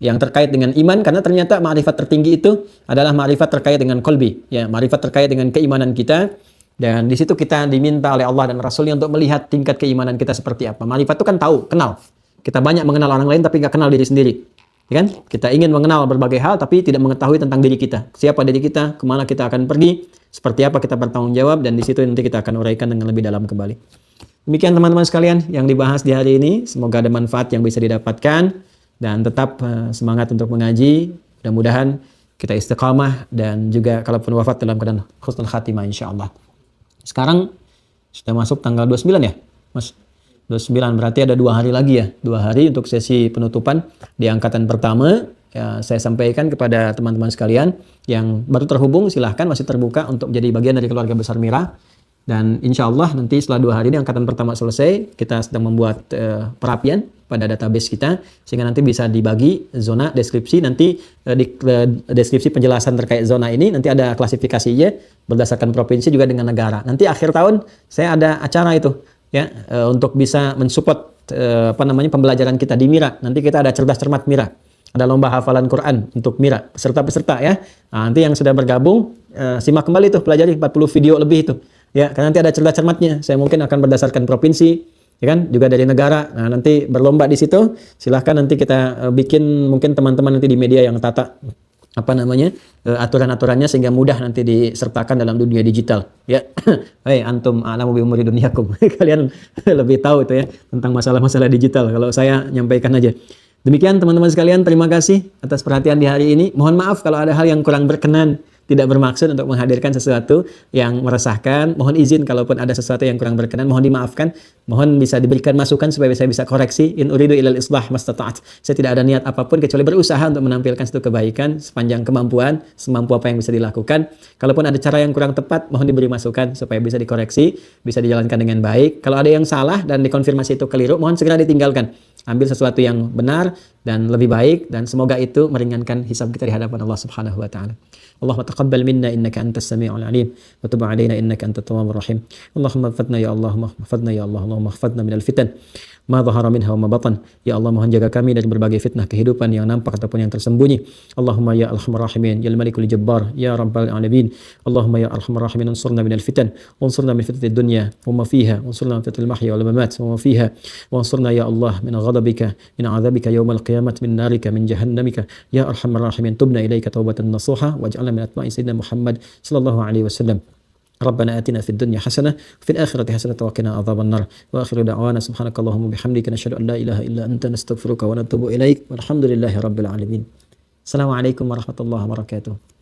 Speaker 3: yang terkait dengan iman, karena ternyata ma'rifat tertinggi itu adalah ma'rifat terkait dengan qalbi, ya, ma'rifat terkait dengan keimanan kita, dan di situ kita diminta oleh Allah dan Rasulnya untuk melihat tingkat keimanan kita seperti apa. Ma'rifat itu kan tahu, kenal. Kita banyak mengenal orang lain tapi nggak kenal diri sendiri, ya kan? Kita ingin mengenal berbagai hal tapi tidak mengetahui tentang diri kita. Siapa diri kita, kemana kita akan pergi, seperti apa kita bertanggung jawab, dan di situ nanti kita akan uraikan dengan lebih dalam kembali. Demikian teman-teman sekalian yang dibahas di hari ini. Semoga ada manfaat yang bisa didapatkan. Dan tetap semangat untuk mengaji. Mudah-mudahan kita istiqamah dan juga kalaupun wafat dalam keadaan husnul khatimah insyaallah. Sekarang sudah masuk tanggal 29 ya, Mas? 29 berarti ada 2 hari lagi ya. 2 hari untuk sesi penutupan di angkatan pertama. Ya, saya sampaikan kepada teman-teman sekalian yang baru terhubung, silahkan masih terbuka untuk menjadi bagian dari keluarga besar Mira. Dan insya Allah nanti setelah 2 hari ini angkatan pertama selesai, kita sedang membuat perapian pada database kita, sehingga nanti bisa dibagi zona deskripsi. Nanti di deskripsi penjelasan terkait zona ini nanti ada klasifikasinya berdasarkan provinsi juga dengan negara. Nanti akhir tahun saya ada acara itu ya, untuk bisa mensupport pembelajaran kita di Mira. Nanti kita ada cerdas cermat Mira. Ada lomba hafalan Quran untuk Mira, peserta-peserta ya. Nah, nanti yang sudah bergabung simak kembali tuh, pelajari 40 video lebih itu. Ya, karena nanti ada cerdas cermatnya. Saya mungkin akan berdasarkan provinsi, ya kan, juga dari negara. Nah, nanti berlomba di situ. Silahkan nanti kita bikin mungkin teman-teman nanti di media yang tata aturan-aturannya sehingga mudah nanti disertakan dalam dunia digital. Ya, hei antum a'lamu bi umuri dunyakum. Kalian lebih tahu itu ya tentang masalah-masalah digital. Kalau saya nyampaikan aja. Demikian teman-teman sekalian, terima kasih atas perhatian di hari ini. Mohon maaf kalau ada hal yang kurang berkenan, tidak bermaksud untuk menghadirkan sesuatu yang meresahkan. Mohon izin kalaupun ada sesuatu yang kurang berkenan, mohon dimaafkan. Mohon bisa diberikan masukan supaya saya bisa koreksi. In uridu ilal islah mastata'at. Saya tidak ada niat apapun kecuali berusaha untuk menampilkan satu kebaikan sepanjang kemampuan, semampu apa yang bisa dilakukan. Kalaupun ada cara yang kurang tepat, mohon diberi masukan supaya bisa dikoreksi, bisa dijalankan dengan baik. Kalau ada yang salah dan dikonfirmasi itu keliru, mohon segera ditinggalkan. Ambil sesuatu yang benar dan lebih baik, dan semoga itu meringankan hisab kita di hadapan Allah Subhanahu wa taala. Allahumma taqabbal minna innaka antas samiul alim wa tub alaina innaka antat tawwabur rahim. Allahumma ihfadna ya Allah, ihfadna ya Allah, Allahumma ihfadna minal fitan ma dhahara minha wa ma batan. Ya Allah, mohon jaga kami dari berbagai fitnah kehidupan yang nampak ataupun yang tersembunyi. Allahumma ya arhamar rahimin, ya malikul jabbar, ya rabbal alamin. Allahumma ya arhamar rahimin, ansurna minal fitan, wansurna min fitnatid dunya wa ma fiha, wansurna min fitnatil mahya wal mamat wa ma fiha, wansurna ya Allah min ghadabika, min azabika yawmal qiyamah, min narika, min jahannamika, ya arhamar rahimin. Tubna ilaika taubatan nasuha waj'alna min atma'i sayyidina Muhammad sallallahu alaihi wasallam. ربنا آتنا في الدنيا حسنة وفي الآخرة حسنة وقنا عذاب النار وآخر دعوانا سبحانك اللهم وبحمدك نشهد أن لا إله إلا أنت نستغفرك ونتوب إليك والحمد لله رب العالمين. السلام عليكم ورحمة الله وبركاته.